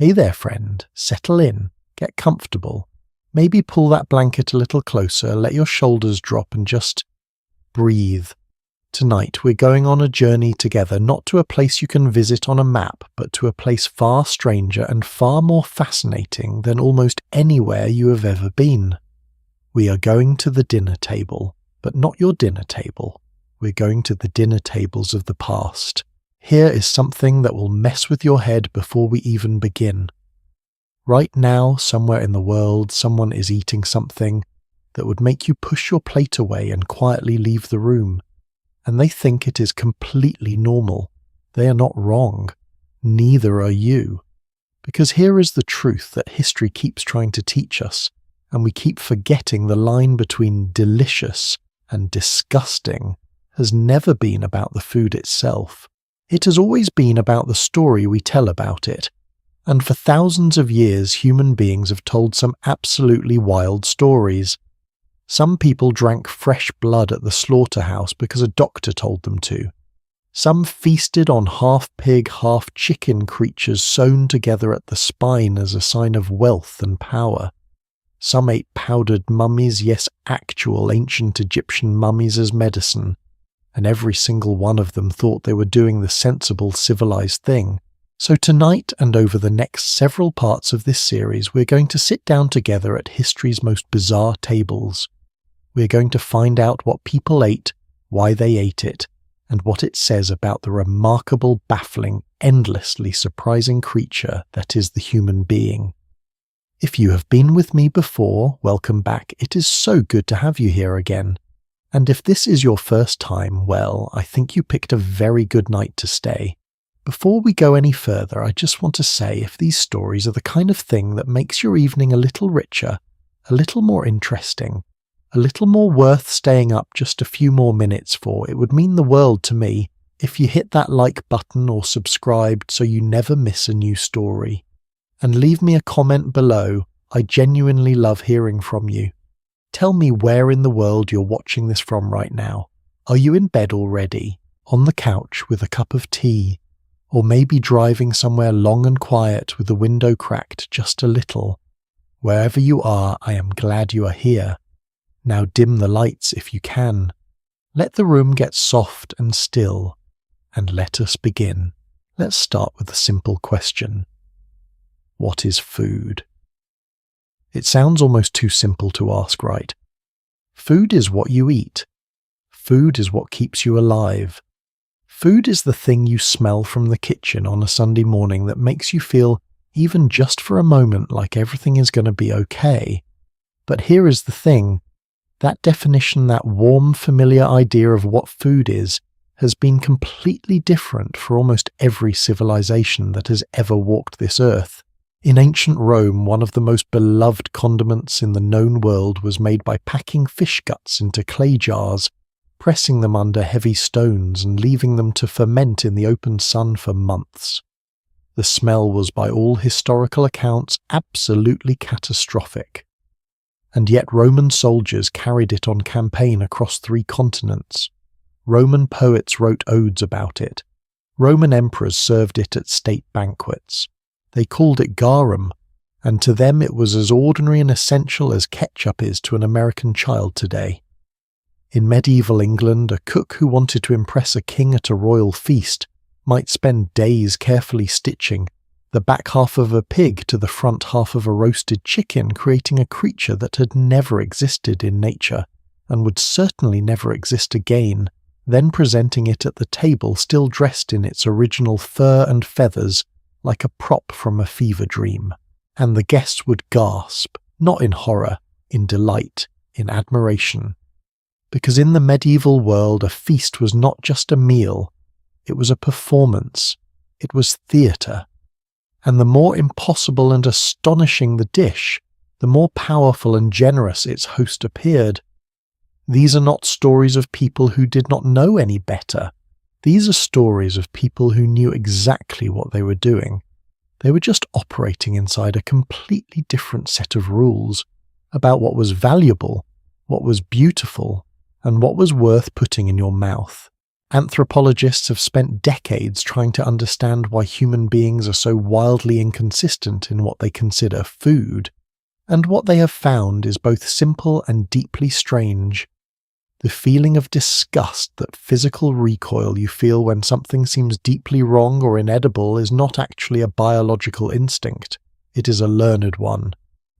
Hey there, friend. Settle in. Get comfortable. Maybe pull that blanket a little closer, let your shoulders drop and just breathe. Tonight we're going on a journey together, not to a place you can visit on a map, but to a place far stranger and far more fascinating than almost anywhere you have ever been. We are going to the dinner table, but not your dinner table. We're going to the dinner tables of the past. Here is something that will mess with your head before we even begin. Right now, somewhere in the world, someone is eating something that would make you push your plate away and quietly leave the room. And they think it is completely normal. They are not wrong. Neither are you. Because here is the truth that history keeps trying to teach us, and we keep forgetting the line between delicious and disgusting has never been about the food itself. It has always been about the story we tell about it. And for thousands of years, human beings have told some absolutely wild stories. Some people drank fresh blood at the slaughterhouse because a doctor told them to. Some feasted on half-pig, half-chicken creatures sewn together at the spine as a sign of wealth and power. Some ate powdered mummies, yes, actual ancient Egyptian mummies as medicine, and every single one of them thought they were doing the sensible, civilized thing. So tonight and over the next several parts of this series, we're going to sit down together at history's most bizarre tables. We're going to find out what people ate, why they ate it, and what it says about the remarkable, baffling, endlessly surprising creature that is the human being. If you have been with me before, welcome back. It is so good to have you here again. And if this is your first time, well, I think you picked a very good night to stay. Before we go any further, I just want to say if these stories are the kind of thing that makes your evening a little richer, a little more interesting, a little more worth staying up just a few more minutes for, it would mean the world to me if you hit that like button or subscribed so you never miss a new story. And leave me a comment below. I genuinely love hearing from you. Tell me where in the world you're watching this from right now. Are you in bed already, on the couch with a cup of tea, or maybe driving somewhere long and quiet with the window cracked just a little? Wherever you are, I am glad you are here. Now dim the lights if you can. Let the room get soft and still, and let us begin. Let's start with a simple question. What is food? It sounds almost too simple to ask, right? Food is what you eat. Food is what keeps you alive. Food is the thing you smell from the kitchen on a Sunday morning that makes you feel, even just for a moment, like everything is going to be okay. But here is the thing. That definition, that warm, familiar idea of what food is, has been completely different for almost every civilization that has ever walked this earth. In ancient Rome, one of the most beloved condiments in the known world was made by packing fish guts into clay jars, pressing them under heavy stones and leaving them to ferment in the open sun for months. The smell was, by all historical accounts, absolutely catastrophic. And yet Roman soldiers carried it on campaign across 3 continents. Roman poets wrote odes about it. Roman emperors served it at state banquets. They called it garum, and to them it was as ordinary and essential as ketchup is to an American child today. In medieval England, a cook who wanted to impress a king at a royal feast might spend days carefully stitching the back half of a pig to the front half of a roasted chicken, creating a creature that had never existed in nature and would certainly never exist again, then presenting it at the table still dressed in its original fur and feathers like a prop from a fever dream. And the guests would gasp, not in horror, in delight, in admiration. Because in the medieval world, a feast was not just a meal, it was a performance, it was theatre. And the more impossible and astonishing the dish, the more powerful and generous its host appeared. These are not stories of people who did not know any better. These are stories of people who knew exactly what they were doing. They were just operating inside a completely different set of rules about what was valuable, what was beautiful, and what was worth putting in your mouth. Anthropologists have spent decades trying to understand why human beings are so wildly inconsistent in what they consider food, and what they have found is both simple and deeply strange. The feeling of disgust, that physical recoil you feel when something seems deeply wrong or inedible, is not actually a biological instinct, it is a learned one.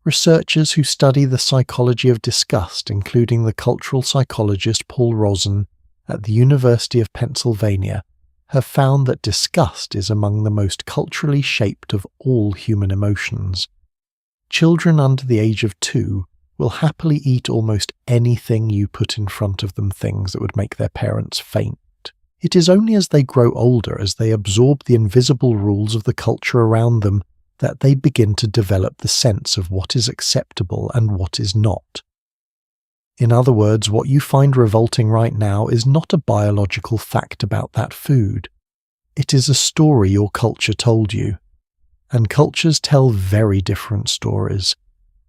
Researchers who study the psychology of disgust, including the cultural psychologist Paul Rozin at the University of Pennsylvania, have found that disgust is among the most culturally shaped of all human emotions. Children under the age of 2 will happily eat almost anything you put in front of them, things that would make their parents faint. It is only as they grow older, as they absorb the invisible rules of the culture around them, that they begin to develop the sense of what is acceptable and what is not. In other words, what you find revolting right now is not a biological fact about that food. It is a story your culture told you. And cultures tell very different stories.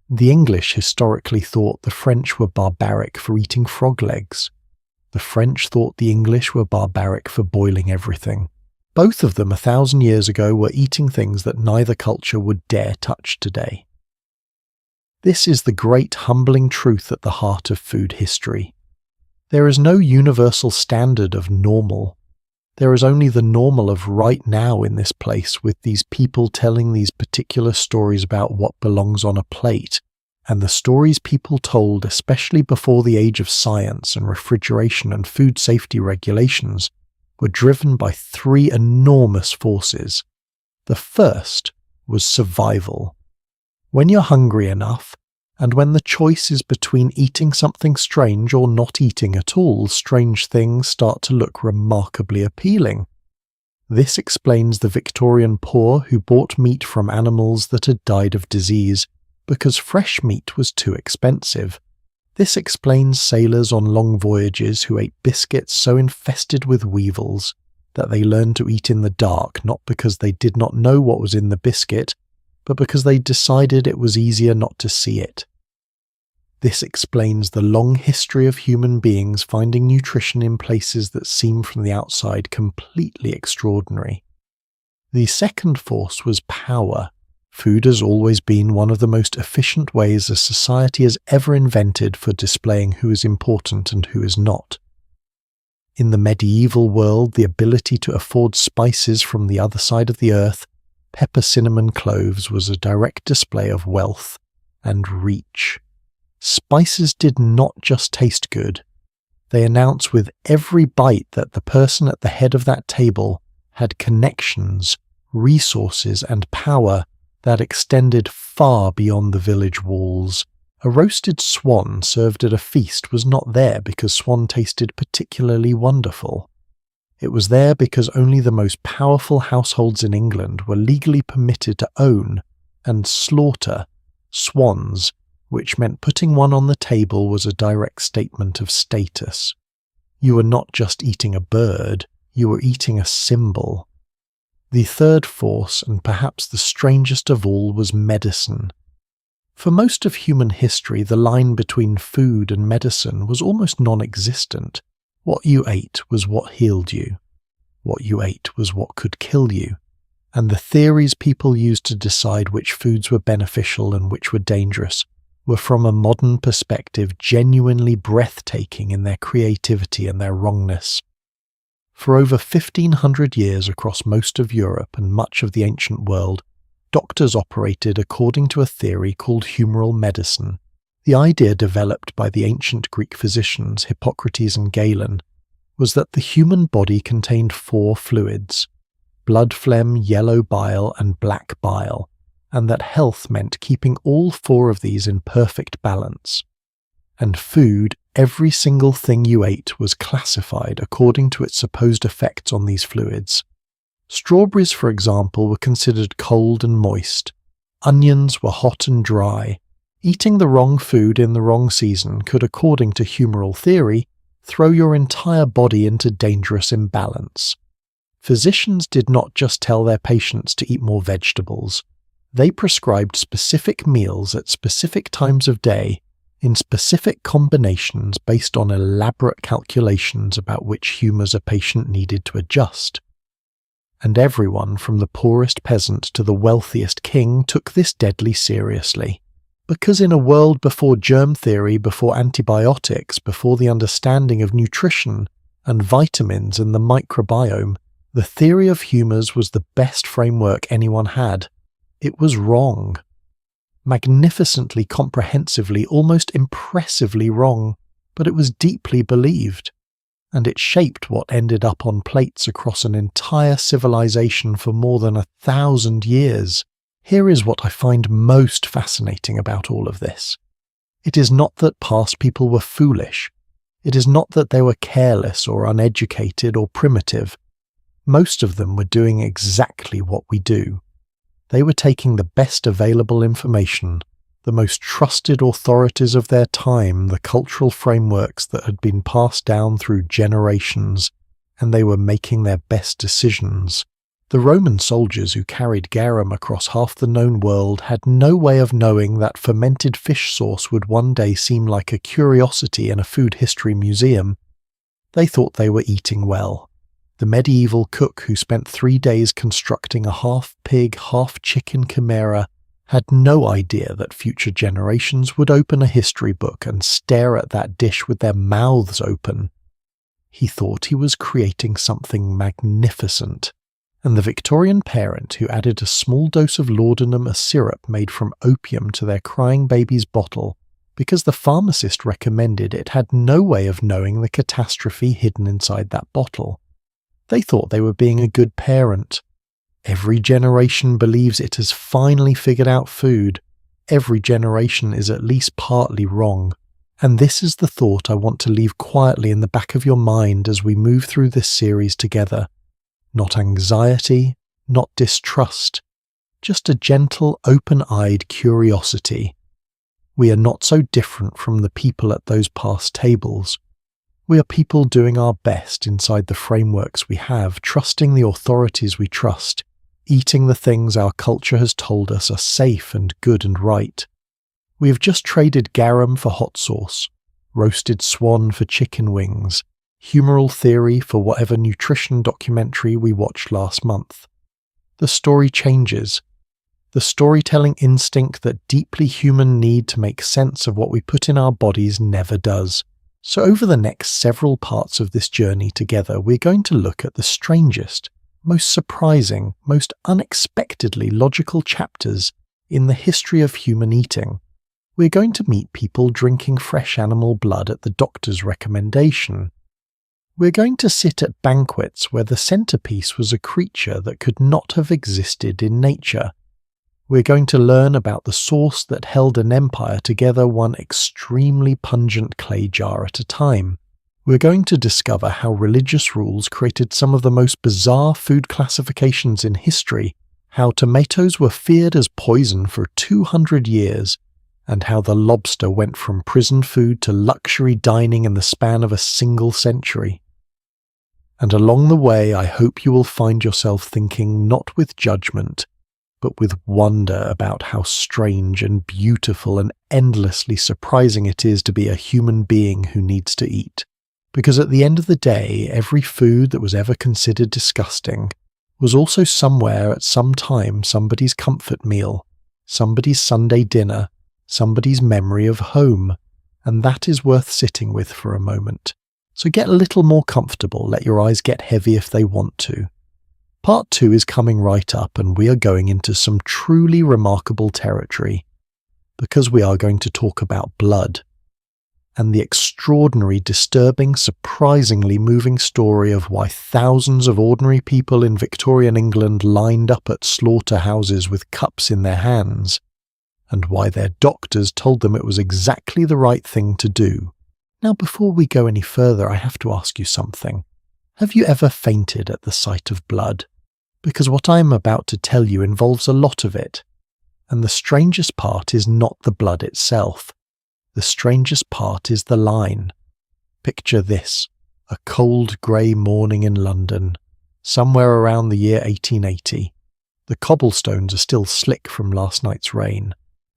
The English historically thought the French were barbaric for eating frog legs. The French thought the English were barbaric for boiling everything. Both of them 1,000 years ago were eating things that neither culture would dare touch today. This is the great humbling truth at the heart of food history. There is no universal standard of normal. There is only the normal of right now in this place, with these people telling these particular stories about what belongs on a plate, and the stories people told, especially before the age of science and refrigeration and food safety regulations, were driven by 3 enormous forces. The first was survival. When you're hungry enough, and when the choice is between eating something strange or not eating at all, strange things start to look remarkably appealing. This explains the Victorian poor who bought meat from animals that had died of disease, because fresh meat was too expensive. This explains sailors on long voyages who ate biscuits so infested with weevils that they learned to eat in the dark, not because they did not know what was in the biscuit, but because they decided it was easier not to see it. This explains the long history of human beings finding nutrition in places that seem from the outside completely extraordinary. The second force was power. Food has always been one of the most efficient ways a society has ever invented for displaying who is important and who is not. In the medieval world, the ability to afford spices from the other side of the earth, pepper, cinnamon, cloves, was a direct display of wealth and reach. Spices did not just taste good. They announced with every bite that the person at the head of that table had connections, resources, and power that extended far beyond the village walls. A roasted swan served at a feast was not there because swan tasted particularly wonderful. It was there because only the most powerful households in England were legally permitted to own and slaughter swans, which meant putting one on the table was a direct statement of status. You were not just eating a bird, you were eating a symbol. The third force, and perhaps the strangest of all, was medicine. For most of human history, the line between food and medicine was almost non-existent. What you ate was what healed you. What you ate was what could kill you. And the theories people used to decide which foods were beneficial and which were dangerous were, from a modern perspective, genuinely breathtaking in their creativity and their wrongness. For over 1,500 years across most of Europe and much of the ancient world, doctors operated according to a theory called humoral medicine. The idea, developed by the ancient Greek physicians Hippocrates and Galen, was that the human body contained 4 fluids: blood, phlegm, yellow bile, and black bile, and that health meant keeping all 4 of these in perfect balance. And food, every single thing you ate, was classified according to its supposed effects on these fluids. Strawberries, for example, were considered cold and moist. Onions were hot and dry. Eating the wrong food in the wrong season could, according to humoral theory, throw your entire body into dangerous imbalance. Physicians did not just tell their patients to eat more vegetables. They prescribed specific meals at specific times of day in specific combinations based on elaborate calculations about which humours a patient needed to adjust. And everyone from the poorest peasant to the wealthiest king took this deadly seriously. Because in a world before germ theory, before antibiotics, before the understanding of nutrition and vitamins and the microbiome, the theory of humours was the best framework anyone had. It was wrong. Magnificently, comprehensively, almost impressively wrong, but it was deeply believed. And it shaped what ended up on plates across an entire civilization for more than 1,000 years. Here is what I find most fascinating about all of this. It is not that past people were foolish. It is not that they were careless or uneducated or primitive. Most of them were doing exactly what we do. They were taking the best available information, the most trusted authorities of their time, the cultural frameworks that had been passed down through generations, and they were making their best decisions. The Roman soldiers who carried garum across half the known world had no way of knowing that fermented fish sauce would one day seem like a curiosity in a food history museum. They thought they were eating well. The medieval cook who spent 3 days constructing a half-pig, half-chicken chimera had no idea that future generations would open a history book and stare at that dish with their mouths open. He thought he was creating something magnificent. And the Victorian parent who added a small dose of laudanum, a syrup made from opium, to their crying baby's bottle, because the pharmacist recommended it, had no way of knowing the catastrophe hidden inside that bottle. They thought they were being a good parent. Every generation believes it has finally figured out food. Every generation is at least partly wrong. And this is the thought I want to leave quietly in the back of your mind as we move through this series together. Not anxiety, not distrust, just a gentle, open-eyed curiosity. We are not so different from the people at those past tables. We are people doing our best inside the frameworks we have, trusting the authorities we trust, eating the things our culture has told us are safe and good and right. We have just traded garum for hot sauce, roasted swan for chicken wings, humoral theory for whatever nutrition documentary we watched last month. The story changes. The storytelling instinct, that deeply human need to make sense of what we put in our bodies, never does. So over the next several parts of this journey together, we're going to look at the strangest, most surprising, most unexpectedly logical chapters in the history of human eating. We're going to meet people drinking fresh animal blood at the doctor's recommendation. We're going to sit at banquets where the centerpiece was a creature that could not have existed in nature. We're going to learn about the sauce that held an empire together, one extremely pungent clay jar at a time. We're going to discover how religious rules created some of the most bizarre food classifications in history, how tomatoes were feared as poison for 200 years, and how the lobster went from prison food to luxury dining in the span of a single century. And along the way, I hope you will find yourself thinking not with judgment, but with wonder about how strange and beautiful and endlessly surprising it is to be a human being who needs to eat. Because at the end of the day, every food that was ever considered disgusting was also somewhere at some time somebody's comfort meal, somebody's Sunday dinner, somebody's memory of home, and that is worth sitting with for a moment. So get a little more comfortable, let your eyes get heavy if they want to. Part 2 is coming right up, and we are going into some truly remarkable territory, because we are going to talk about blood, and the extraordinary, disturbing, surprisingly moving story of why thousands of ordinary people in Victorian England lined up at slaughterhouses with cups in their hands, and why their doctors told them it was exactly the right thing to do. Now, before we go any further, I have to ask you something. Have you ever fainted at the sight of blood? Because what I am about to tell you involves a lot of it. And the strangest part is not the blood itself. The strangest part is the line. Picture this: a cold grey morning in London, somewhere around the year 1880. The cobblestones are still slick from last night's rain,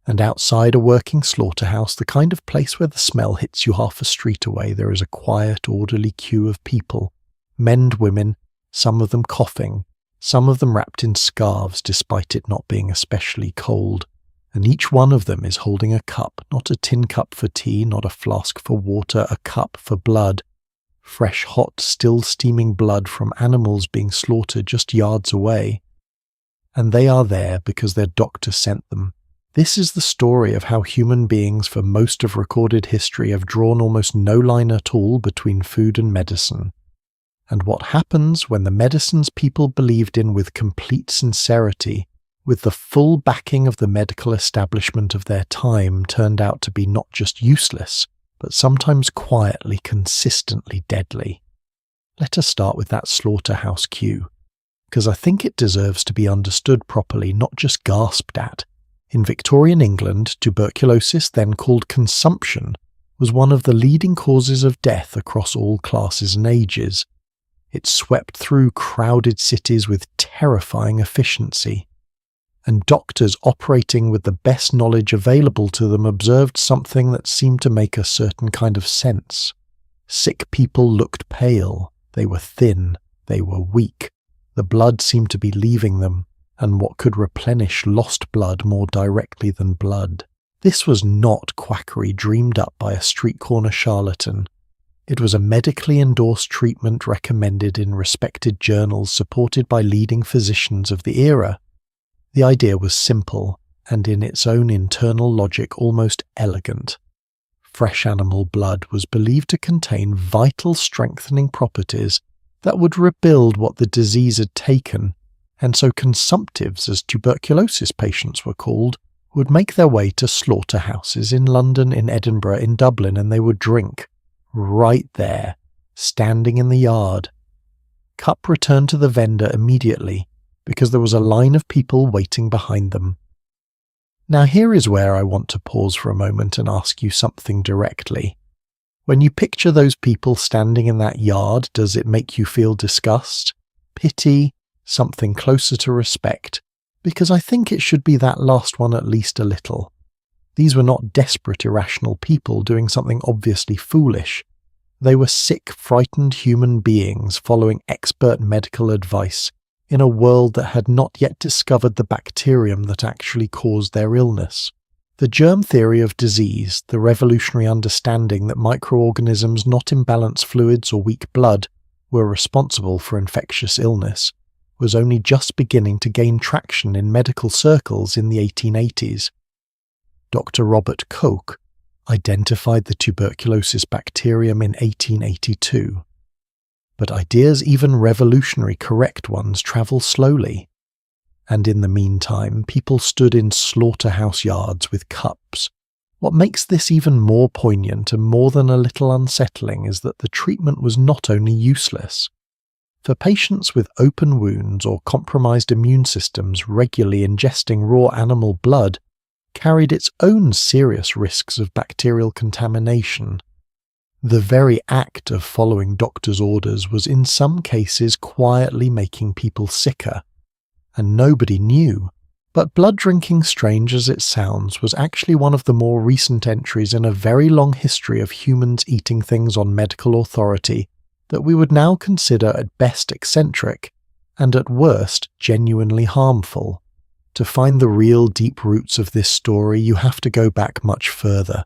And outside a working slaughterhouse, the kind of place where the smell hits you half a street away, there is a quiet, orderly queue of people, men and women, some of them coughing, some of them wrapped in scarves despite it not being especially cold, and each one of them is holding a cup, not a tin cup for tea, not a flask for water, a cup for blood. Fresh, hot, still steaming blood from animals being slaughtered just yards away. And they are there because their doctor sent them. This is the story of how human beings for most of recorded history have drawn almost no line at all between food and medicine. And what happens when the medicines people believed in with complete sincerity, with the full backing of the medical establishment of their time, turned out to be not just useless, but sometimes quietly, consistently deadly. Let us start with that slaughterhouse queue, because I think it deserves to be understood properly, not just gasped at. In Victorian England, tuberculosis, then called consumption, was one of the leading causes of death across all classes and ages. It swept through crowded cities with terrifying efficiency. And doctors operating with the best knowledge available to them observed something that seemed to make a certain kind of sense. Sick people looked pale, they were thin, they were weak, the blood seemed to be leaving them, and what could replenish lost blood more directly than blood? This was not quackery dreamed up by a street corner charlatan. It was a medically endorsed treatment recommended in respected journals supported by leading physicians of the era. The idea was simple, and in its own internal logic almost elegant. Fresh animal blood was believed to contain vital strengthening properties that would rebuild what the disease had taken, and so consumptives, as tuberculosis patients were called, would make their way to slaughterhouses in London, in Edinburgh, in Dublin, and they would drink. Right there, standing in the yard. Cup returned to the vendor immediately, because there was a line of people waiting behind them. Now here is where I want to pause for a moment and ask you something directly. When you picture those people standing in that yard, does it make you feel disgust, pity, something closer to respect? Because I think it should be that last one at least a little. These were not desperate, irrational people doing something obviously foolish. They were sick, frightened human beings following expert medical advice in a world that had not yet discovered the bacterium that actually caused their illness. The germ theory of disease, the revolutionary understanding that microorganisms not imbalance fluids or weak blood were responsible for infectious illness, was only just beginning to gain traction in medical circles in the 1880s. Dr. Robert Koch identified the tuberculosis bacterium in 1882. But ideas, even revolutionary correct ones, travel slowly. And in the meantime, people stood in slaughterhouse yards with cups. What makes this even more poignant and more than a little unsettling is that the treatment was not only useless. For patients with open wounds or compromised immune systems, regularly ingesting raw animal blood carried its own serious risks of bacterial contamination. The very act of following doctors' orders was in some cases quietly making people sicker, and nobody knew. But blood drinking, strange as it sounds, was actually one of the more recent entries in a very long history of humans eating things on medical authority that we would now consider at best eccentric, and at worst genuinely harmful. To find the real deep roots of this story, you have to go back much further.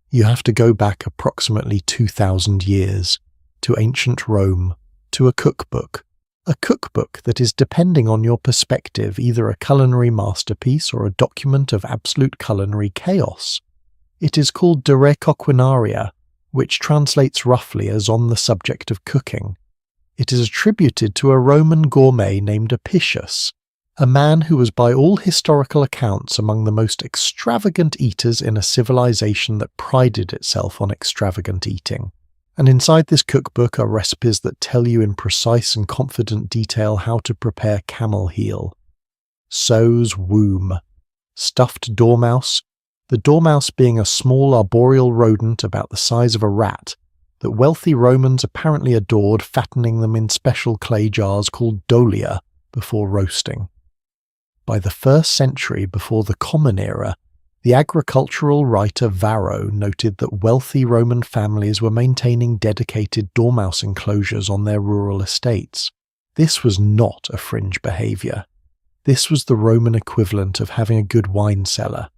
You have to go back approximately 2,000 years, to ancient Rome, to a cookbook that is, depending on your perspective, either a culinary masterpiece or a document of absolute culinary chaos. It is called De Re Coquinaria, which translates roughly as On the Subject of Cooking. It is attributed to a Roman gourmet named Apicius, a man who was by all historical accounts among the most extravagant eaters in a civilization that prided itself on extravagant eating. And inside this cookbook are recipes that tell you in precise and confident detail how to prepare camel heel, so's womb, stuffed dormouse, the dormouse being a small arboreal rodent about the size of a rat that wealthy Romans apparently adored, fattening them in special clay jars called dolia before roasting. By the 1st century before the Common Era, The agricultural writer Varro noted that wealthy Roman families were maintaining dedicated dormouse enclosures on their rural estates. This was not a fringe behaviour. This was the Roman equivalent of having a good wine cellar.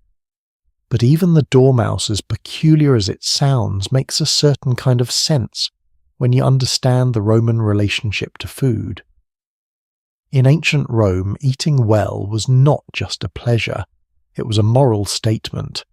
But even the dormouse, as peculiar as it sounds, makes a certain kind of sense when you understand the Roman relationship to food. In ancient Rome, eating well was not just a pleasure, it was a moral statement.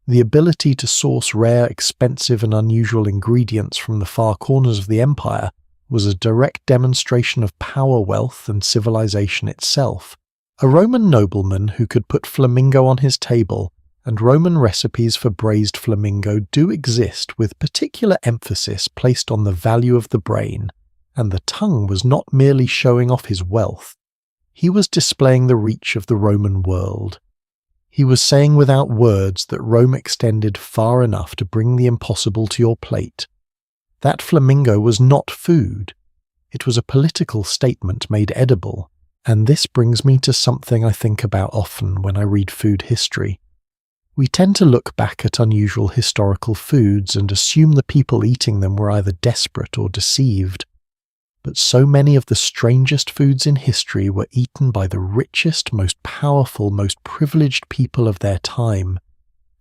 The ability to source rare, expensive and unusual ingredients from the far corners of the empire was a direct demonstration of power, wealth and civilization itself. A Roman nobleman who could put flamingo on his table, and Roman recipes for braised flamingo do exist with particular emphasis placed on the value of the brain, and the tongue was not merely showing off his wealth. He was displaying the reach of the Roman world. He was saying without words that Rome extended far enough to bring the impossible to your plate. That flamingo was not food. It was a political statement made edible, and this brings me to something I think about often when I read food history. We tend to look back at unusual historical foods and assume the people eating them were either desperate or deceived. But so many of the strangest foods in history were eaten by the richest, most powerful, most privileged people of their time.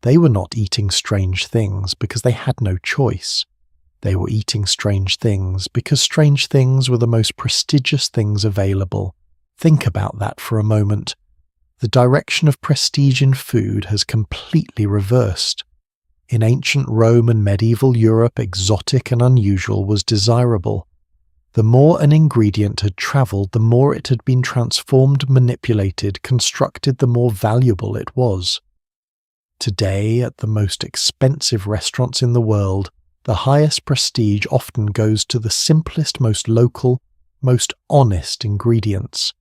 They were not eating strange things because they had no choice. They were eating strange things because strange things were the most prestigious things available. Think about that for a moment. The direction of prestige in food has completely reversed. In ancient Rome and medieval Europe, exotic and unusual was desirable. The more an ingredient had travelled, the more it had been transformed, manipulated, constructed, the more valuable it was. Today, at the most expensive restaurants in the world, the highest prestige often goes to the simplest, most local, most honest ingredients.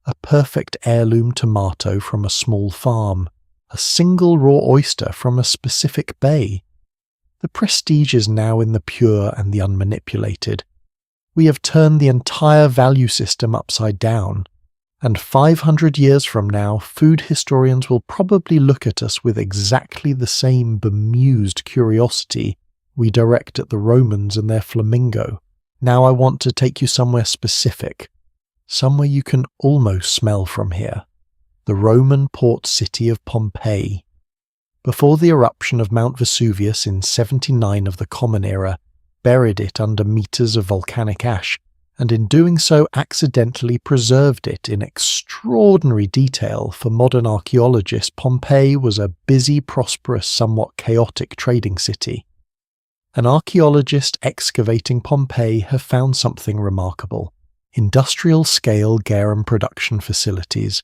A perfect heirloom tomato from a small farm, a single raw oyster from a specific bay. The prestige is now in the pure and the unmanipulated. We have turned the entire value system upside down, and 500 years from now, food historians will probably look at us with exactly the same bemused curiosity we direct at the Romans and their flamingo. Now I want to take you somewhere specific, somewhere you can almost smell from here, the Roman port city of Pompeii. Before the eruption of Mount Vesuvius in 79 of the Common Era, buried it under meters of volcanic ash, and in doing so accidentally preserved it in extraordinary detail for modern archaeologists, Pompeii was a busy, prosperous, somewhat chaotic trading city. An archaeologist excavating Pompeii have found something remarkable: industrial-scale garum production facilities.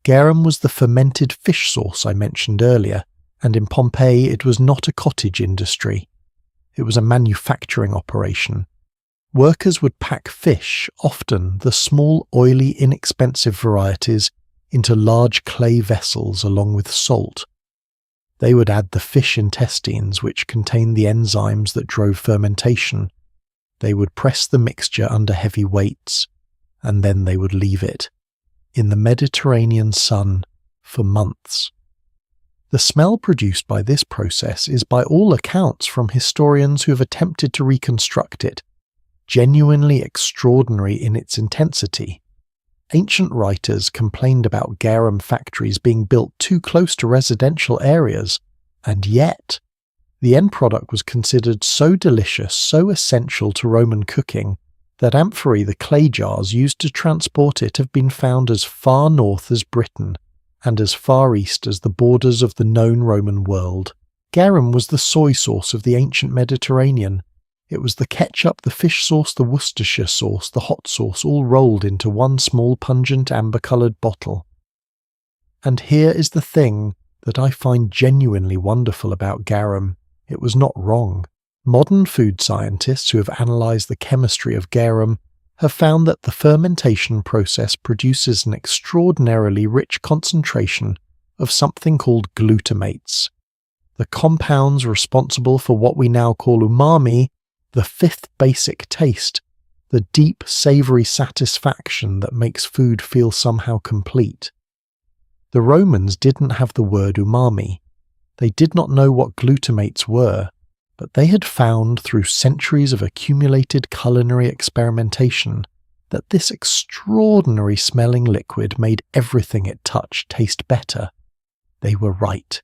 Garum was the fermented fish sauce I mentioned earlier, and in Pompeii it was not a cottage industry. It was a manufacturing operation. Workers would pack fish, often the small, oily, inexpensive varieties, into large clay vessels along with salt. They would add the fish intestines, which contained the enzymes that drove fermentation. They would press the mixture under heavy weights, and then they would leave it in the Mediterranean sun for months. The smell produced by this process is, by all accounts from historians who have attempted to reconstruct it, genuinely extraordinary in its intensity. Ancient writers complained about garum factories being built too close to residential areas, and yet the end product was considered so delicious, so essential to Roman cooking, that amphorae, the clay jars used to transport it, have been found as far north as Britain, and as far east as the borders of the known Roman world. Garum was the soy sauce of the ancient Mediterranean. It was the ketchup, the fish sauce, the Worcestershire sauce, the hot sauce, all rolled into one small pungent amber-coloured bottle. And here is the thing that I find genuinely wonderful about garum. It was not wrong. Modern food scientists who have analysed the chemistry of garum have found that the fermentation process produces an extraordinarily rich concentration of something called glutamates, the compounds responsible for what we now call umami, the fifth basic taste, the deep, savoury satisfaction that makes food feel somehow complete. The Romans didn't have the word umami. They did not know what glutamates were, but they had found through centuries of accumulated culinary experimentation that this extraordinary smelling liquid made everything it touched taste better. They were right.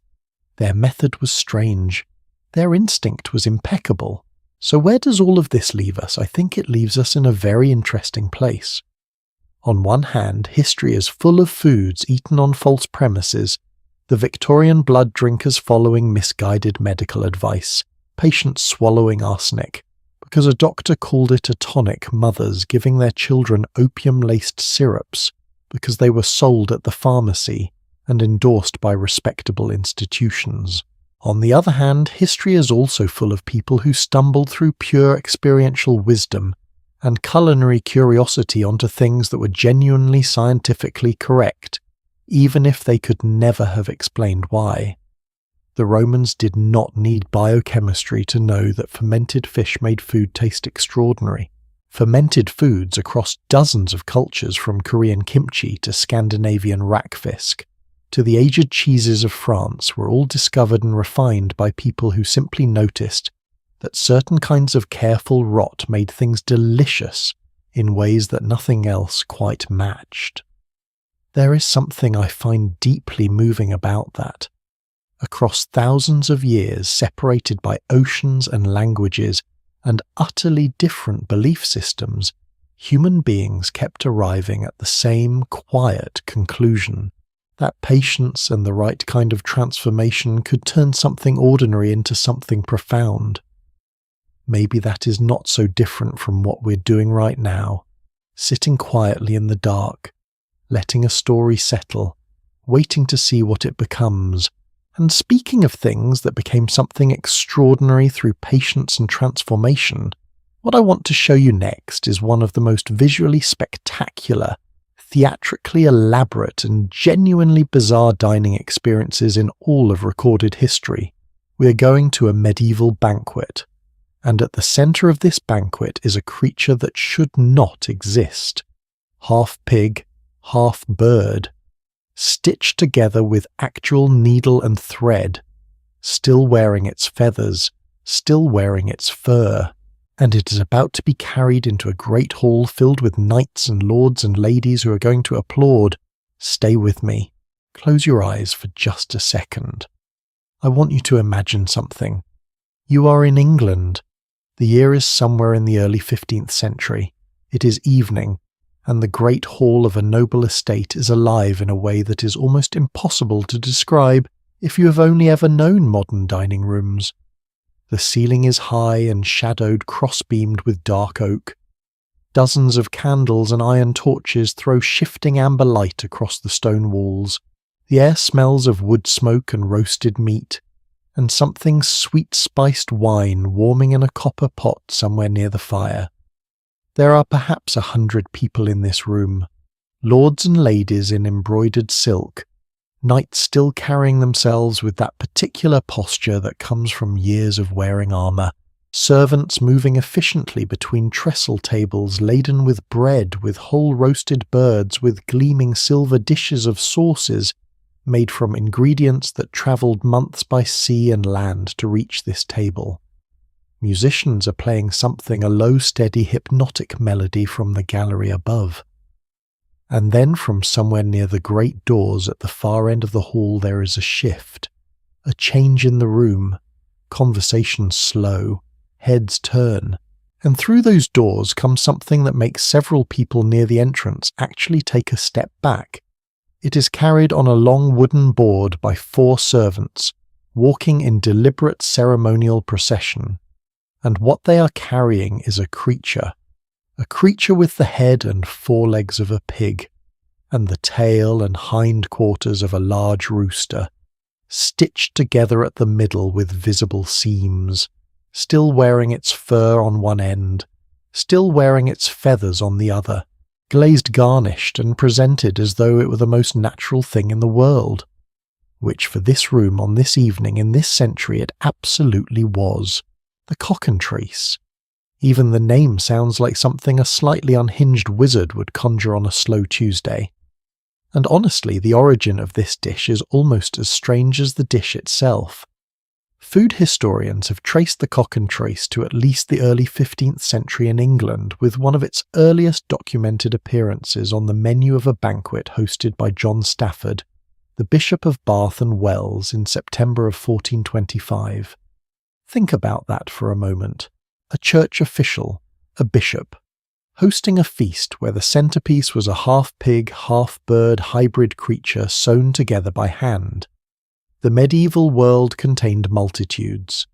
Their method was strange. Their instinct was impeccable. So where does all of this leave us? I think it leaves us in a very interesting place. On one hand, history is full of foods eaten on false premises, the Victorian blood drinkers following misguided medical advice, patients swallowing arsenic, because a doctor called it a tonic, mothers giving their children opium-laced syrups because they were sold at the pharmacy and endorsed by respectable institutions. On the other hand, history is also full of people who stumbled through pure experiential wisdom and culinary curiosity onto things that were genuinely scientifically correct, even if they could never have explained why. The Romans did not need biochemistry to know that fermented fish made food taste extraordinary. Fermented foods across dozens of cultures, from Korean kimchi to Scandinavian rackfisk to the aged cheeses of France, were all discovered and refined by people who simply noticed that certain kinds of careful rot made things delicious in ways that nothing else quite matched. There is something I find deeply moving about that. Across thousands of years, separated by oceans and languages and utterly different belief systems, human beings kept arriving at the same quiet conclusion: that patience and the right kind of transformation could turn something ordinary into something profound. Maybe that is not so different from what we're doing right now, sitting quietly in the dark, letting a story settle, waiting to see what it becomes. And speaking of things that became something extraordinary through patience and transformation, what I want to show you next is one of the most visually spectacular, theatrically elaborate and genuinely bizarre dining experiences in all of recorded history. We are going to a medieval banquet, and at the centre of this banquet is a creature that should not exist. Half pig, half bird, stitched together with actual needle and thread, still wearing its feathers, still wearing its fur, and it is about to be carried into a great hall filled with knights and lords and ladies who are going to applaud. Stay with me. Close your eyes for just a second. I want you to imagine something. You are in England. The year is somewhere in the early 15th century. It is evening, and the great hall of a noble estate is alive in a way that is almost impossible to describe if you have only ever known modern dining rooms. The ceiling is high and shadowed, cross-beamed with dark oak. Dozens of candles and iron torches throw shifting amber light across the stone walls. The air smells of wood smoke and roasted meat, and something sweet-spiced wine warming in a copper pot somewhere near the fire. There are perhaps 100 people in this room, lords and ladies in embroidered silk, knights still carrying themselves with that particular posture that comes from years of wearing armour, servants moving efficiently between trestle tables laden with bread, with whole roasted birds, with gleaming silver dishes of sauces made from ingredients that travelled months by sea and land to reach this table. Musicians are playing something, a low, steady, hypnotic melody from the gallery above. And then from somewhere near the great doors at the far end of the hall there is a shift, a change in the room. Conversations slow, heads turn, and through those doors comes something that makes several people near the entrance actually take a step back. It is carried on a long wooden board by 4 servants, walking in deliberate ceremonial procession. And what they are carrying is a creature with the head and forelegs of a pig, and the tail and hindquarters of a large rooster, stitched together at the middle with visible seams, still wearing its fur on one end, still wearing its feathers on the other, glazed garnished and presented as though it were the most natural thing in the world, which for this room on this evening in this century it absolutely was. The cockentrice. Even the name sounds like something a slightly unhinged wizard would conjure on a slow Tuesday. And honestly, the origin of this dish is almost as strange as the dish itself. Food historians have traced the cockentrace to at least the early 15th century in England, with one of its earliest documented appearances on the menu of a banquet hosted by John Stafford, the Bishop of Bath and Wells, in September of 1425. Think about that for a moment. A church official, a bishop, hosting a feast where the centerpiece was a half-pig, half-bird hybrid creature sewn together by hand. The medieval world contained multitudes.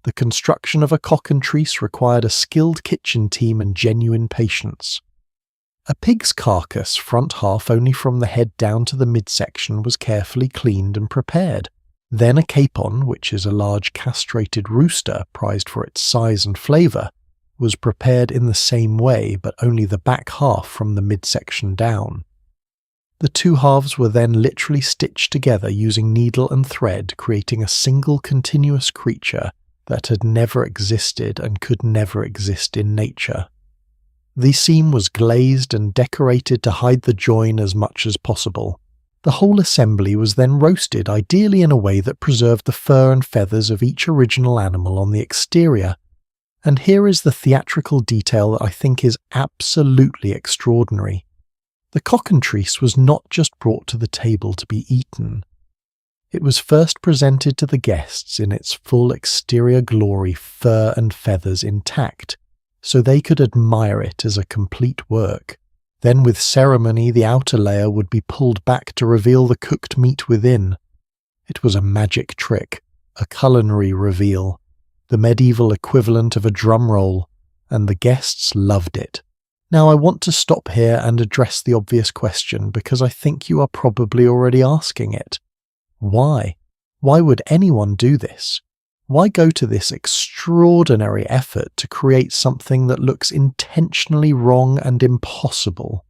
The construction of a cockentrace required a skilled kitchen team and genuine patience. A pig's carcass, front half only from the head down to the midsection, was carefully cleaned and prepared. Then a capon, which is a large castrated rooster prized for its size and flavour, was prepared in the same way, but only the back half from the midsection down. The two halves were then literally stitched together using needle and thread, creating a single continuous creature that had never existed and could never exist in nature. The seam was glazed and decorated to hide the join as much as possible. The whole assembly was then roasted, ideally in a way that preserved the fur and feathers of each original animal on the exterior. And here is the theatrical detail that I think is absolutely extraordinary. The cockentrace was not just brought to the table to be eaten. It was first presented to the guests in its full exterior glory, fur and feathers intact, so they could admire it as a complete work. Then with ceremony the outer layer would be pulled back to reveal the cooked meat within. It was a magic trick, a culinary reveal, the medieval equivalent of a drum roll, and the guests loved it. Now I want to stop here and address the obvious question, because I think you are probably already asking it. Why? Why would anyone do this? Why go to this extraordinary effort to create something that looks intentionally wrong and impossible?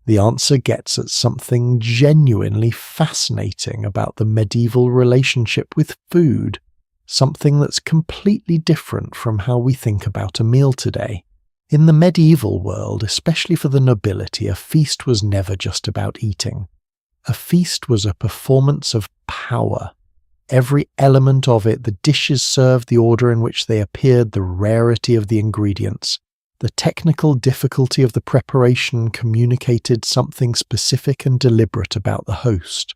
The answer gets at something genuinely fascinating about the medieval relationship with food, something that's completely different from how we think about a meal today. In the medieval world, especially for the nobility, a feast was never just about eating. A feast was a performance of power. Every element of it, the dishes served, the order in which they appeared, the rarity of the ingredients, the technical difficulty of the preparation communicated something specific and deliberate about the host.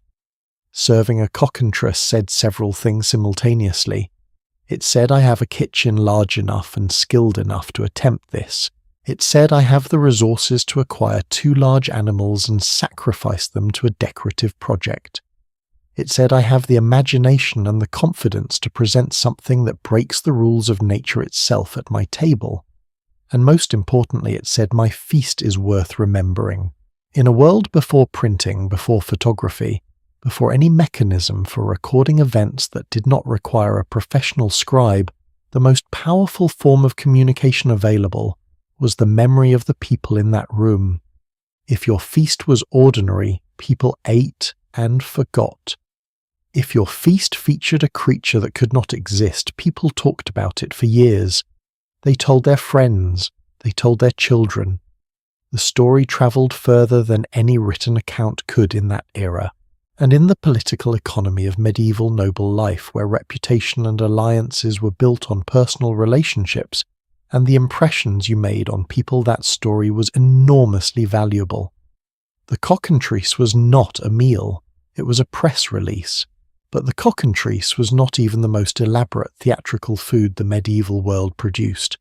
Serving a cockentrace said several things simultaneously. It said, I have a kitchen large enough and skilled enough to attempt this. It said, I have the resources to acquire 2 large animals and sacrifice them to a decorative project. It said, I have the imagination and the confidence to present something that breaks the rules of nature itself at my table. And most importantly, it said, my feast is worth remembering. In a world before printing, before photography, before any mechanism for recording events that did not require a professional scribe, the most powerful form of communication available was the memory of the people in that room. If your feast was ordinary, people ate and forgot. If your feast featured a creature that could not exist, people talked about it for years. They told their friends, they told their children. The story travelled further than any written account could in that era. And in the political economy of medieval noble life, where reputation and alliances were built on personal relationships, and the impressions you made on people, that story was enormously valuable. The cockentrace was not a meal, it was a press release. But the cockentrace was not even the most elaborate theatrical food the medieval world produced.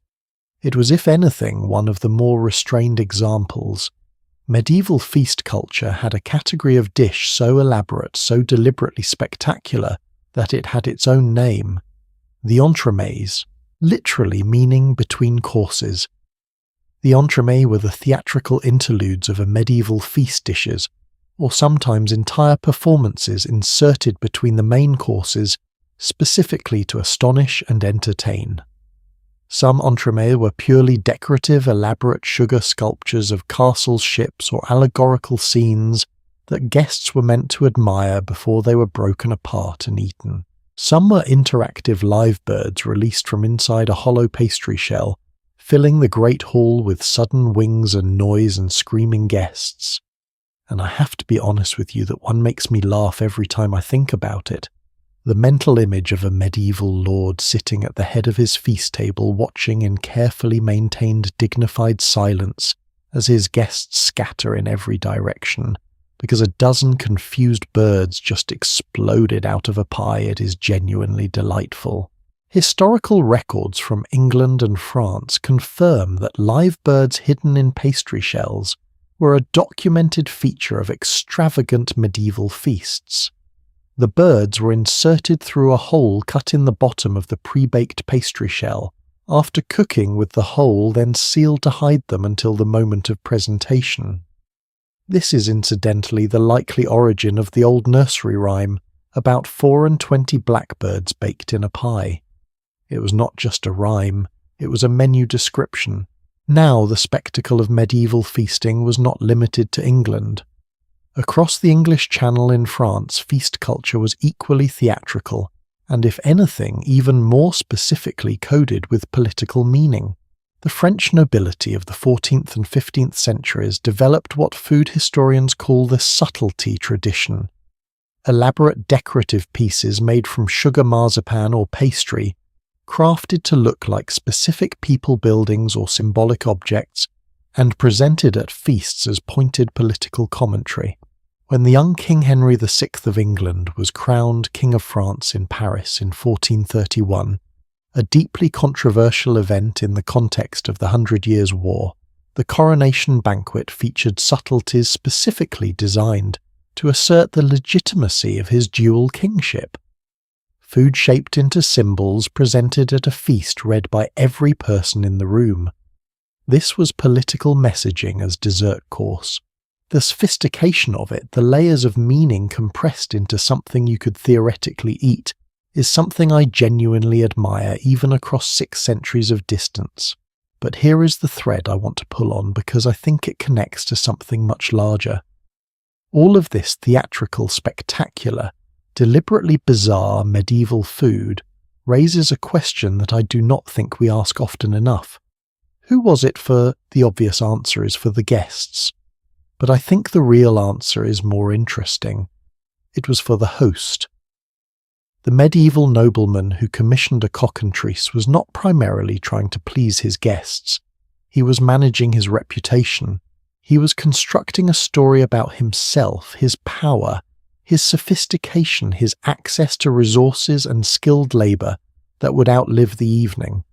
It was, if anything, one of the more restrained examples. Medieval feast culture had a category of dish so elaborate, so deliberately spectacular, that it had its own name, the entremets, literally meaning between courses. The entremets were the theatrical interludes of a medieval feast dishes, or sometimes entire performances inserted between the main courses, specifically to astonish and entertain. Some entremets were purely decorative, elaborate sugar sculptures of castles, ships, or allegorical scenes that guests were meant to admire before they were broken apart and eaten. Some were interactive live birds released from inside a hollow pastry shell, filling the great hall with sudden wings and noise and screaming guests. and I have to be honest with you that one makes me laugh every time I think about it. The mental image of a medieval lord sitting at the head of his feast table watching in carefully maintained dignified silence as his guests scatter in every direction, because a dozen confused birds just exploded out of a pie, it is genuinely delightful. Historical records from England and France confirm that live birds hidden in pastry shells were a documented feature of extravagant medieval feasts. The birds were inserted through a hole cut in the bottom of the pre-baked pastry shell, after cooking with the hole then sealed to hide them until the moment of presentation. This is incidentally the likely origin of the old nursery rhyme about 24 blackbirds baked in a pie. It was not just a rhyme, it was a menu description. Now the spectacle of medieval feasting was not limited to England. Across the English Channel in France, feast culture was equally theatrical, and if anything, even more specifically coded with political meaning. The French nobility of the 14th and 15th centuries developed what food historians call the subtlety tradition. Elaborate decorative pieces made from sugar marzipan or pastry, crafted to look like specific people buildings or symbolic objects, and presented at feasts as pointed political commentary. When the young King Henry VI of England was crowned King of France in Paris in 1431, a deeply controversial event in the context of the 100 Years' War, the coronation banquet featured subtleties specifically designed to assert the legitimacy of his dual kingship. Food shaped into symbols presented at a feast read by every person in the room. This was political messaging as dessert course. The sophistication of it, the layers of meaning compressed into something you could theoretically eat, is something I genuinely admire even across 6 centuries of distance. But here is the thread I want to pull on because I think it connects to something much larger. All of this theatrical, spectacular, deliberately bizarre medieval food raises a question that I do not think we ask often enough. Who was it for? The obvious answer is for the guests. But I think the real answer is more interesting. It was for the host. The medieval nobleman who commissioned a cockentrice was not primarily trying to please his guests. He was managing his reputation. He was constructing a story about himself, his power, his sophistication, his access to resources and skilled labour that would outlive the evening.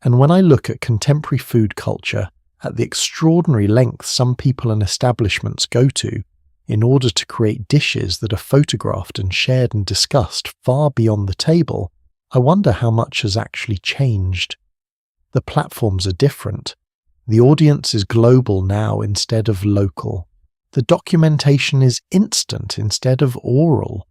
And when I look at contemporary food culture, at the extraordinary lengths some people and establishments go to in order to create dishes that are photographed and shared and discussed far beyond the table, I wonder how much has actually changed. The platforms are different. The audience is global now instead of local. The documentation is instant instead of oral.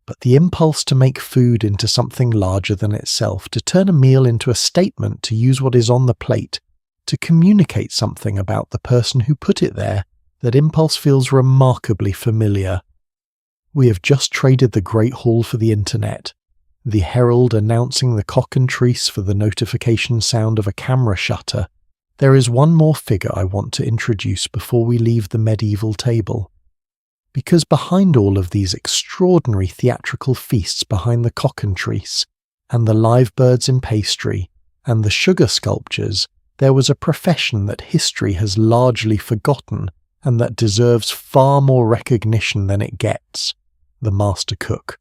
But the impulse to make food into something larger than itself, to turn a meal into a statement, to use what is on the plate, to communicate something about the person who put it there, that impulse feels remarkably familiar. We have just traded the Great Hall for the internet, the herald announcing the cockentrice for the notification sound of a camera shutter. There is one more figure I want to introduce before we leave the medieval table. Because behind all of these extraordinary theatrical feasts, behind the cockentrice, and the live birds in pastry, and the sugar sculptures, there was a profession that history has largely forgotten and that deserves far more recognition than it gets: the master cook.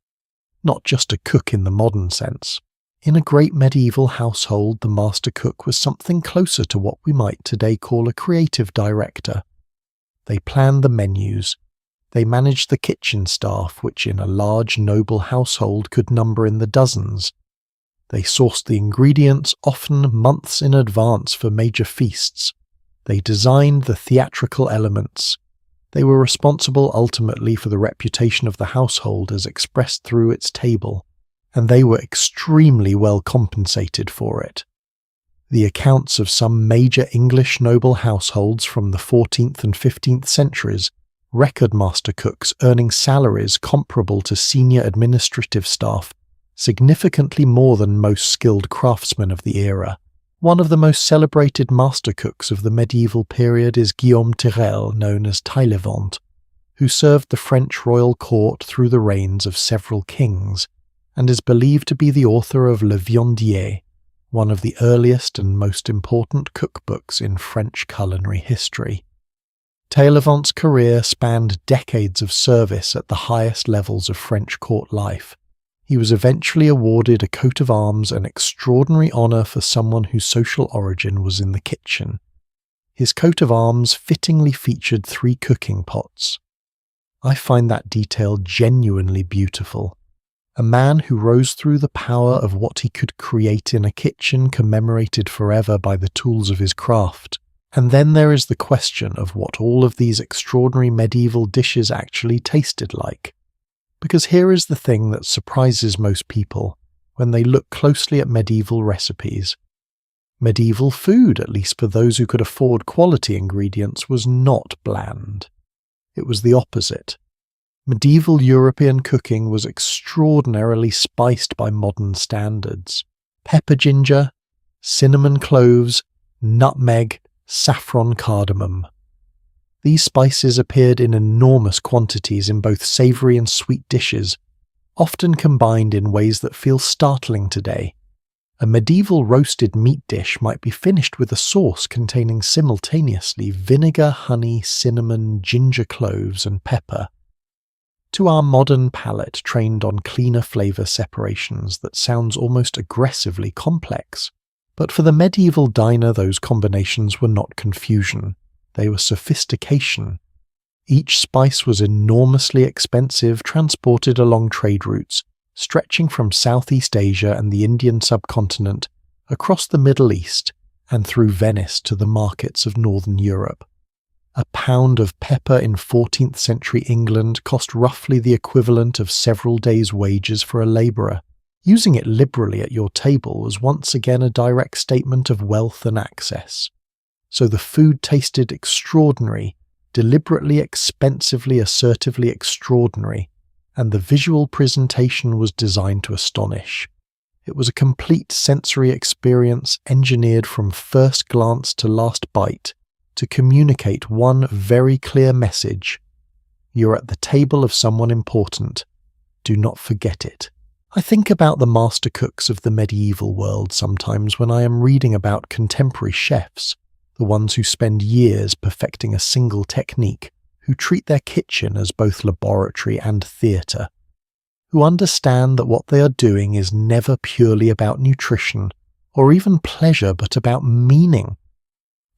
Not just a cook in the modern sense. In a great medieval household, the master cook was something closer to what we might today call a creative director. They planned the menus. They managed the kitchen staff, which in a large noble household could number in the dozens. They sourced the ingredients, often months in advance for major feasts. They designed the theatrical elements. They were responsible ultimately for the reputation of the household as expressed through its table, and they were extremely well compensated for it. The accounts of some major English noble households from the 14th and 15th centuries record master cooks earning salaries comparable to senior administrative staff, significantly more than most skilled craftsmen of the era. One of the most celebrated master cooks of the medieval period is Guillaume Tirel, known as Taillevent. who served the French royal court through the reigns of several kings, and is believed to be the author of Le Viandier, one of the earliest and most important cookbooks in French culinary history. Taillevent's career spanned decades of service at the highest levels of French court life. He was eventually awarded a coat of arms, an extraordinary honour for someone whose social origin was in the kitchen. His coat of arms fittingly featured 3 cooking pots. I find that detail genuinely beautiful. A man who rose through the power of what he could create in a kitchen commemorated forever by the tools of his craft. And then there is the question of what all of these extraordinary medieval dishes actually tasted like. Because here is the thing that surprises most people when they look closely at medieval recipes. Medieval food, at least for those who could afford quality ingredients, was not bland. It was the opposite. Medieval European cooking was extraordinarily spiced by modern standards. Pepper ginger, cinnamon cloves, nutmeg, saffron cardamom. These spices appeared in enormous quantities in both savoury and sweet dishes, often combined in ways that feel startling today. A medieval roasted meat dish might be finished with a sauce containing simultaneously vinegar, honey, cinnamon, ginger cloves, and pepper. To our modern palate trained on cleaner flavour separations, that sounds almost aggressively complex. But for the medieval diner, those combinations were not confusion. They were sophistication. Each spice was enormously expensive, transported along trade routes, stretching from Southeast Asia and the Indian subcontinent, across the Middle East, and through Venice to the markets of Northern Europe. A pound of pepper in 14th century England cost roughly the equivalent of several days' wages for a labourer. Using it liberally at your table was once again a direct statement of wealth and access. So the food tasted extraordinary, deliberately expensively assertively extraordinary, and the visual presentation was designed to astonish. It was a complete sensory experience engineered from first glance to last bite to communicate one very clear message. You're at the table of someone important. Do not forget it. I think about the master cooks of the medieval world sometimes when I am reading about contemporary chefs, the ones who spend years perfecting a single technique, who treat their kitchen as both laboratory and theatre, who understand that what they are doing is never purely about nutrition or even pleasure, but about meaning.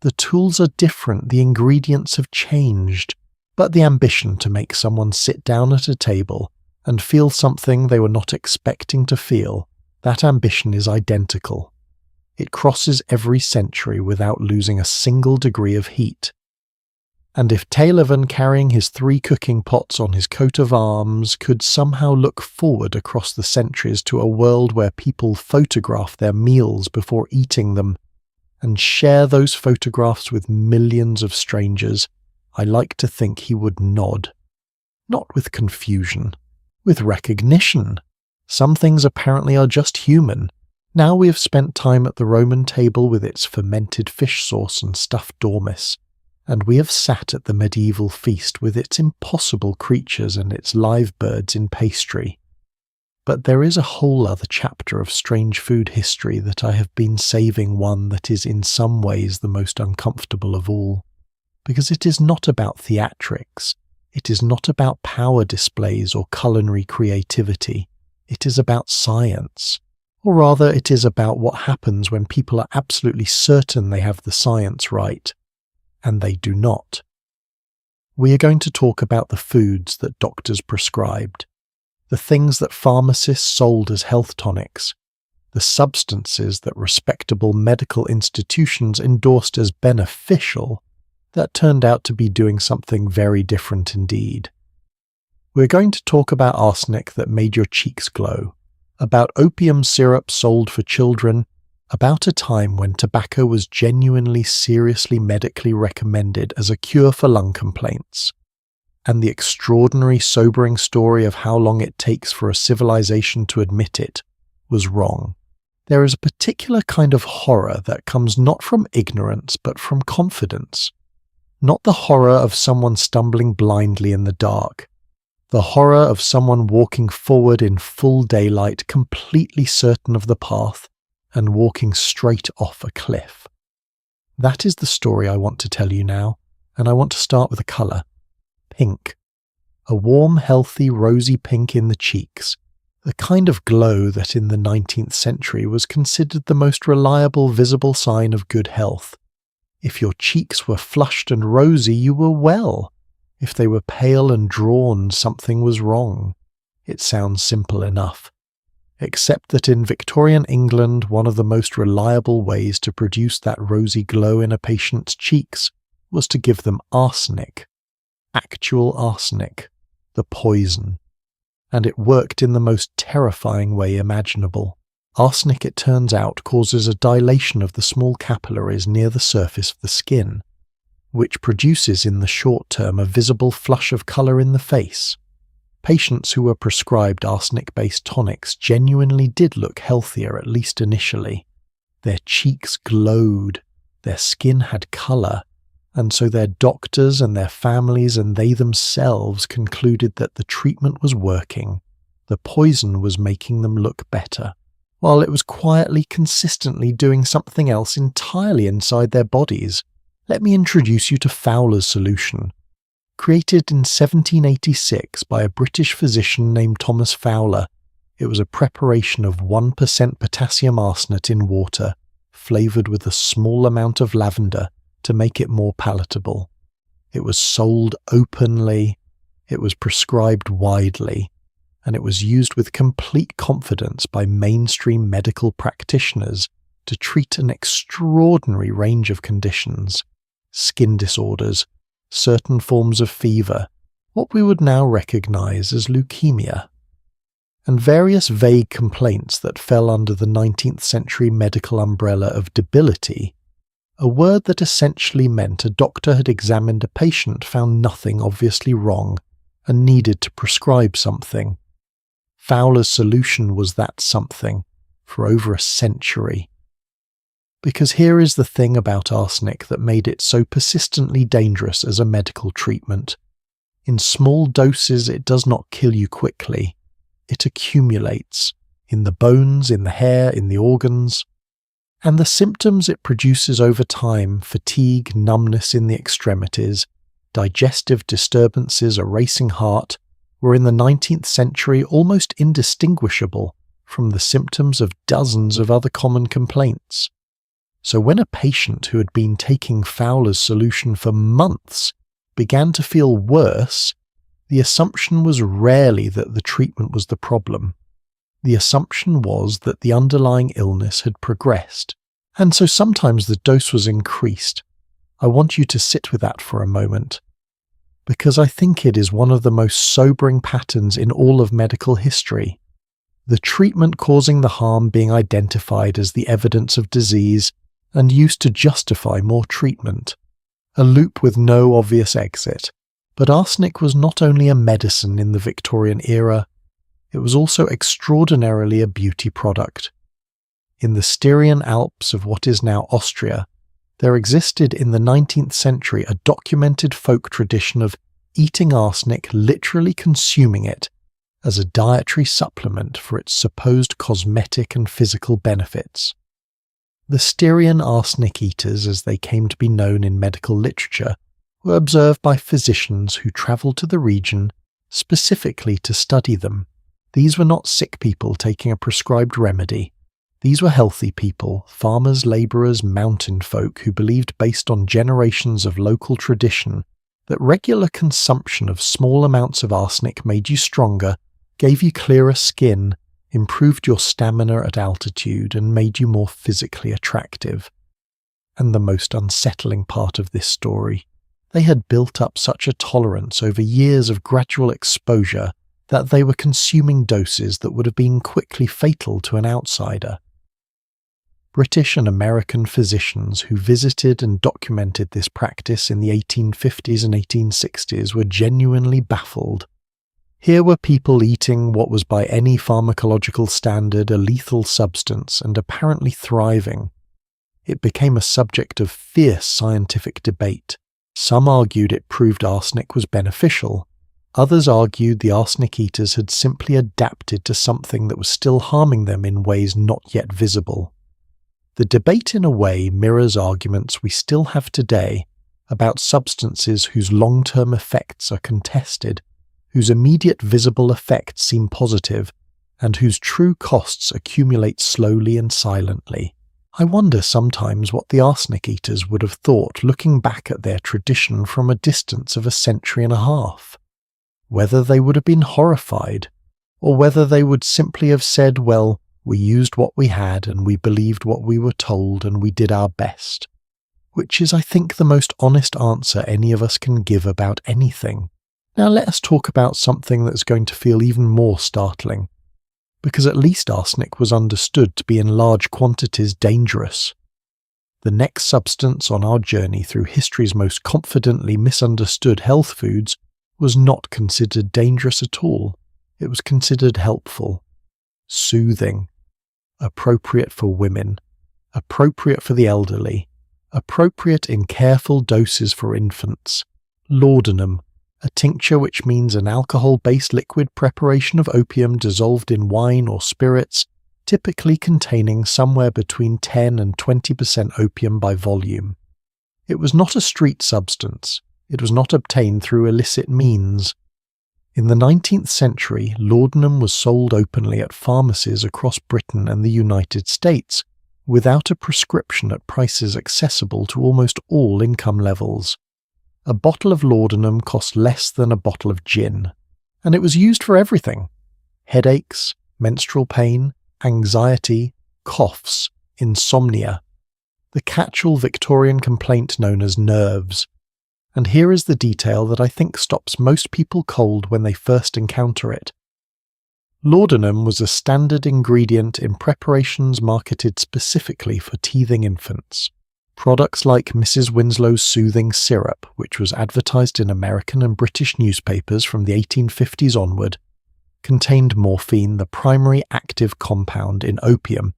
The tools are different, the ingredients have changed, but the ambition to make someone sit down at a table and feel something they were not expecting to feel, that ambition is identical. It crosses every century without losing a single degree of heat. And if Taillevent, carrying his 3 cooking pots on his coat of arms, could somehow look forward across the centuries to a world where people photograph their meals before eating them, and share those photographs with millions of strangers, I like to think he would nod. Not with confusion, with recognition. Some things apparently are just human. Now we have spent time at the Roman table with its fermented fish sauce and stuffed dormice, and we have sat at the medieval feast with its impossible creatures and its live birds in pastry. But there is a whole other chapter of strange food history that I have been saving, one that is in some ways the most uncomfortable of all, because it is not about theatrics, it is not about power displays or culinary creativity, it is about science. Or rather, it is about what happens when people are absolutely certain they have the science right, and they do not. We are going to talk about the foods that doctors prescribed, the things that pharmacists sold as health tonics, the substances that respectable medical institutions endorsed as beneficial that turned out to be doing something very different indeed. We're going to talk about arsenic that made your cheeks glow, about opium syrup sold for children, about a time when tobacco was genuinely seriously medically recommended as a cure for lung complaints, and the extraordinary sobering story of how long it takes for a civilization to admit it was wrong. There is a particular kind of horror that comes not from ignorance but from confidence. Not the horror of someone stumbling blindly in the dark. The horror of someone walking forward in full daylight, completely certain of the path, and walking straight off a cliff. That is the story I want to tell you now, and I want to start with a colour. Pink. A warm, healthy, rosy pink in the cheeks. The kind of glow that in the 19th century was considered the most reliable visible sign of good health. If your cheeks were flushed and rosy, you were well. If they were pale and drawn, something was wrong. It sounds simple enough. Except that in Victorian England, one of the most reliable ways to produce that rosy glow in a patient's cheeks was to give them arsenic. Actual arsenic. The poison. And it worked in the most terrifying way imaginable. Arsenic, it turns out, causes a dilation of the small capillaries near the surface of the skin, which produces in the short term a visible flush of colour in the face. Patients who were prescribed arsenic-based tonics genuinely did look healthier, at least initially. Their cheeks glowed, their skin had colour, and so their doctors and their families and they themselves concluded that the treatment was working. The poison was making them look better, while it was quietly, consistently doing something else entirely inside their bodies. Let me introduce you to Fowler's solution. Created in 1786 by a British physician named Thomas Fowler, it was a preparation of 1% potassium arsenate in water, flavoured with a small amount of lavender to make it more palatable. It was sold openly, it was prescribed widely, and it was used with complete confidence by mainstream medical practitioners to treat an extraordinary range of conditions. Skin disorders, certain forms of fever, what we would now recognise as leukemia, and various vague complaints that fell under the 19th century medical umbrella of debility, a word that essentially meant a doctor had examined a patient, found nothing obviously wrong, and needed to prescribe something. Fowler's solution was that something for over a century. Because here is the thing about arsenic that made it so persistently dangerous as a medical treatment. In small doses it does not kill you quickly. It accumulates, in the bones, in the hair, in the organs. And the symptoms it produces over time, fatigue, numbness in the extremities, digestive disturbances, a racing heart, were in the 19th century almost indistinguishable from the symptoms of dozens of other common complaints. So when a patient who had been taking Fowler's solution for months began to feel worse, the assumption was rarely that the treatment was the problem. The assumption was that the underlying illness had progressed, and so sometimes the dose was increased. I want you to sit with that for a moment, because I think it is one of the most sobering patterns in all of medical history. The treatment causing the harm being identified as the evidence of disease and used to justify more treatment. A loop with no obvious exit. But arsenic was not only a medicine in the Victorian era, it was also extraordinarily a beauty product. In the Styrian Alps of what is now Austria, there existed in the 19th century a documented folk tradition of eating arsenic, literally consuming it, as a dietary supplement for its supposed cosmetic and physical benefits. The Styrian arsenic eaters, as they came to be known in medical literature, were observed by physicians who travelled to the region specifically to study them. These were not sick people taking a prescribed remedy. These were healthy people, farmers, labourers, mountain folk who believed, based on generations of local tradition, that regular consumption of small amounts of arsenic made you stronger, gave you clearer skin, improved your stamina at altitude, and made you more physically attractive. And the most unsettling part of this story, they had built up such a tolerance over years of gradual exposure that they were consuming doses that would have been quickly fatal to an outsider. British and American physicians who visited and documented this practice in the 1850s and 1860s were genuinely baffled. Here were people eating what was by any pharmacological standard a lethal substance and apparently thriving. It became a subject of fierce scientific debate, Some argued it proved arsenic was beneficial. Others argued the arsenic eaters had simply adapted to something that was still harming them in ways not yet visible. The debate in a way mirrors arguments we still have today about substances whose long-term effects are contested, whose immediate visible effects seem positive, and whose true costs accumulate slowly and silently. I wonder sometimes what the arsenic eaters would have thought looking back at their tradition from a distance of a century and a half. Whether they would have been horrified, or whether they would simply have said, well, we used what we had and we believed what we were told and we did our best. Which is, I think, the most honest answer any of us can give about anything. Now let us talk about something that's going to feel even more startling, because at least arsenic was understood to be in large quantities dangerous. The next substance on our journey through history's most confidently misunderstood health foods was not considered dangerous at all. It was considered helpful, soothing, appropriate for women, appropriate for the elderly, appropriate in careful doses for infants. Laudanum, a tincture which means an alcohol-based liquid preparation of opium dissolved in wine or spirits, typically containing somewhere between 10 and 20% opium by volume. It was not a street substance. It was not obtained through illicit means. In the 19th century, laudanum was sold openly at pharmacies across Britain and the United States, without a prescription at prices accessible to almost all income levels. A bottle of laudanum cost less than a bottle of gin, and it was used for everything: headaches, menstrual pain, anxiety, coughs, insomnia, the catch-all Victorian complaint known as nerves. And here is the detail that I think stops most people cold when they first encounter it. Laudanum was a standard ingredient in preparations marketed specifically for teething infants. Products like Mrs. Winslow's soothing syrup, which was advertised in American and British newspapers from the 1850s onward, contained morphine, the primary active compound in opium,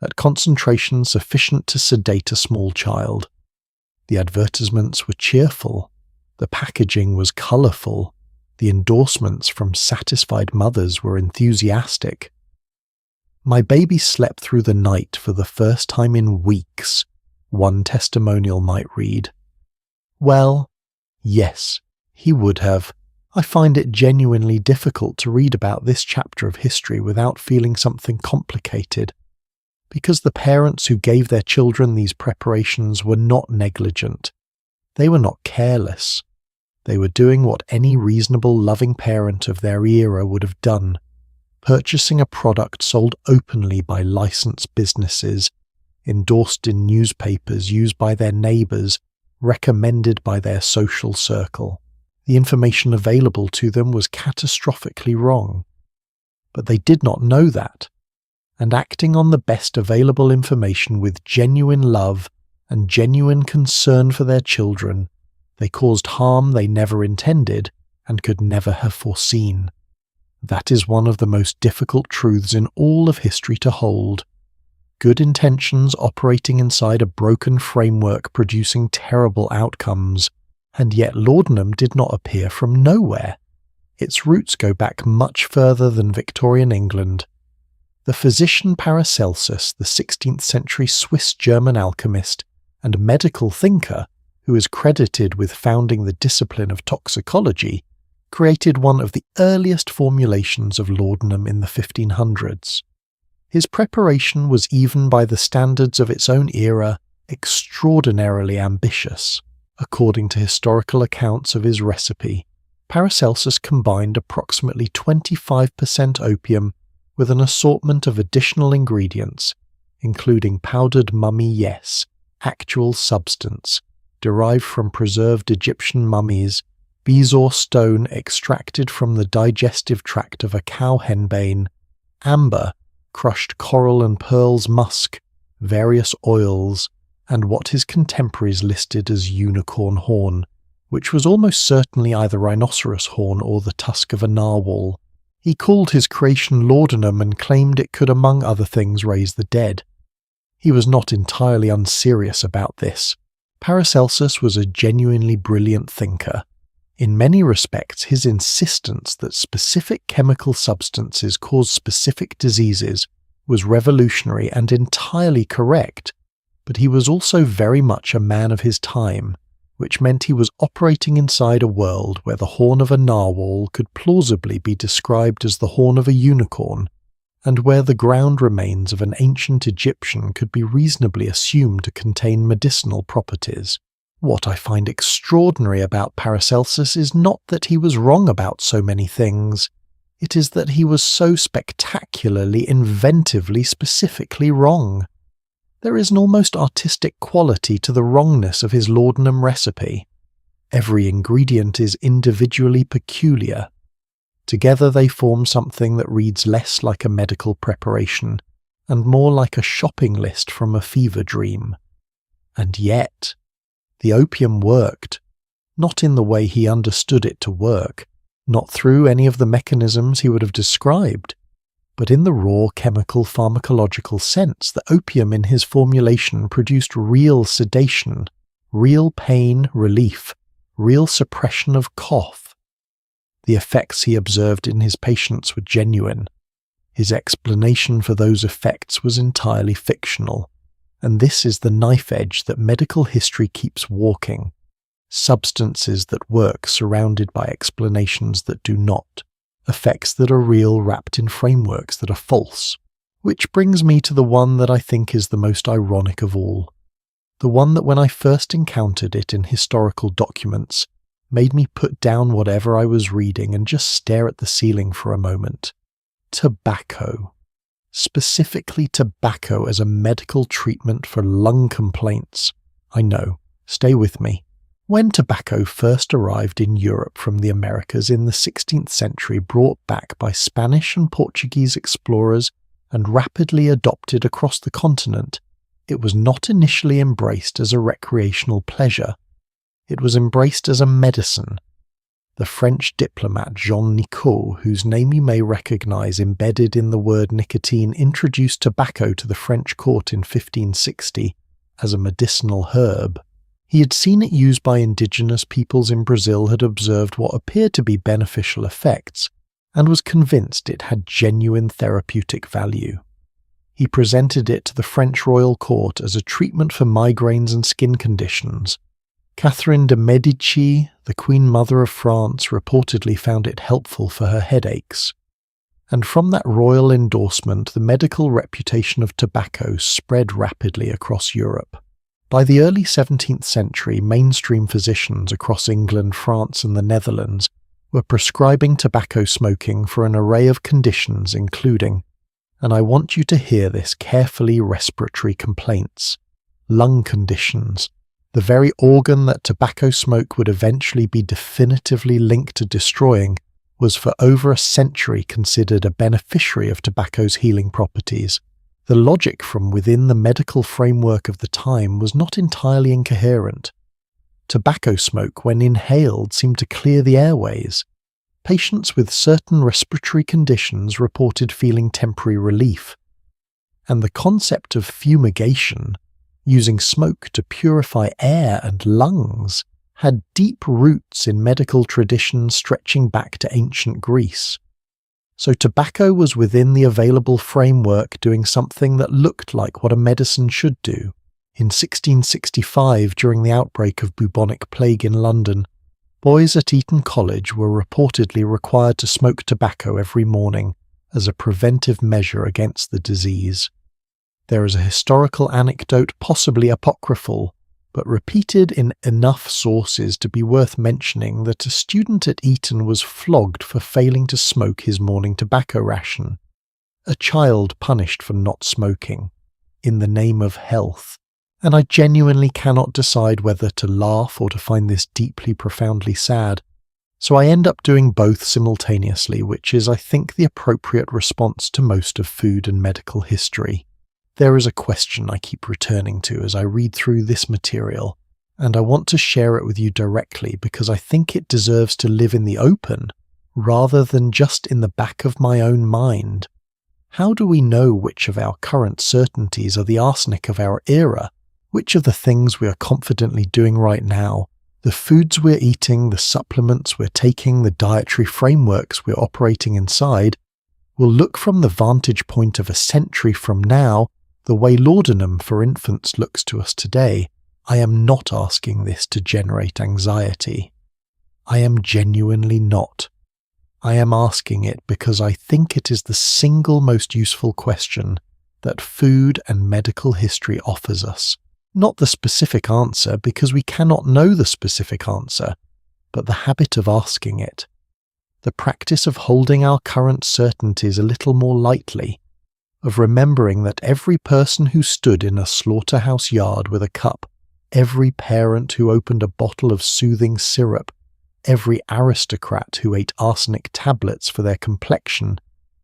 at concentrations sufficient to sedate a small child. The advertisements were cheerful, the packaging was colourful, the endorsements from satisfied mothers were enthusiastic. "My baby slept through the night for the first time in weeks," one testimonial might read. Well, yes, he would have. I find it genuinely difficult to read about this chapter of history without feeling something complicated, because the parents who gave their children these preparations were not negligent. They were not careless. They were doing what any reasonable, loving parent of their era would have done, purchasing a product sold openly by licensed businesses, endorsed in newspapers, used by their neighbours, recommended by their social circle. The information available to them was catastrophically wrong. But they did not know that, and acting on the best available information with genuine love and genuine concern for their children, they caused harm they never intended and could never have foreseen. That is one of the most difficult truths in all of history to hold. Good intentions operating inside a broken framework producing terrible outcomes, and yet laudanum did not appear from nowhere. Its roots go back much further than Victorian England. The physician Paracelsus, the 16th century Swiss-German alchemist and medical thinker, who is credited with founding the discipline of toxicology, created one of the earliest formulations of laudanum in the 1500s. His preparation was, even by the standards of its own era, extraordinarily ambitious. According to historical accounts of his recipe, Paracelsus combined approximately 25% opium with an assortment of additional ingredients, including powdered mummy yes, actual substance, derived from preserved Egyptian mummies, bezoar stone extracted from the digestive tract of a cow henbane, amber, crushed coral and pearls musk, various oils, and what his contemporaries listed as unicorn horn, which was almost certainly either rhinoceros horn or the tusk of a narwhal. He called his creation laudanum and claimed it could, among other things, raise the dead. He was not entirely unserious about this. Paracelsus was a genuinely brilliant thinker. In many respects, his insistence that specific chemical substances cause specific diseases was revolutionary and entirely correct, but he was also very much a man of his time, which meant he was operating inside a world where the horn of a narwhal could plausibly be described as the horn of a unicorn, and where the ground remains of an ancient Egyptian could be reasonably assumed to contain medicinal properties. What I find extraordinary about Paracelsus is not that he was wrong about so many things, it is that he was so spectacularly, inventively, specifically wrong. There is an almost artistic quality to the wrongness of his laudanum recipe. Every ingredient is individually peculiar. Together they form something that reads less like a medical preparation and more like a shopping list from a fever dream. And yet, the opium worked, not in the way he understood it to work, not through any of the mechanisms he would have described, but in the raw chemical pharmacological sense. The opium in his formulation produced real sedation, real pain relief, real suppression of cough. The effects he observed in his patients were genuine. His explanation for those effects was entirely fictional, and this is the knife edge that medical history keeps walking. Substances that work surrounded by explanations that do not. Effects that are real wrapped in frameworks that are false. Which brings me to the one that I think is the most ironic of all. The one that when I first encountered it in historical documents, made me put down whatever I was reading and just stare at the ceiling for a moment. Tobacco. Specifically tobacco as a medical treatment for lung complaints. I know. Stay with me. When tobacco first arrived in Europe from the Americas in the 16th century, brought back by Spanish and Portuguese explorers and rapidly adopted across the continent, it was not initially embraced as a recreational pleasure. It was embraced as a medicine. The French diplomat Jean Nicot, whose name you may recognize embedded in the word nicotine, introduced tobacco to the French court in 1560 as a medicinal herb. He had seen it used by indigenous peoples in Brazil, had observed what appeared to be beneficial effects, and was convinced it had genuine therapeutic value. He presented it to the French royal court as a treatment for migraines and skin conditions. Catherine de' Medici, the Queen Mother of France, reportedly found it helpful for her headaches. And from that royal endorsement, the medical reputation of tobacco spread rapidly across Europe. By the early 17th century, mainstream physicians across England, France and the Netherlands were prescribing tobacco smoking for an array of conditions including, and I want you to hear this carefully, respiratory complaints, lung conditions, the very organ that tobacco smoke would eventually be definitively linked to destroying, was for over a century considered a beneficiary of tobacco's healing properties. The logic from within the medical framework of the time was not entirely incoherent. Tobacco smoke, when inhaled, seemed to clear the airways. Patients with certain respiratory conditions reported feeling temporary relief. And the concept of fumigation, using smoke to purify air and lungs, had deep roots in medical traditions stretching back to ancient Greece. So tobacco was within the available framework doing something that looked like what a medicine should do. In 1665, during the outbreak of bubonic plague in London, boys at Eton College were reportedly required to smoke tobacco every morning as a preventive measure against the disease. There is a historical anecdote, possibly apocryphal, but repeated in enough sources to be worth mentioning, that a student at Eton was flogged for failing to smoke his morning tobacco ration. A child punished for not smoking, in the name of health. And I genuinely cannot decide whether to laugh or to find this deeply, profoundly sad. So I end up doing both simultaneously, which is, I think, the appropriate response to most of food and medical history. There is a question I keep returning to as I read through this material, and I want to share it with you directly because I think it deserves to live in the open, rather than just in the back of my own mind. How do we know which of our current certainties are the arsenic of our era, Which of the things we are confidently doing right now, the foods we're eating, the supplements we're taking, the dietary frameworks we're operating inside, will look from the vantage point of a century from now the way laudanum for infants looks to us today? I am not asking this to generate anxiety. I am genuinely not. I am asking it because I think it is the single most useful question that food and medical history offers us. Not the specific answer, because we cannot know the specific answer, but the habit of asking it. The practice of holding our current certainties a little more lightly, of remembering that every person who stood in a slaughterhouse yard with a cup, every parent who opened a bottle of soothing syrup, every aristocrat who ate arsenic tablets for their complexion,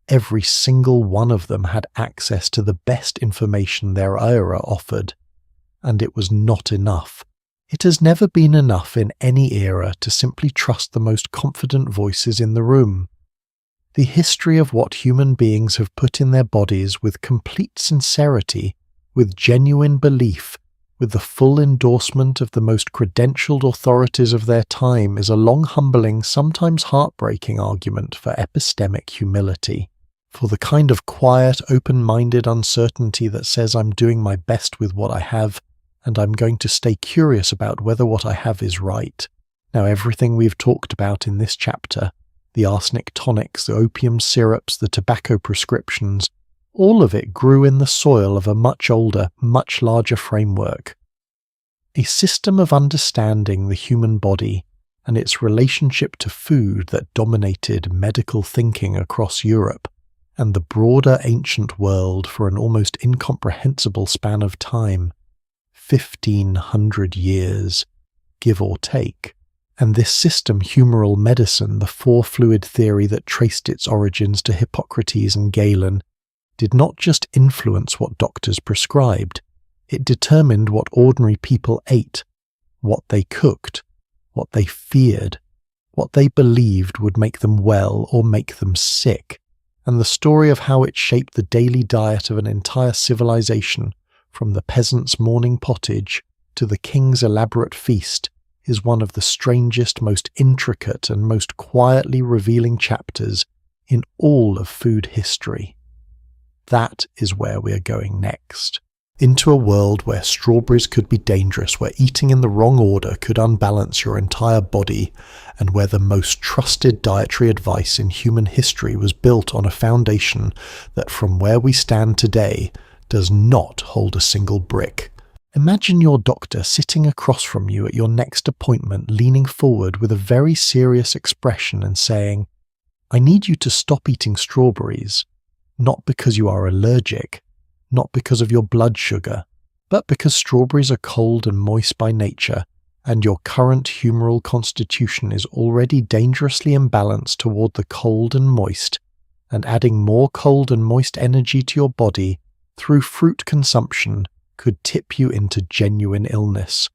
every single one of them had access to the best information their era offered. And it was not enough. It has never been enough in any era to simply trust the most confident voices in the room. The history of what human beings have put in their bodies with complete sincerity, with genuine belief, with the full endorsement of the most credentialed authorities of their time, is a long, humbling, sometimes heartbreaking argument for epistemic humility, for the kind of quiet, open-minded uncertainty that says I'm doing my best with what I have, and I'm going to stay curious about whether what I have is right. Now, everything we've talked about in this chapter, the arsenic tonics, the opium syrups, the tobacco prescriptions, all of it grew in the soil of a much older, much larger framework. A system of understanding the human body and its relationship to food that dominated medical thinking across Europe and the broader ancient world for an almost incomprehensible span of time. 1,500 years, give or take. And this system, humoral medicine, the four-fluid theory that traced its origins to Hippocrates and Galen, did not just influence what doctors prescribed, it determined what ordinary people ate, what they cooked, what they feared, what they believed would make them well or make them sick, and the story of how it shaped the daily diet of an entire civilization, from the peasant's morning pottage to the king's elaborate feast, is one of the strangest, most intricate, and most quietly revealing chapters in all of food history. That is where we are going next. Into a world where strawberries could be dangerous, where eating in the wrong order could unbalance your entire body, and where the most trusted dietary advice in human history was built on a foundation that, from where we stand today, does not hold a single brick. Imagine your doctor sitting across from you at your next appointment, leaning forward with a very serious expression and saying, "I need you to stop eating strawberries, not because you are allergic, not because of your blood sugar, but because strawberries are cold and moist by nature, and your current humoral constitution is already dangerously imbalanced toward the cold and moist, and adding more cold and moist energy to your body through fruit consumption could tip you into genuine illness.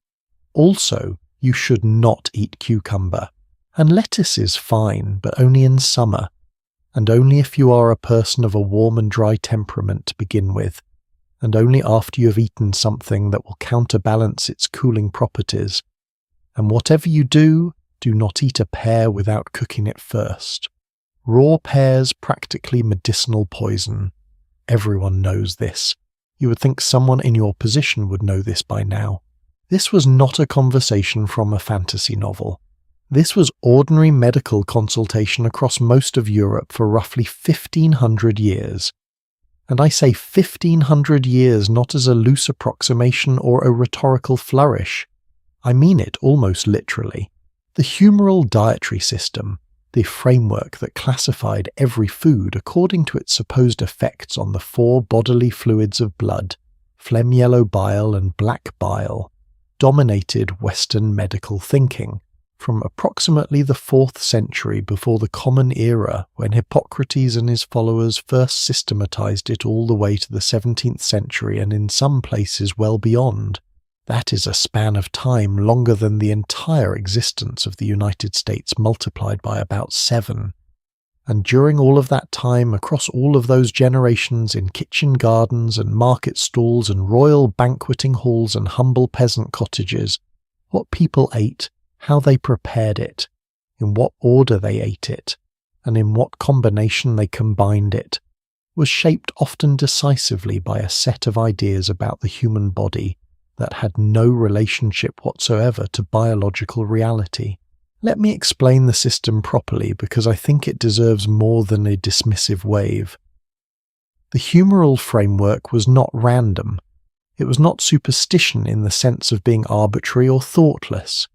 Also, you should not eat cucumber. And lettuce is fine, but only in summer, and only if you are a person of a warm and dry temperament to begin with, and only after you have eaten something that will counterbalance its cooling properties. And whatever you do, do not eat a pear without cooking it first. Raw pears practically medicinal poison. Everyone knows this. You would think someone in your position would know this by now. This was not a conversation from a fantasy novel. This was ordinary medical consultation across most of Europe for roughly 1,500 years. And I say 1,500 years not as a loose approximation or a rhetorical flourish. I mean it almost literally. The humoral dietary system, the framework that classified every food according to its supposed effects on the four bodily fluids of blood, phlegm, yellow bile, and black bile, dominated Western medical thinking from approximately the 4th century before the Common Era, when Hippocrates and his followers first systematized it, all the way to the 17th century and in some places well beyond. That is a span of time longer than the entire existence of the United States multiplied by about 7. And during all of that time, across all of those generations, in kitchen gardens and market stalls and royal banqueting halls and humble peasant cottages, what people ate, how they prepared it, in what order they ate it, and in what combination they combined it, was shaped often decisively by a set of ideas about the human body that had no relationship whatsoever to biological reality. Let me explain the system properly, because I think it deserves more than a dismissive wave. The humoral framework was not random. It was not superstition in the sense of being arbitrary or thoughtless.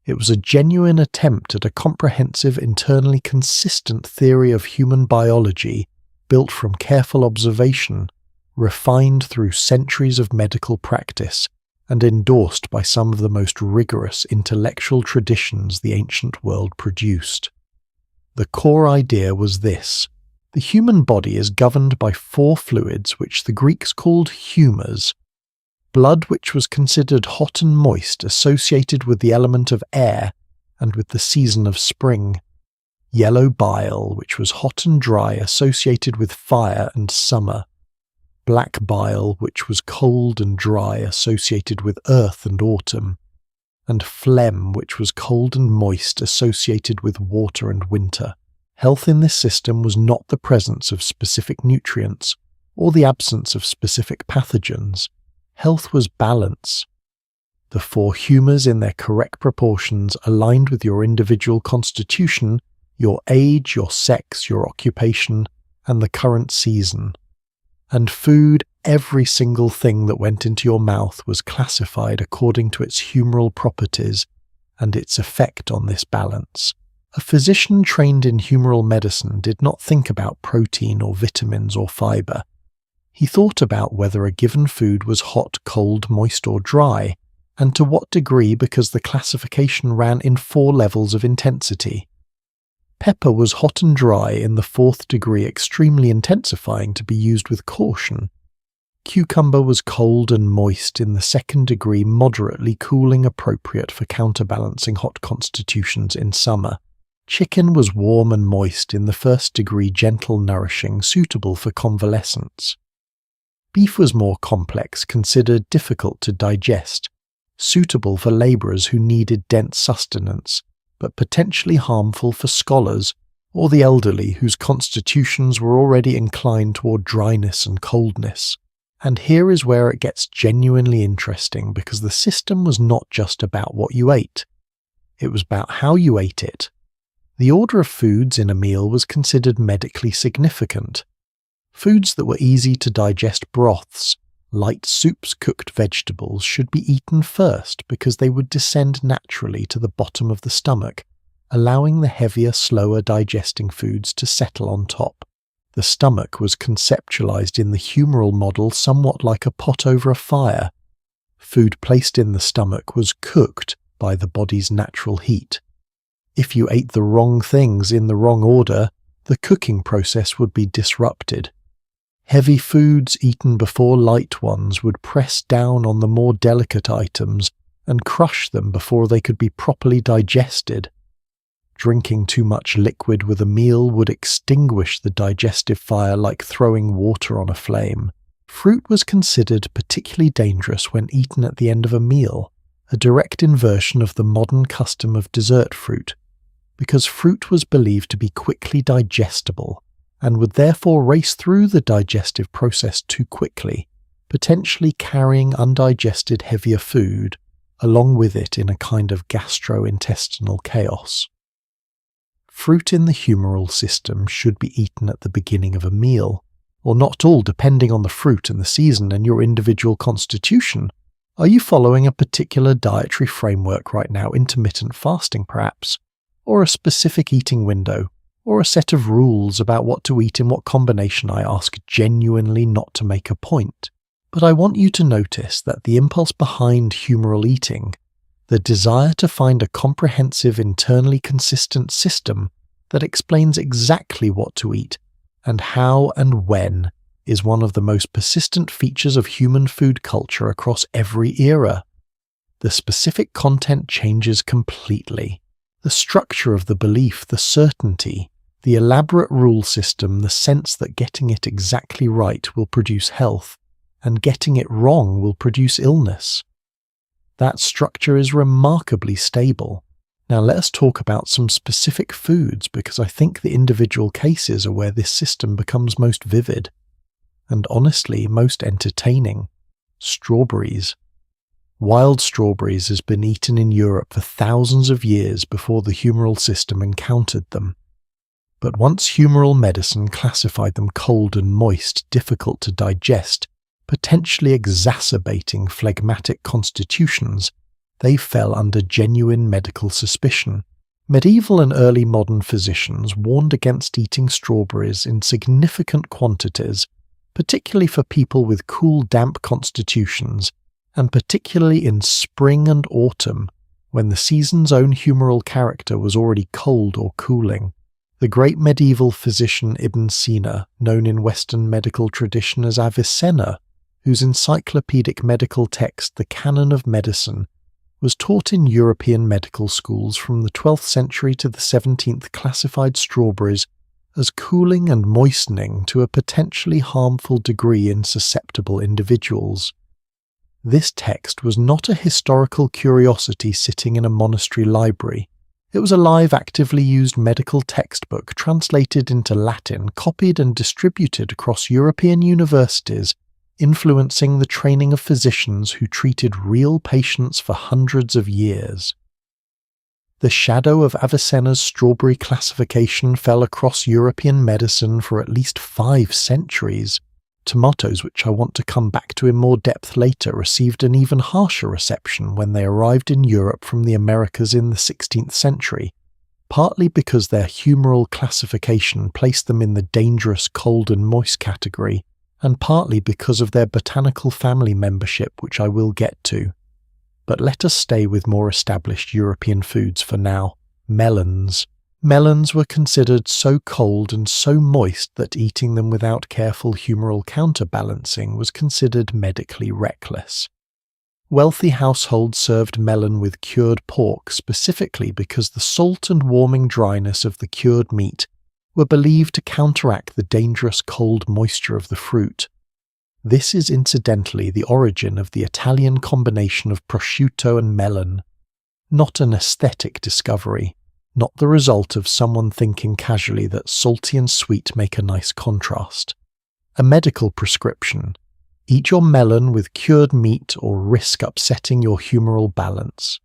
It was a genuine attempt at a comprehensive, internally consistent theory of human biology built from careful observation, refined through centuries of medical practice, and endorsed by some of the most rigorous intellectual traditions the ancient world produced. The core idea was this: the human body is governed by 4 fluids which the Greeks called humors: blood, which was considered hot and moist, associated with the element of air and with the season of spring; yellow bile, which was hot and dry, associated with fire and summer; black bile, which was cold and dry, associated with earth and autumn; and phlegm, which was cold and moist, associated with water and winter. Health in this system was not the presence of specific nutrients or the absence of specific pathogens. Health was balance. The 4 humors in their correct proportions aligned with your individual constitution, your age, your sex, your occupation, and the current season. And food, every single thing that went into your mouth, was classified according to its humoral properties and its effect on this balance. A physician trained in humoral medicine did not think about protein or vitamins or fiber. He thought about whether a given food was hot, cold, moist, or dry, and to what degree, because the classification ran in 4 levels of intensity. Pepper was hot and dry in the 4th degree, extremely intensifying, to be used with caution. Cucumber was cold and moist in the 2nd degree, moderately cooling, appropriate for counterbalancing hot constitutions in summer. Chicken was warm and moist in the 1st degree, gentle, nourishing, suitable for convalescence. Beef was more complex, considered difficult to digest, suitable for labourers who needed dense sustenance, but potentially harmful for scholars or the elderly whose constitutions were already inclined toward dryness and coldness. And here is where it gets genuinely interesting, because the system was not just about what you ate. It was about how you ate it. The order of foods in a meal was considered medically significant. Foods that were easy to digest, broths, light soups, cooked vegetables, should be eaten first because they would descend naturally to the bottom of the stomach, allowing the heavier, slower digesting foods to settle on top. The stomach was conceptualized in the humoral model somewhat like a pot over a fire. Food placed in the stomach was cooked by the body's natural heat. If you ate the wrong things in the wrong order, the cooking process would be disrupted. Heavy foods eaten before light ones would press down on the more delicate items and crush them before they could be properly digested. Drinking too much liquid with a meal would extinguish the digestive fire like throwing water on a flame. Fruit was considered particularly dangerous when eaten at the end of a meal, a direct inversion of the modern custom of dessert fruit, because fruit was believed to be quickly digestible and would therefore race through the digestive process too quickly, potentially carrying undigested heavier food along with it in a kind of gastrointestinal chaos. Fruit in the humoral system should be eaten at the beginning of a meal, or not all, depending on the fruit and the season and your individual constitution. Are you following a particular dietary framework right now, intermittent fasting perhaps, or a specific eating window, or a set of rules about what to eat in what combination? I ask genuinely, not to make a point. But I want you to notice that the impulse behind humoral eating, the desire to find a comprehensive, internally consistent system that explains exactly what to eat and how and when, is one of the most persistent features of human food culture across every era. The specific content changes completely. The structure of the belief, the certainty, The elaborate rule system, the sense that getting it exactly right will produce health, and getting it wrong will produce illness. That structure is remarkably stable. Now let us talk about some specific foods, because I think the individual cases are where this system becomes most vivid, and honestly most entertaining. Strawberries. Wild strawberries has been eaten in Europe for thousands of years before the humoral system encountered them. But once humoral medicine classified them cold and moist, difficult to digest, potentially exacerbating phlegmatic constitutions, they fell under genuine medical suspicion. Medieval and early modern physicians warned against eating strawberries in significant quantities, particularly for people with cool, damp constitutions, and particularly in spring and autumn, when the season's own humoral character was already cold or cooling. The great medieval physician Ibn Sina, known in Western medical tradition as Avicenna, whose encyclopedic medical text, The Canon of Medicine, was taught in European medical schools from the 12th century to the 17th, classified strawberries as cooling and moistening to a potentially harmful degree in susceptible individuals. This text was not a historical curiosity sitting in a monastery library. It was a live, actively used medical textbook translated into Latin, copied and distributed across European universities, influencing the training of physicians who treated real patients for hundreds of years. The shadow of Avicenna's strawberry classification fell across European medicine for at least 5 centuries. Tomatoes, which I want to come back to in more depth later, received an even harsher reception when they arrived in Europe from the Americas in the 16th century, partly because their humoral classification placed them in the dangerous cold and moist category, and partly because of their botanical family membership, which I will get to. But let us stay with more established European foods for now. Melons. Melons were considered so cold and so moist that eating them without careful humoral counterbalancing was considered medically reckless. Wealthy households served melon with cured pork specifically because the salt and warming dryness of the cured meat were believed to counteract the dangerous cold moisture of the fruit. This is incidentally the origin of the Italian combination of prosciutto and melon, not an aesthetic discovery, not the result of someone thinking casually that salty and sweet make a nice contrast. A medical prescription: eat your melon with cured meat or risk upsetting your humoral balance.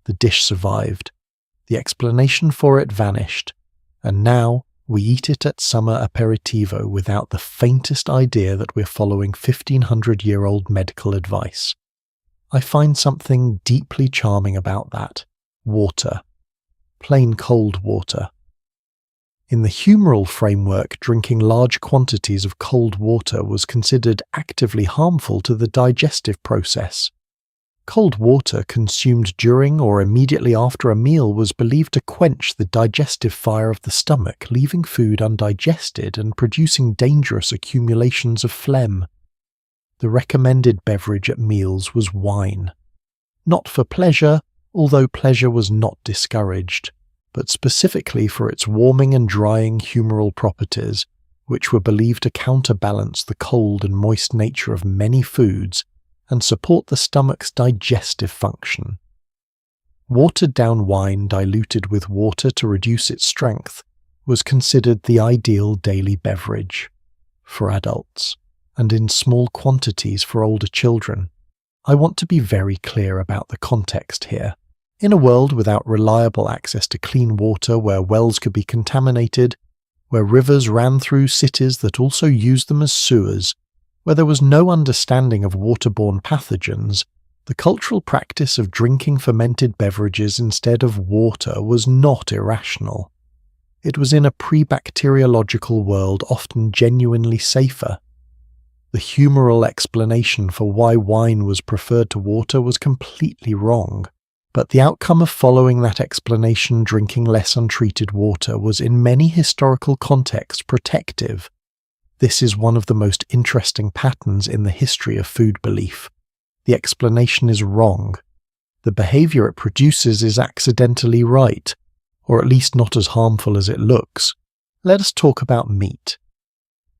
The dish survived. The explanation for it vanished, and now we eat it at summer aperitivo without the faintest idea that we're following 1500-year-old medical advice. I find something deeply charming about that. Water. Plain cold water. In the humoral framework, drinking large quantities of cold water was considered actively harmful to the digestive process. Cold water consumed during or immediately after a meal was believed to quench the digestive fire of the stomach, leaving food undigested and producing dangerous accumulations of phlegm. The recommended beverage at meals was wine. Not for pleasure, although pleasure was not discouraged, but specifically for its warming and drying humoral properties, which were believed to counterbalance the cold and moist nature of many foods and support the stomach's digestive function. Watered-down wine diluted with water to reduce its strength was considered the ideal daily beverage for adults, and in small quantities for older children. I want to be very clear about the context here. In a world without reliable access to clean water, where wells could be contaminated, where rivers ran through cities that also used them as sewers, where there was no understanding of waterborne pathogens, the cultural practice of drinking fermented beverages instead of water was not irrational. It was in a pre-bacteriological world often genuinely safer. The humoral explanation for why wine was preferred to water was completely wrong, but the outcome of following that explanation, drinking less untreated water, was in many historical contexts protective. This is one of the most interesting patterns in the history of food belief. The explanation is wrong. The behavior it produces is accidentally right, or at least not as harmful as it looks, let us talk about meat.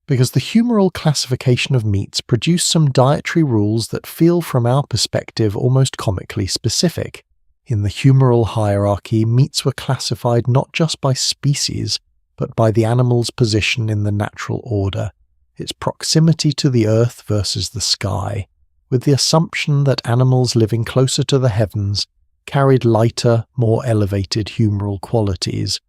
Because the humoral classification of meats produced some dietary rules that feel from our perspective almost comically specific. In the humoral hierarchy, meats were classified not just by species, but by the animal's position in the natural order, its proximity to the earth versus the sky, with the assumption that animals living closer to the heavens carried lighter, more elevated humoral qualities,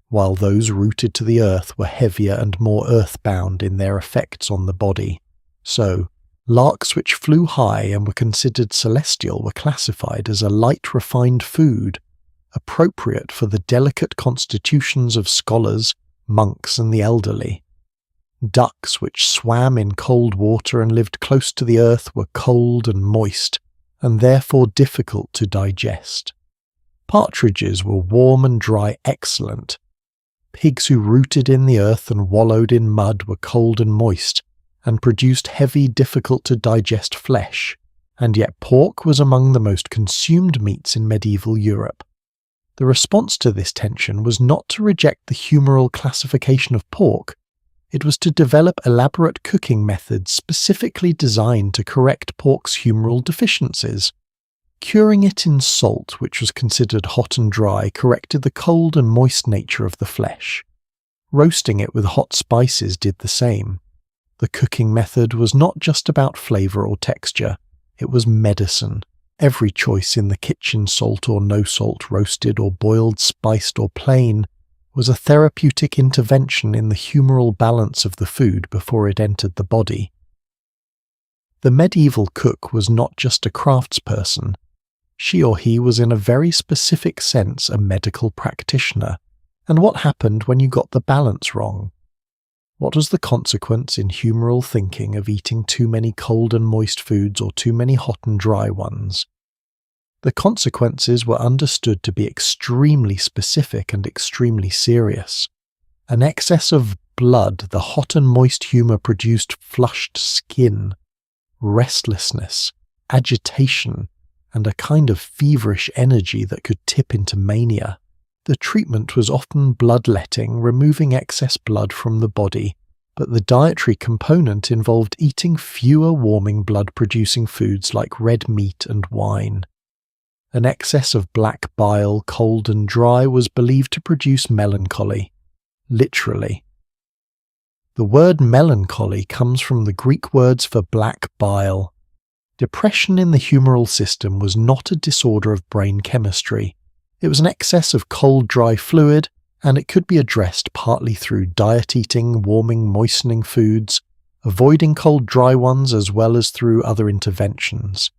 while those rooted to the earth were heavier and more earthbound in their effects on the body. So, larks which flew high and were considered celestial were classified as a light refined food, appropriate for the delicate constitutions of scholars, monks and the elderly. Ducks which swam in cold water and lived close to the earth were cold and moist, and therefore difficult to digest. Partridges were warm and dry excellent. Pigs who rooted in the earth and wallowed in mud were cold and moist, and produced heavy, difficult-to-digest flesh, and yet pork was among the most consumed meats in medieval Europe. The response to this tension was not to reject the humoral classification of pork, it was to develop elaborate cooking methods specifically designed to correct pork's humoral deficiencies. Curing it in salt, which was considered hot and dry, corrected the cold and moist nature of the flesh. Roasting it with hot spices did the same. The cooking method was not just about flavour or texture, it was medicine. Every choice in the kitchen, salt or no salt, roasted or boiled, spiced or plain, was a therapeutic intervention in the humoral balance of the food before it entered the body. The medieval cook was not just a craftsperson. She or he was in a very specific sense a medical practitioner. And what happened when you got the balance wrong? What was the consequence in humoral thinking of eating too many cold and moist foods or too many hot and dry ones? The consequences were understood to be extremely specific and extremely serious. An excess of blood, the hot and moist humour produced flushed skin, restlessness, agitation, and a kind of feverish energy that could tip into mania. The treatment was often bloodletting, removing excess blood from the body, but the dietary component involved eating fewer warming blood-producing foods like red meat and wine. An excess of black bile, cold and dry, was believed to produce melancholy, literally. The word melancholy comes from the Greek words for black bile. Depression in the humoral system was not a disorder of brain chemistry. It was an excess of cold, dry fluid, and it could be addressed partly through diet eating, warming, moistening foods, avoiding cold, dry ones, as well as through other interventions.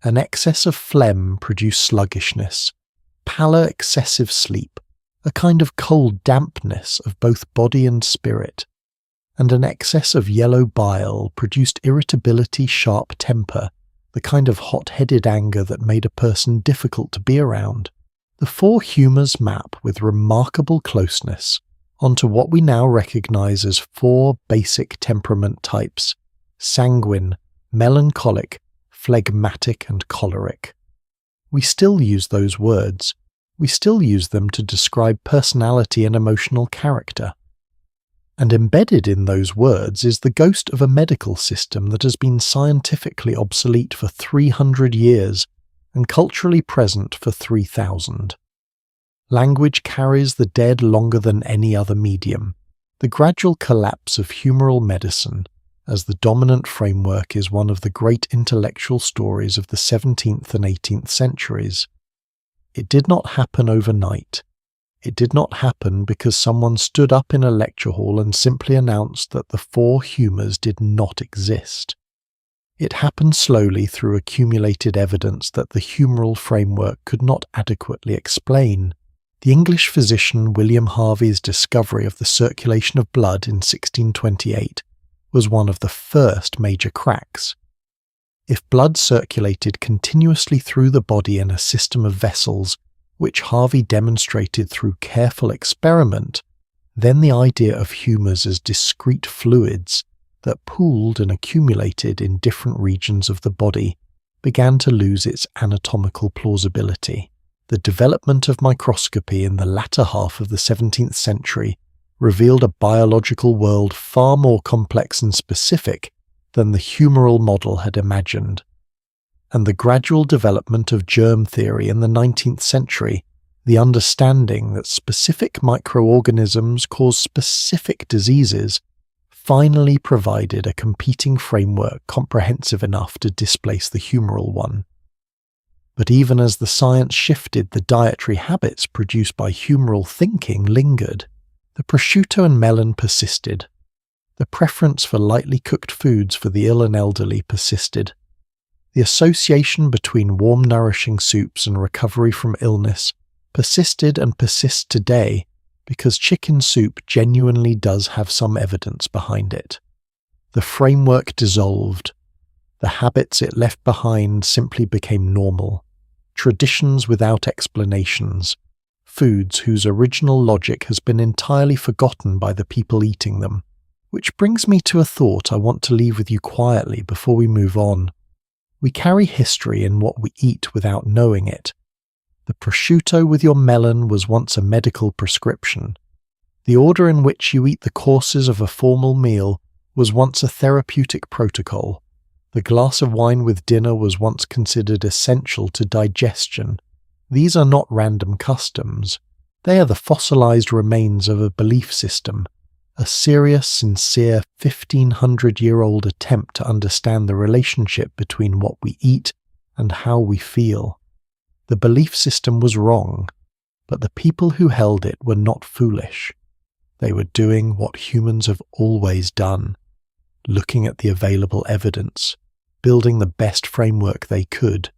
An excess of phlegm produced sluggishness, pallor, excessive sleep, a kind of cold dampness of both body and spirit, and an excess of yellow bile produced irritability, sharp temper, the kind of hot-headed anger that made a person difficult to be around. The four humours map with remarkable closeness onto what we now recognise as four basic temperament types: sanguine, melancholic, phlegmatic and choleric. We still use those words. We still use them to describe personality and emotional character. And embedded in those words is the ghost of a medical system that has been scientifically obsolete for 300 years and culturally present for 3,000. Language carries the dead longer than any other medium. The gradual collapse of humoral medicine as the dominant framework is one of the great intellectual stories of the 17th and 18th centuries. It did not happen overnight. It did not happen because someone stood up in a lecture hall and simply announced that the four humours did not exist. It happened slowly through accumulated evidence that the humoral framework could not adequately explain. The English physician William Harvey's discovery of the circulation of blood in 1628 was one of the first major cracks. If blood circulated continuously through the body in a system of vessels, which Harvey demonstrated through careful experiment, then the idea of humours as discrete fluids that pooled and accumulated in different regions of the body began to lose its anatomical plausibility. The development of microscopy in the latter half of the 17th century revealed a biological world far more complex and specific than the humoral model had imagined. And the gradual development of germ theory in the 19th century, the understanding that specific microorganisms cause specific diseases, finally provided a competing framework comprehensive enough to displace the humoral one. But even as the science shifted, the dietary habits produced by humoral thinking lingered. The prosciutto and melon persisted. The preference for lightly cooked foods for the ill and elderly persisted. The association between warm, nourishing soups and recovery from illness persisted and persists today because chicken soup genuinely does have some evidence behind it. The framework dissolved. The habits it left behind simply became normal. Traditions without explanations. Foods whose original logic has been entirely forgotten by the people eating them. Which brings me to a thought I want to leave with you quietly before we move on. We carry history in what we eat without knowing it. The prosciutto with your melon was once a medical prescription. The order in which you eat the courses of a formal meal was once a therapeutic protocol. The glass of wine with dinner was once considered essential to digestion. These are not random customs. They are the fossilized remains of a belief system, a serious, sincere 1500-year-old attempt to understand the relationship between what we eat and how we feel. The belief system was wrong, but the people who held it were not foolish. They were doing what humans have always done, looking at the available evidence, building the best framework they could,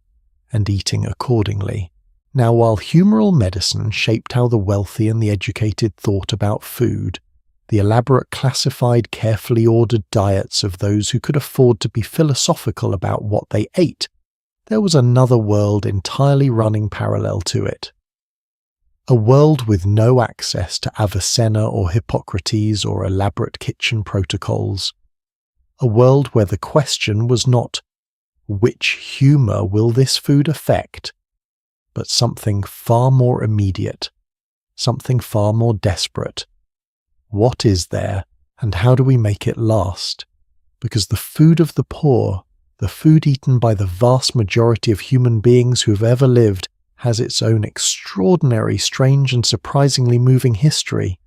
and eating accordingly. Now, while humoral medicine shaped how the wealthy and the educated thought about food, the elaborate, classified, carefully ordered diets of those who could afford to be philosophical about what they ate, there was another world entirely running parallel to it. A world with no access to Avicenna or Hippocrates or elaborate kitchen protocols. A world where the question was not, which humour will this food affect? But something far more immediate, something far more desperate. What is there, and how do we make it last? Because the food of the poor, the food eaten by the vast majority of human beings who have ever lived, has its own extraordinary, strange and surprisingly moving history,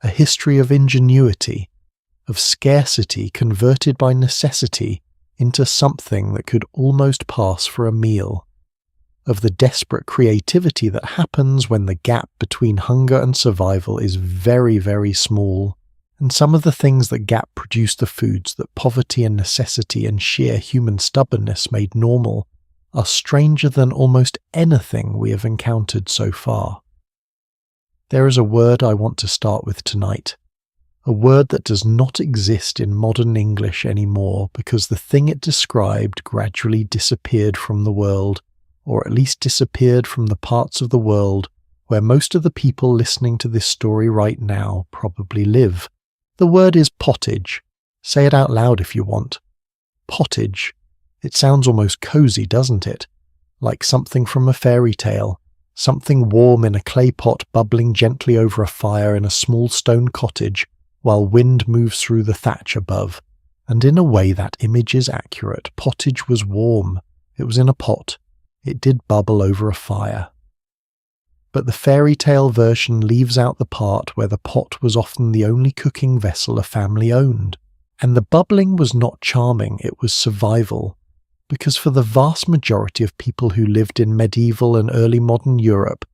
a history of ingenuity, of scarcity converted by necessity into something that could almost pass for a meal, of the desperate creativity that happens when the gap between hunger and survival is very, very small. And some of the things that gap produce the foods that poverty and necessity and sheer human stubbornness made normal are stranger than almost anything we have encountered so far. There is a word I want to start with tonight, a word that does not exist in modern English anymore because the thing it described gradually disappeared from the world, or at least disappeared from the parts of the world where most of the people listening to this story right now probably live. The word is pottage. Say it out loud if you want. Pottage. It sounds almost cozy, doesn't it? Like something from a fairy tale. Something warm in a clay pot bubbling gently over a fire in a small stone cottage while wind moves through the thatch above. And in a way that image is accurate. Pottage was warm. It was in a pot. It did bubble over a fire. But the fairy tale version leaves out the part where the pot was often the only cooking vessel a family owned. And the bubbling was not charming, it was survival. Because for the vast majority of people who lived in medieval and early modern Europe,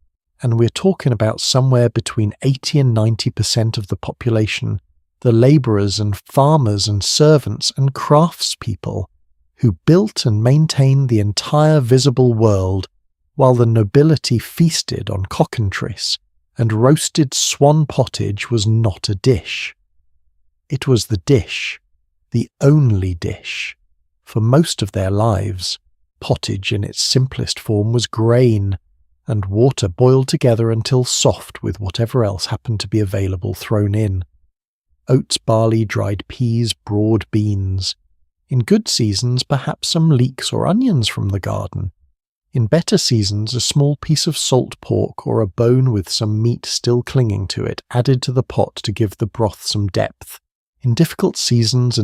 and we're talking about somewhere between 80 and 90% of the population, the labourers and farmers and servants and craftspeople who built and maintained the entire visible world, while the nobility feasted on cockentrice, and roasted swan pottage was not a dish. It was the dish, the only dish. For most of their lives, pottage in its simplest form was grain, and water boiled together until soft with whatever else happened to be available thrown in. Oats, barley, dried peas, broad beans. In good seasons, perhaps some leeks or onions from the garden. In better seasons, a small piece of salt pork or a bone with some meat still clinging to it added to the pot to give the broth some depth. In difficult seasons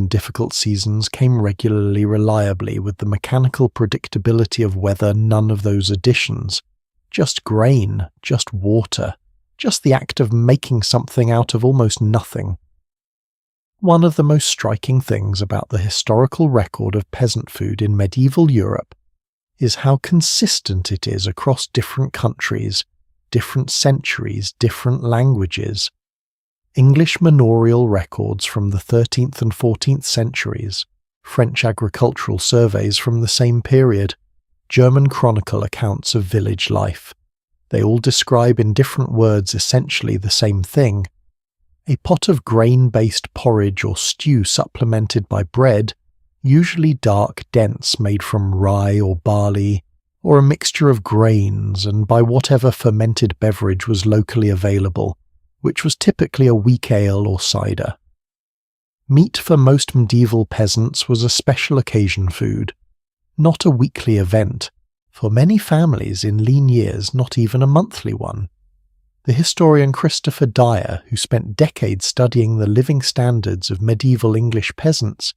came regularly reliably with the mechanical predictability of weather, none of those additions. Just grain, just water, just the act of making something out of almost nothing. One of the most striking things about the historical record of peasant food in medieval Europe is how consistent it is across different countries, different centuries, different languages. English manorial records from the 13th and 14th centuries, French agricultural surveys from the same period, German chronicle accounts of village life. They all describe in different words essentially the same thing. A pot of grain-based porridge or stew supplemented by bread, usually dark, dense, made from rye or barley, or a mixture of grains, and by whatever fermented beverage was locally available, which was typically a weak ale or cider. Meat for most medieval peasants was a special occasion food, not a weekly event, for many families in lean years not even a monthly one. The historian Christopher Dyer, who spent decades studying the living standards of medieval English peasants,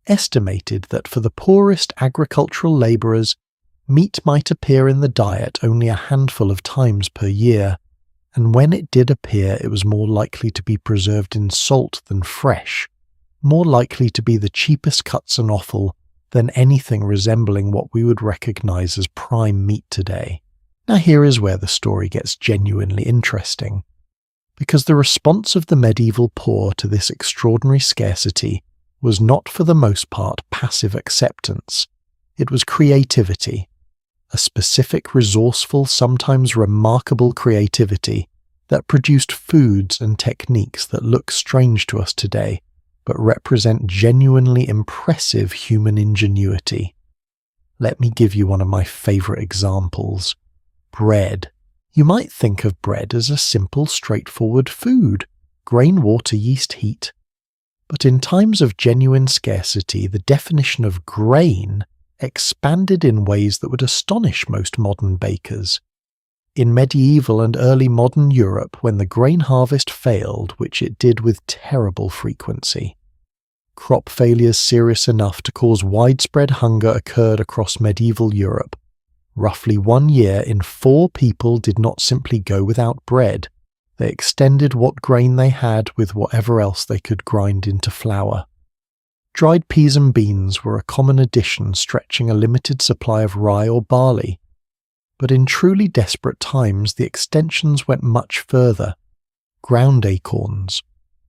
estimated that for the poorest agricultural labourers, meat might appear in the diet only a handful of times per year, and when it did appear it was more likely to be preserved in salt than fresh, more likely to be the cheapest cuts and offal than anything resembling what we would recognise as prime meat today. Now here is where the story gets genuinely interesting, because the response of the medieval poor to this extraordinary scarcity was not for the most part passive acceptance. It was creativity, a specific, resourceful, sometimes remarkable creativity that produced foods and techniques that look strange to us today, but represent genuinely impressive human ingenuity. Let me give you one of my favourite examples. Bread. You might think of bread as a simple, straightforward food, grain, water, yeast, heat. But in times of genuine scarcity, the definition of grain expanded in ways that would astonish most modern bakers. In medieval and early modern Europe, when the grain harvest failed, which it did with terrible frequency, crop failures serious enough to cause widespread hunger occurred across medieval Europe. Roughly 1 year in 4 people did not simply go without bread. They extended what grain they had with whatever else they could grind into flour. Dried peas and beans were a common addition, stretching a limited supply of rye or barley. But in truly desperate times, the extensions went much further. Ground acorns,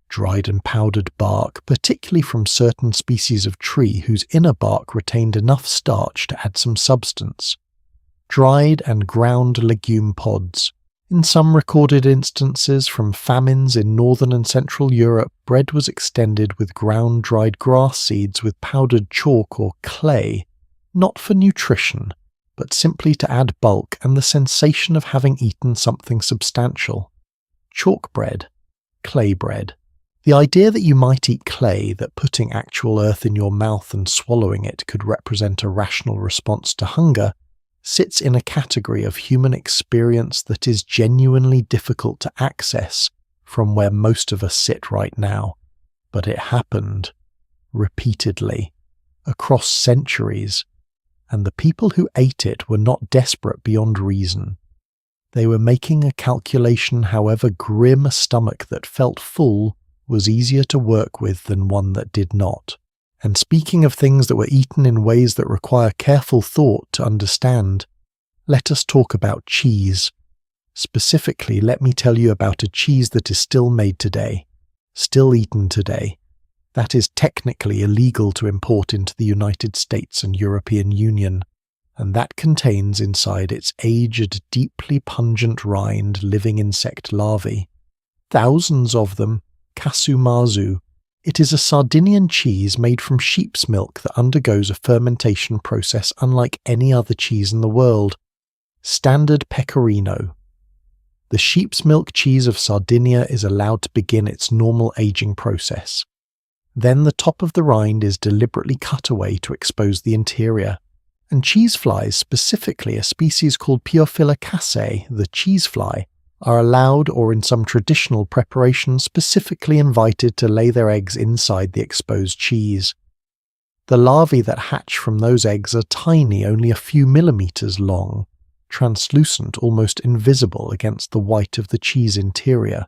dried and powdered bark, particularly from certain species of tree whose inner bark retained enough starch to add some substance. Dried and ground legume pods. In some recorded instances from famines in northern and central Europe, bread was extended with ground dried grass seeds with powdered chalk or clay, not for nutrition, but simply to add bulk and the sensation of having eaten something substantial. Chalk bread, clay bread. The idea that you might eat clay, that putting actual earth in your mouth and swallowing it could represent a rational response to hunger, sits in a category of human experience that is genuinely difficult to access from where most of us sit right now. But it happened, repeatedly, across centuries, and the people who ate it were not desperate beyond reason. They were making a calculation however grim a stomach that felt full was easier to work with than one that did not. And speaking of things that were eaten in ways that require careful thought to understand, let us talk about cheese. Specifically, let me tell you about a cheese that is still made today, still eaten today, that is technically illegal to import into the United States and European Union, and that contains inside its aged, deeply pungent rind living insect larvae. Thousands of them, casu marzu. It is a Sardinian cheese made from sheep's milk that undergoes a fermentation process unlike any other cheese in the world. Standard pecorino. The sheep's milk cheese of Sardinia is allowed to begin its normal aging process. Then the top of the rind is deliberately cut away to expose the interior. And cheese flies, specifically a species called Piophila, the cheese fly, are allowed or in some traditional preparations specifically invited to lay their eggs inside the exposed cheese. The larvae that hatch from those eggs are tiny, only a few millimeters long, translucent, almost invisible against the white of the cheese interior.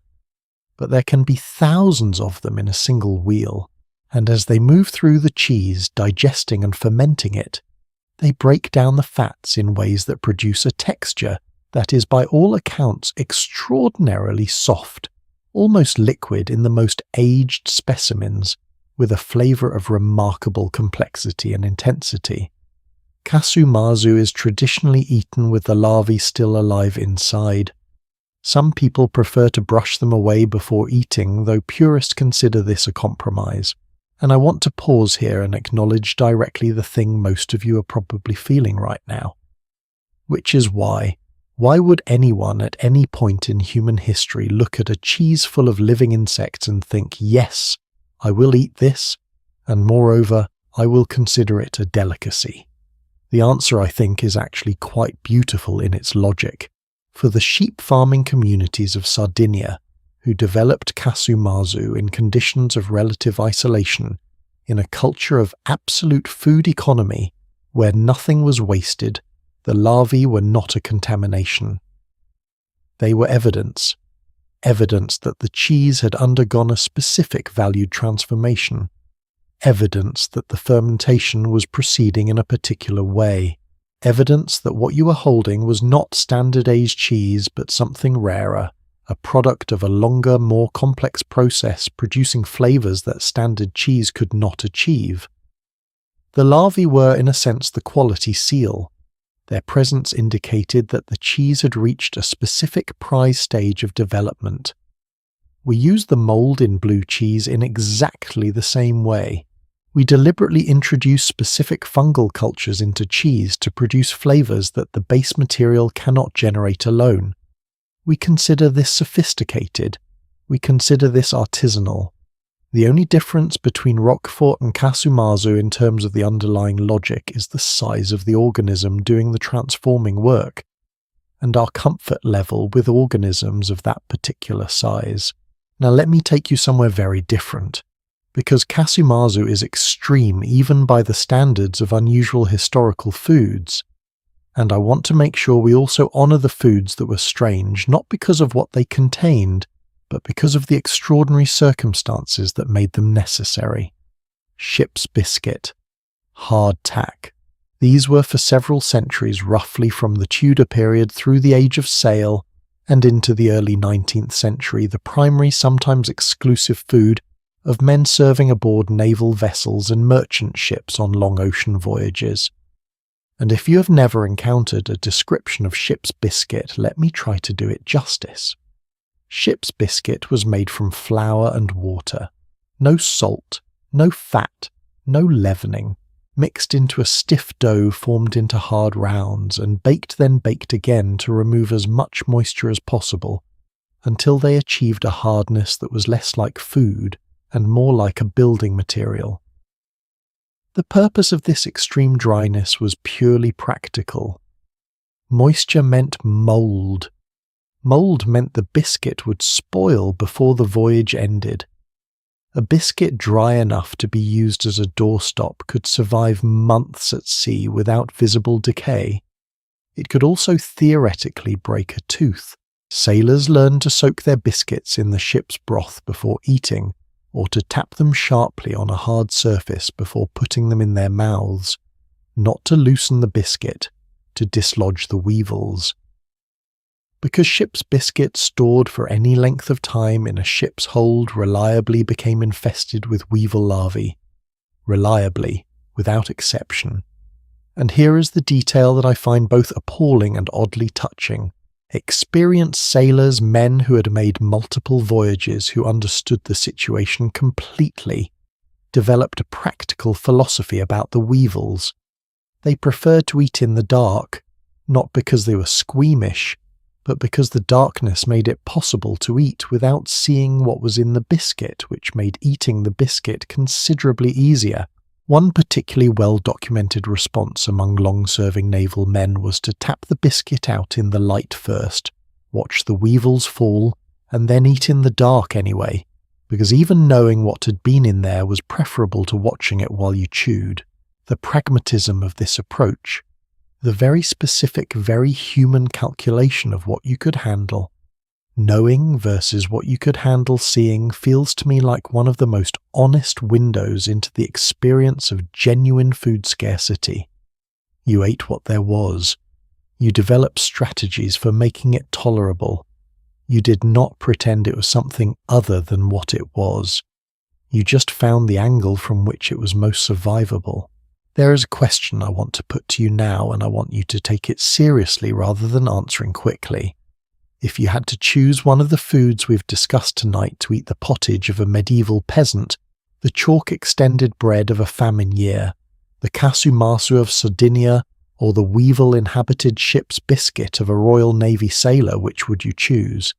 But there can be thousands of them in a single wheel, and as they move through the cheese, digesting and fermenting it, they break down the fats in ways that produce a texture that is by all accounts extraordinarily soft, almost liquid in the most aged specimens, with a flavour of remarkable complexity and intensity. Kasumazu is traditionally eaten with the larvae still alive inside. Some people prefer to brush them away before eating, though purists consider this a compromise. And I want to pause here and acknowledge directly the thing most of you are probably feeling right now. Which is why would anyone at any point in human history look at a cheese full of living insects and think, yes, I will eat this, and moreover, I will consider it a delicacy? The answer, I think, is actually quite beautiful in its logic. For the sheep farming communities of Sardinia, who developed Kasumazu in conditions of relative isolation, in a culture of absolute food economy, where nothing was wasted, the larvae were not a contamination. They were evidence that the cheese had undergone a specific valued transformation, evidence that the fermentation was proceeding in a particular way, evidence that what you were holding was not standard-aged cheese but something rarer, a product of a longer, more complex process producing flavours that standard cheese could not achieve. The larvae were, in a sense, the quality seal. Their presence indicated that the cheese had reached a specific prize stage of development. We use the mould in blue cheese in exactly the same way. We deliberately introduce specific fungal cultures into cheese to produce flavours that the base material cannot generate alone. We consider this sophisticated. We consider this artisanal. The only difference between Roquefort and Kasumazu in terms of the underlying logic is the size of the organism doing the transforming work, and our comfort level with organisms of that particular size. Now let me take you somewhere very different, because Kasumazu is extreme even by the standards of unusual historical foods, and I want to make sure we also honour the foods that were strange, not because of what they contained, but because of the extraordinary circumstances that made them necessary. Ship's biscuit, hardtack. These were for several centuries, roughly from the Tudor period through the Age of Sail and into the early 19th century, the primary, sometimes exclusive food of men serving aboard naval vessels and merchant ships on long ocean voyages. And if you have never encountered a description of ship's biscuit, let me try to do it justice. Ship's biscuit was made from flour and water. No salt, no fat, no leavening, mixed into a stiff dough formed into hard rounds and then baked again to remove as much moisture as possible, until they achieved a hardness that was less like food and more like a building material. The purpose of this extreme dryness was purely practical. Moisture meant mould. Mould meant the biscuit would spoil before the voyage ended. A biscuit dry enough to be used as a doorstop could survive months at sea without visible decay. It could also theoretically break a tooth. Sailors learned to soak their biscuits in the ship's broth before eating, or to tap them sharply on a hard surface before putting them in their mouths, not to loosen the biscuit, to dislodge the weevils. Because ship's biscuit stored for any length of time in a ship's hold reliably became infested with weevil larvae. Reliably, without exception. And here is the detail that I find both appalling and oddly touching. Experienced sailors, men who had made multiple voyages, who understood the situation completely, developed a practical philosophy about the weevils. They preferred to eat in the dark, not because they were squeamish, but because the darkness made it possible to eat without seeing what was in the biscuit, which made eating the biscuit considerably easier, One particularly well-documented response among long-serving naval men was to tap the biscuit out in the light first, watch the weevils fall, and then eat in the dark anyway, because even knowing what had been in there was preferable to watching it while you chewed. The pragmatism of this approach, the very specific, very human calculation of what you could handle, knowing versus what you could handle seeing, feels to me like one of the most honest windows into the experience of genuine food scarcity. You ate what there was. You developed strategies for making it tolerable. You did not pretend it was something other than what it was. You just found the angle from which it was most survivable. There is a question I want to put to you now, and I want you to take it seriously rather than answering quickly. If you had to choose one of the foods we've discussed tonight to eat the pottage of a medieval peasant, the chalk-extended bread of a famine year, the casu-masu of Sardinia, or the weevil-inhabited ship's biscuit of a Royal Navy sailor, which would you choose?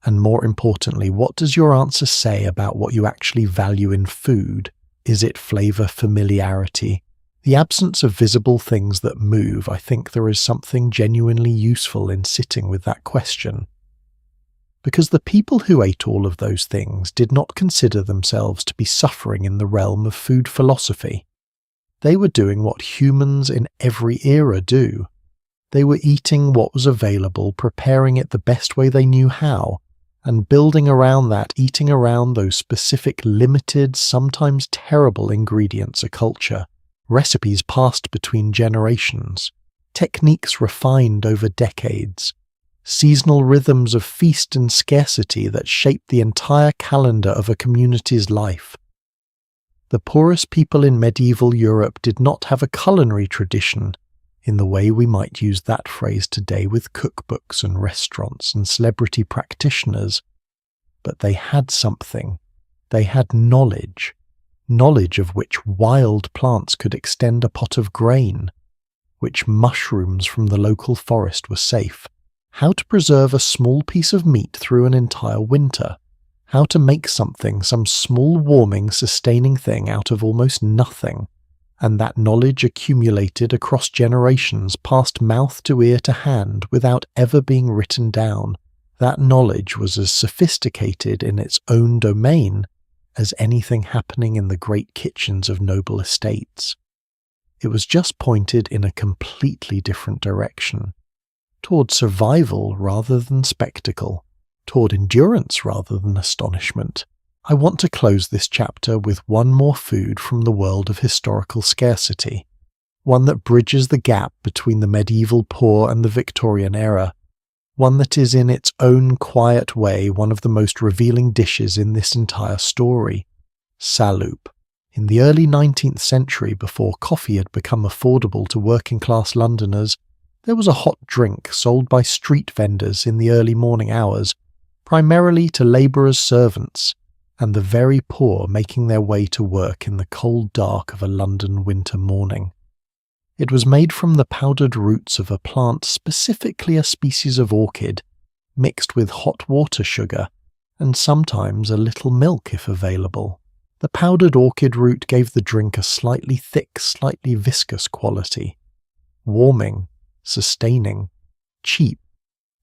And more importantly, what does your answer say about what you actually value in food? Is it flavor, familiarity? The absence of visible things that move, I think there is something genuinely useful in sitting with that question. Because the people who ate all of those things did not consider themselves to be suffering in the realm of food philosophy. They were doing what humans in every era do. They were eating what was available, preparing it the best way they knew how, and building around that, eating around those specific limited, sometimes terrible ingredients a culture. Recipes passed between generations, techniques refined over decades, seasonal rhythms of feast and scarcity that shaped the entire calendar of a community's life. The poorest people in medieval Europe did not have a culinary tradition in the way we might use that phrase today with cookbooks and restaurants and celebrity practitioners, but they had something. They had knowledge of which wild plants could extend a pot of grain, which mushrooms from the local forest were safe, how to preserve a small piece of meat through an entire winter, how to make something, some small warming, sustaining thing out of almost nothing, and that knowledge accumulated across generations, passed mouth to ear to hand without ever being written down. That knowledge was as sophisticated in its own domain as anything happening in the great kitchens of noble estates. It was just pointed in a completely different direction, toward survival rather than spectacle, toward endurance rather than astonishment. I want to close this chapter with one more food from the world of historical scarcity, one that bridges the gap between the medieval poor and the Victorian era, one that is in its own quiet way one of the most revealing dishes in this entire story. Saloup. In the early 19th century, before coffee had become affordable to working-class Londoners, there was a hot drink sold by street vendors in the early morning hours, primarily to labourers' servants, and the very poor making their way to work in the cold dark of a London winter morning. It was made from the powdered roots of a plant, specifically a species of orchid, mixed with hot water sugar, and sometimes a little milk if available. The powdered orchid root gave the drink a slightly thick, slightly viscous quality. Warming, sustaining, cheap,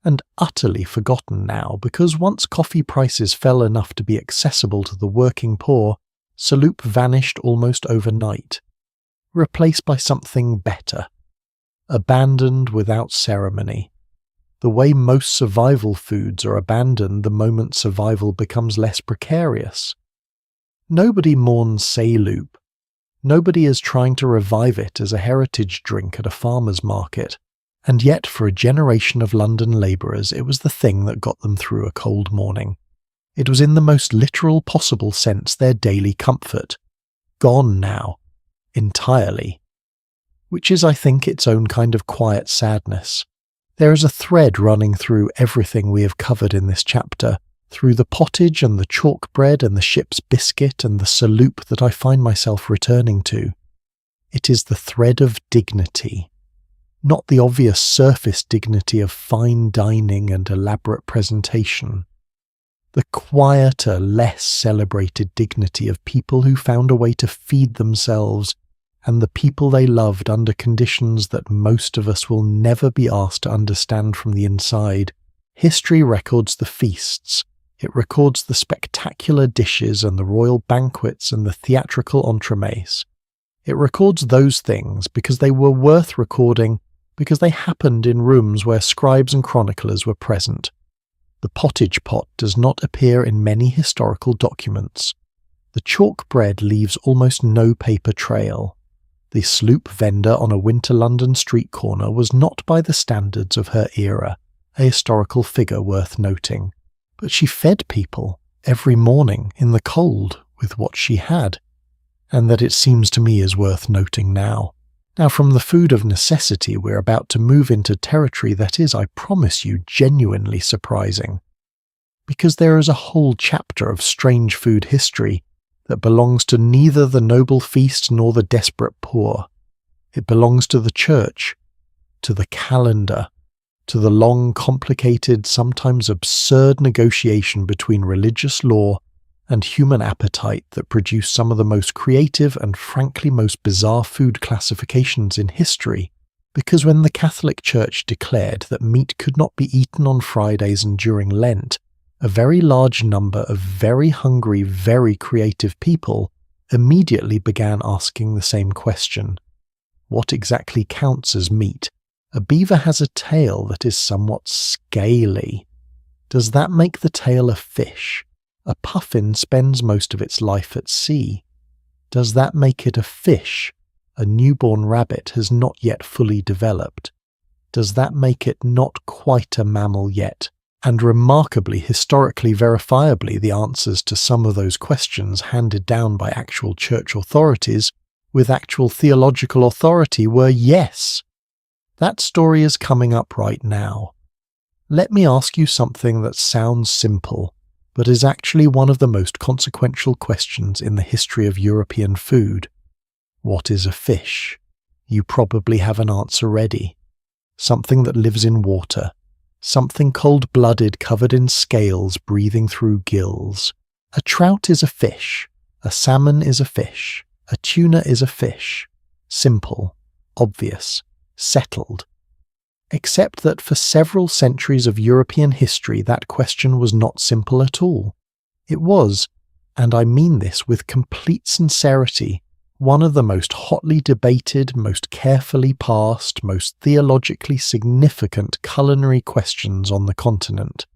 and utterly forgotten now, because once coffee prices fell enough to be accessible to the working poor, Saloup vanished almost overnight, replaced by something better, abandoned without ceremony, the way most survival foods are abandoned the moment survival becomes less precarious. Nobody mourns Saloup. Nobody is trying to revive it as a heritage drink at a farmer's market, and yet for a generation of London labourers it was the thing that got them through a cold morning. It was in the most literal possible sense their daily comfort. Gone now. Entirely. Which is, I think, its own kind of quiet sadness. There is a thread running through everything we have covered in this chapter, through the pottage and the chalk bread and the ship's biscuit and the saloup that I find myself returning to. It is the thread of dignity. Not the obvious surface dignity of fine dining and elaborate presentation. the quieter, less celebrated dignity of people who found a way to feed themselves and the people they loved under conditions that most of us will never be asked to understand from the inside. History records the feasts. It records the spectacular dishes and the royal banquets and the theatrical entremets. It records those things because they were worth recording, because they happened in rooms where scribes and chroniclers were present. The pottage pot does not appear in many historical documents. The chalk bread leaves almost no paper trail. The sloop vendor on a winter London street corner was not by the standards of her era a historical figure worth noting, but she fed people every morning in the cold with what she had, and that it seems to me is worth noting now. Now, from the food of necessity, we're about to move into territory that is, I promise you, genuinely surprising. Because there is a whole chapter of strange food history that belongs to neither the noble feast nor the desperate poor. It belongs to the church, to the calendar, to the long, complicated, sometimes absurd negotiation between religious law and human appetite that produced some of the most creative and frankly most bizarre food classifications in history, because when the Catholic Church declared that meat could not be eaten on Fridays and during Lent, a very large number of very hungry, very creative people immediately began asking the same question. What exactly counts as meat? A beaver has a tail that is somewhat scaly. Does that make the tail a fish? A puffin spends most of its life at sea. Does that make it a fish? A newborn rabbit has not yet fully developed. Does that make it not quite a mammal yet? And remarkably, historically verifiably, the answers to some of those questions handed down by actual church authorities with actual theological authority were yes. That story is coming up right now. Let me ask you something that sounds simple, but is actually one of the most consequential questions in the history of European food. What is a fish? You probably have an answer ready. Something that lives in water. Something cold-blooded, covered in scales, breathing through gills. A trout is a fish. A salmon is a fish. A tuna is a fish. Simple, obvious, settled. Except that for several centuries of European history that question was not simple at all. It was, and I mean this with complete sincerity, one of the most hotly debated, most carefully parsed, most theologically significant culinary questions on the continent.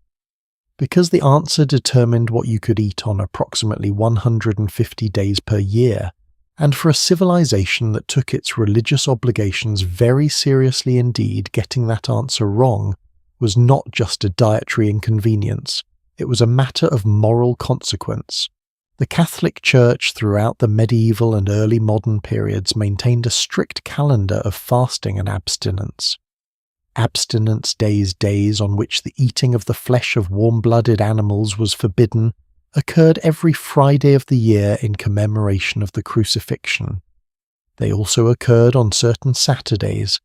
Because the answer determined what you could eat on approximately 150 days per year, and for a civilization that took its religious obligations very seriously indeed, getting that answer wrong was not just a dietary inconvenience, it was a matter of moral consequence. The Catholic Church throughout the medieval and early modern periods maintained a strict calendar of fasting and abstinence. Abstinence days on which the eating of the flesh of warm-blooded animals was forbidden, occurred every Friday of the year in commemoration of the crucifixion. They also occurred on certain Saturdays,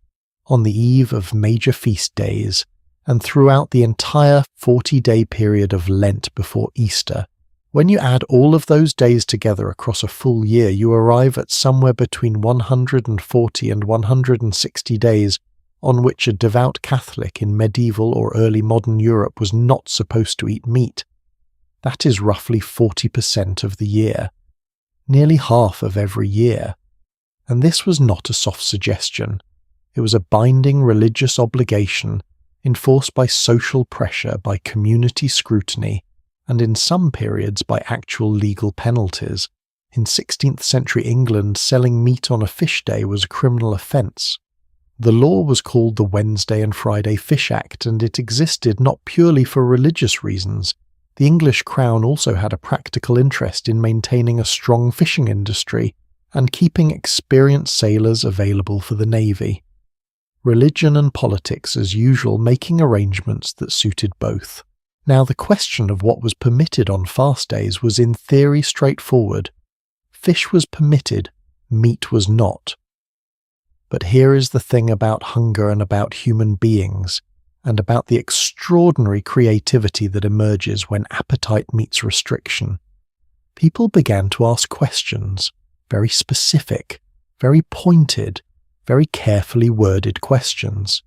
on the eve of major feast days, and throughout the entire 40-day period of Lent before Easter. When you add all of those days together across a full year, you arrive at somewhere between 140 and 160 days on which a devout Catholic in medieval or early modern Europe was not supposed to eat meat. That is roughly 40% of the year, nearly half of every year. And this was not a soft suggestion. It was a binding religious obligation enforced by social pressure, by community scrutiny, and in some periods by actual legal penalties. In 16th century England, selling meat on a fish day was a criminal offence. The law was called the Wednesday and Friday Fish Act, and it existed not purely for religious reasons. The English crown also had a practical interest in maintaining a strong fishing industry and keeping experienced sailors available for the navy. Religion and politics, as usual, making arrangements that suited both. Now, the question of what was permitted on fast days was in theory straightforward. Fish was permitted, meat was not. But here is the thing about hunger and about human beings, and about the extraordinary creativity that emerges when appetite meets restriction, people began to ask questions, very specific, very pointed, very carefully worded questions,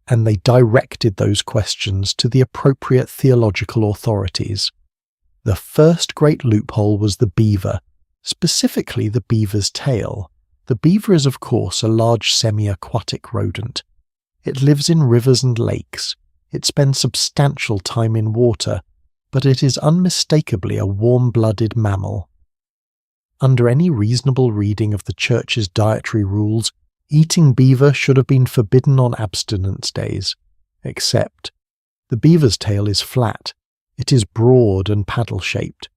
and they directed those questions to the appropriate theological authorities. The first great loophole was the beaver, specifically the beaver's tail. The beaver is, of course, a large semi-aquatic rodent. It lives in rivers and lakes. It spends substantial time in water, but it is unmistakably a warm-blooded mammal. Under any reasonable reading of the Church's dietary rules, eating beaver should have been forbidden on abstinence days, except the beaver's tail is flat, it is broad and paddle-shaped,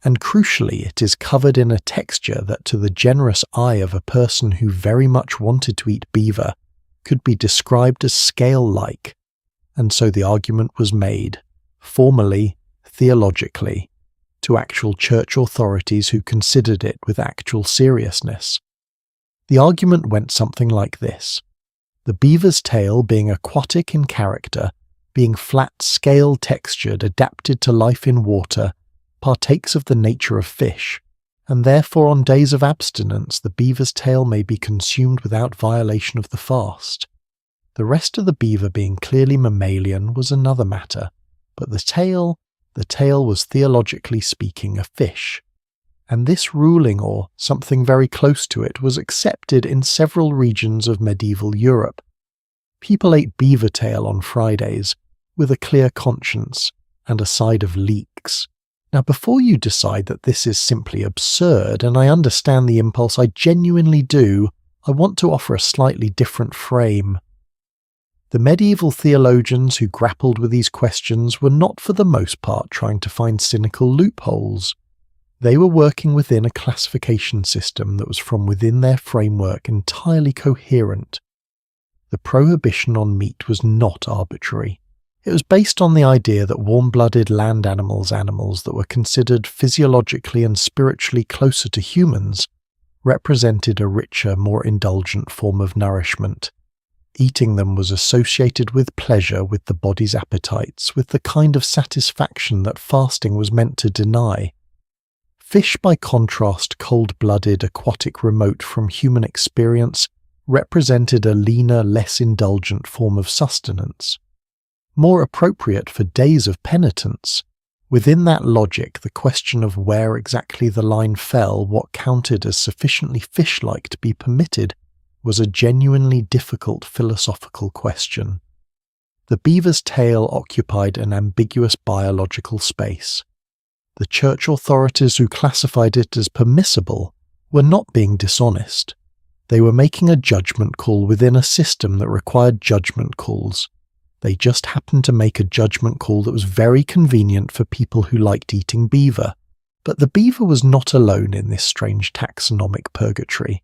and crucially it is covered in a texture that to the generous eye of a person who very much wanted to eat beaver could be described as scale-like, and so the argument was made, formally, theologically, to actual church authorities who considered it with actual seriousness. The argument went something like this: the beaver's tail, being aquatic in character, being flat, scale-textured, adapted to life in water, partakes of the nature of fish, and therefore on days of abstinence the beaver's tail may be consumed without violation of the fast. The rest of the beaver being clearly mammalian was another matter, but the tail was theologically speaking a fish, and this ruling, or something very close to it, was accepted in several regions of medieval Europe. People ate beaver tail on Fridays, with a clear conscience and a side of leeks. Now, before you decide that this is simply absurd, and I understand the impulse, I genuinely do, I want to offer a slightly different frame. The medieval theologians who grappled with these questions were not for the most part trying to find cynical loopholes. They were working within a classification system that was from within their framework entirely coherent. The prohibition on meat was not arbitrary. It was based on the idea that warm-blooded land animals that were considered physiologically and spiritually closer to humans, represented a richer, more indulgent form of nourishment. Eating them was associated with pleasure, with the body's appetites, with the kind of satisfaction that fasting was meant to deny. Fish, by contrast, cold-blooded, aquatic, remote from human experience, represented a leaner, less indulgent form of sustenance. More appropriate for days of penitence. Within that logic, the question of where exactly the line fell, what counted as sufficiently fish-like to be permitted, was a genuinely difficult philosophical question. The beaver's tail occupied an ambiguous biological space. The church authorities who classified it as permissible were not being dishonest. They were making a judgment call within a system that required judgment calls. They just happened to make a judgment call that was very convenient for people who liked eating beaver. But the beaver was not alone in this strange taxonomic purgatory.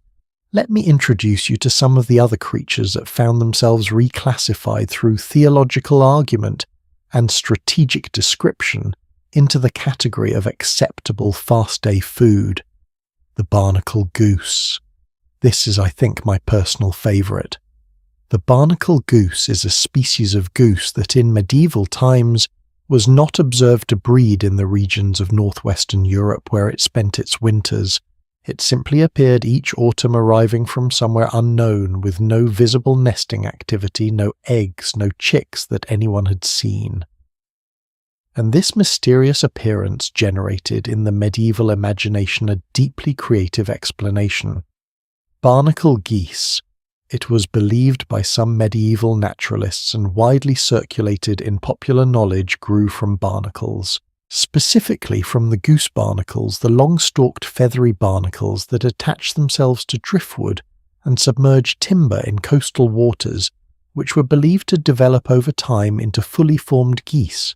Let me introduce you to some of the other creatures that found themselves reclassified through theological argument and strategic description into the category of acceptable fast-day food. The barnacle goose. This is, I think, my personal favourite. The barnacle goose is a species of goose that in medieval times was not observed to breed in the regions of northwestern Europe where it spent its winters. It simply appeared each autumn arriving from somewhere unknown with no visible nesting activity, no eggs, no chicks that anyone had seen. And this mysterious appearance generated in the medieval imagination a deeply creative explanation. Barnacle geese. It was believed by some medieval naturalists and widely circulated in popular knowledge grew from barnacles. Specifically from the goose barnacles, the long-stalked feathery barnacles that attach themselves to driftwood and submerge timber in coastal waters, which were believed to develop over time into fully formed geese.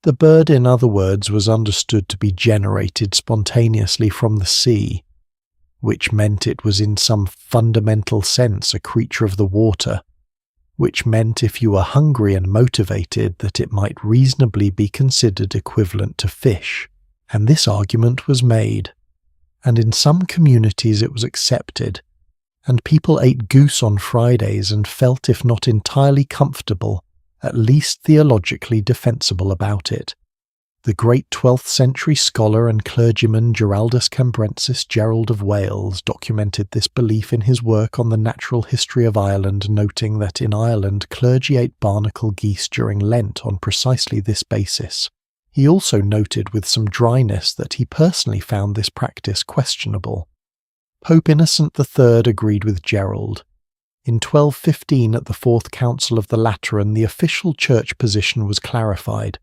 The bird, in other words, was understood to be generated spontaneously from the sea, which meant it was in some fundamental sense a creature of the water, which meant if you were hungry and motivated that it might reasonably be considered equivalent to fish, and this argument was made, and in some communities it was accepted, and people ate goose on Fridays and felt, if not entirely comfortable, at least theologically defensible about it. The great 12th century scholar and clergyman Giraldus Cambrensis Gerald of Wales documented this belief in his work on the natural history of Ireland, noting that in Ireland clergy ate barnacle geese during Lent on precisely this basis. He also noted with some dryness that he personally found this practice questionable. Pope Innocent III agreed with Gerald. In 1215 at the Fourth Council of the Lateran, the official church position was clarified.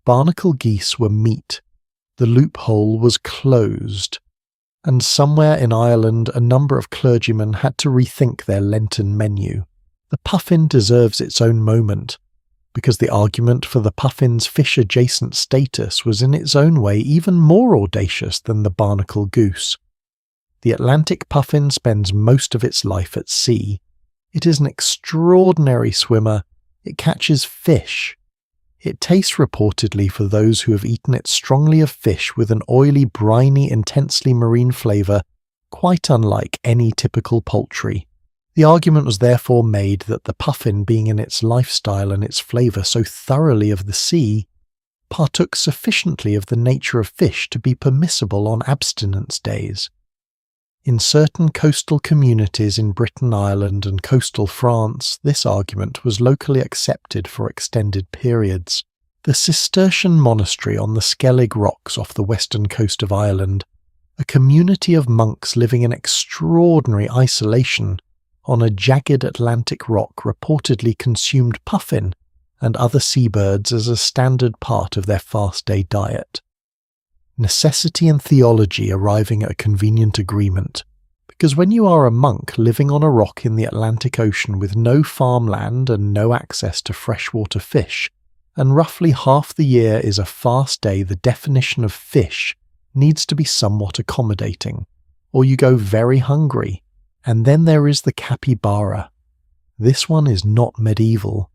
Barnacle geese were meat, the loophole was closed, and somewhere in Ireland a number of clergymen had to rethink their Lenten menu. The puffin deserves its own moment, because the argument for the puffin's fish-adjacent status was in its own way even more audacious than the barnacle goose. The Atlantic puffin spends most of its life at sea. It is an extraordinary swimmer. It catches fish. It tastes reportedly, for those who have eaten it, strongly of fish with an oily, briny, intensely marine flavour, quite unlike any typical poultry. The argument was therefore made that the puffin, being in its lifestyle and its flavour so thoroughly of the sea, partook sufficiently of the nature of fish to be permissible on abstinence days. In certain coastal communities in Britain, Ireland and coastal France, this argument was locally accepted for extended periods. The Cistercian monastery on the Skellig Rocks off the western coast of Ireland, a community of monks living in extraordinary isolation on a jagged Atlantic rock, reportedly consumed puffin and other seabirds as a standard part of their fast-day diet. Necessity and theology arriving at a convenient agreement, because when you are a monk living on a rock in the Atlantic Ocean with no farmland and no access to freshwater fish, and roughly half the year is a fast day, the definition of fish needs to be somewhat accommodating, or you go very hungry. And then there is the capybara. This one is not medieval.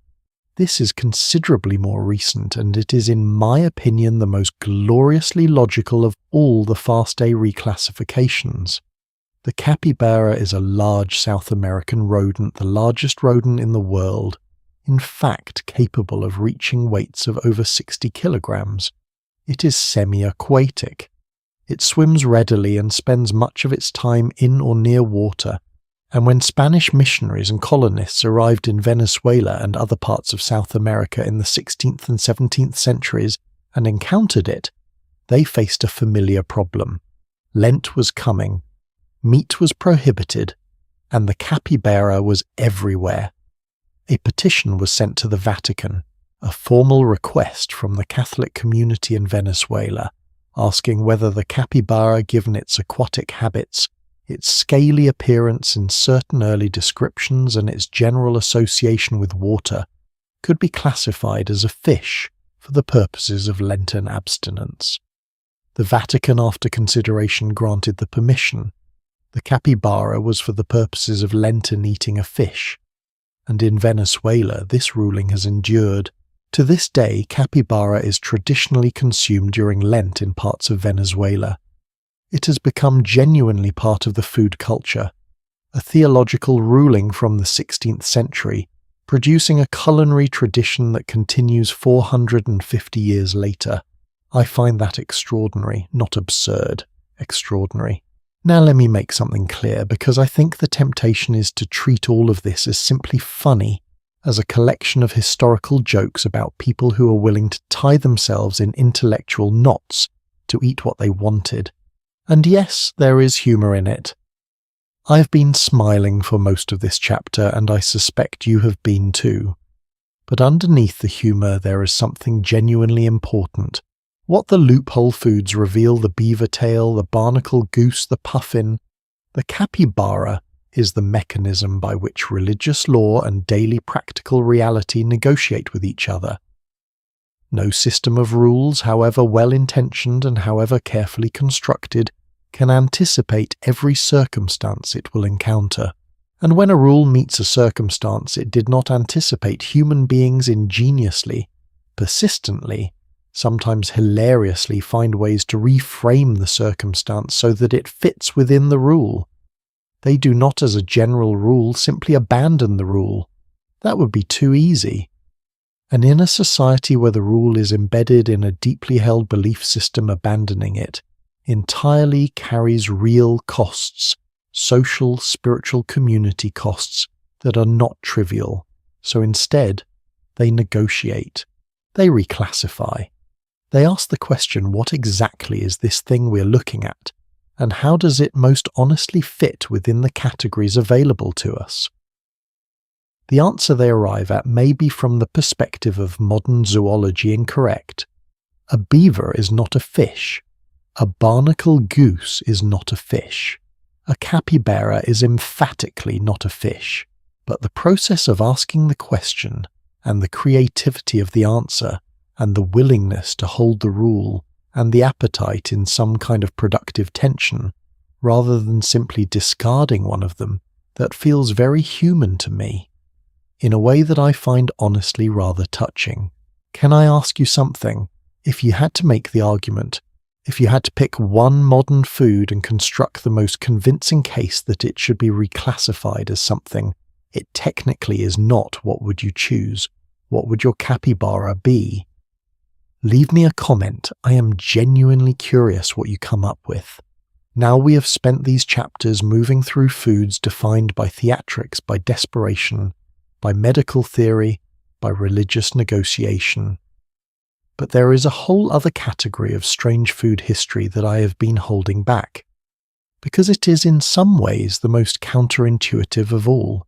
This is considerably more recent, and it is in my opinion the most gloriously logical of all the fast-day reclassifications. The capybara is a large South American rodent, the largest rodent in the world, in fact capable of reaching weights of over 60 kilograms. It is semi-aquatic. It swims readily and spends much of its time in or near water, and when Spanish missionaries and colonists arrived in Venezuela and other parts of South America in the 16th and 17th centuries and encountered it, they faced a familiar problem. Lent was coming, meat was prohibited, and the capybara was everywhere. A petition was sent to the Vatican, a formal request from the Catholic community in Venezuela, asking whether the capybara, given its aquatic habits, its scaly appearance in certain early descriptions and its general association with water, could be classified as a fish for the purposes of Lenten abstinence. The Vatican, after consideration, granted the permission. The capybara was for the purposes of Lenten eating a fish, and in Venezuela this ruling has endured. To this day, capybara is traditionally consumed during Lent in parts of Venezuela. It has become genuinely part of the food culture, a theological ruling from the 16th century, producing a culinary tradition that continues 450 years later. I find that extraordinary, not absurd, extraordinary. Now let me make something clear, because I think the temptation is to treat all of this as simply funny, as a collection of historical jokes about people who are willing to tie themselves in intellectual knots to eat what they wanted. And yes, there is humour in it. I've been smiling for most of this chapter, and I suspect you have been too. But underneath the humour there is something genuinely important. What the loophole foods reveal, the beaver tail, the barnacle goose, the puffin, the capybara, is the mechanism by which religious law and daily practical reality negotiate with each other. No system of rules, however well-intentioned and however carefully constructed, can anticipate every circumstance it will encounter. And when a rule meets a circumstance it did not anticipate, human beings ingeniously, persistently, sometimes hilariously find ways to reframe the circumstance so that it fits within the rule. They do not, as a general rule, simply abandon the rule. That would be too easy. And in a society where the rule is embedded in a deeply held belief system, abandoning it entirely carries real costs, social, spiritual, community costs that are not trivial. So instead, they negotiate, they reclassify. They ask the question, what exactly is this thing we're looking at, and how does it most honestly fit within the categories available to us? The answer they arrive at may be, from the perspective of modern zoology, incorrect. A beaver is not a fish. A barnacle goose is not a fish. A capybara is emphatically not a fish. But the process of asking the question, and the creativity of the answer, and the willingness to hold the rule, and the appetite in some kind of productive tension, rather than simply discarding one of them, that feels very human to me, in a way that I find honestly rather touching. Can I ask you something? If you had to make the argument, if you had to pick one modern food and construct the most convincing case that it should be reclassified as something it technically is not, what would you choose? What would your capybara be? Leave me a comment. I am genuinely curious what you come up with. Now we have spent these chapters moving through foods defined by theatrics, by desperation, by medical theory, by religious negotiation. But there is a whole other category of strange food history that I have been holding back, because it is in some ways the most counterintuitive of all.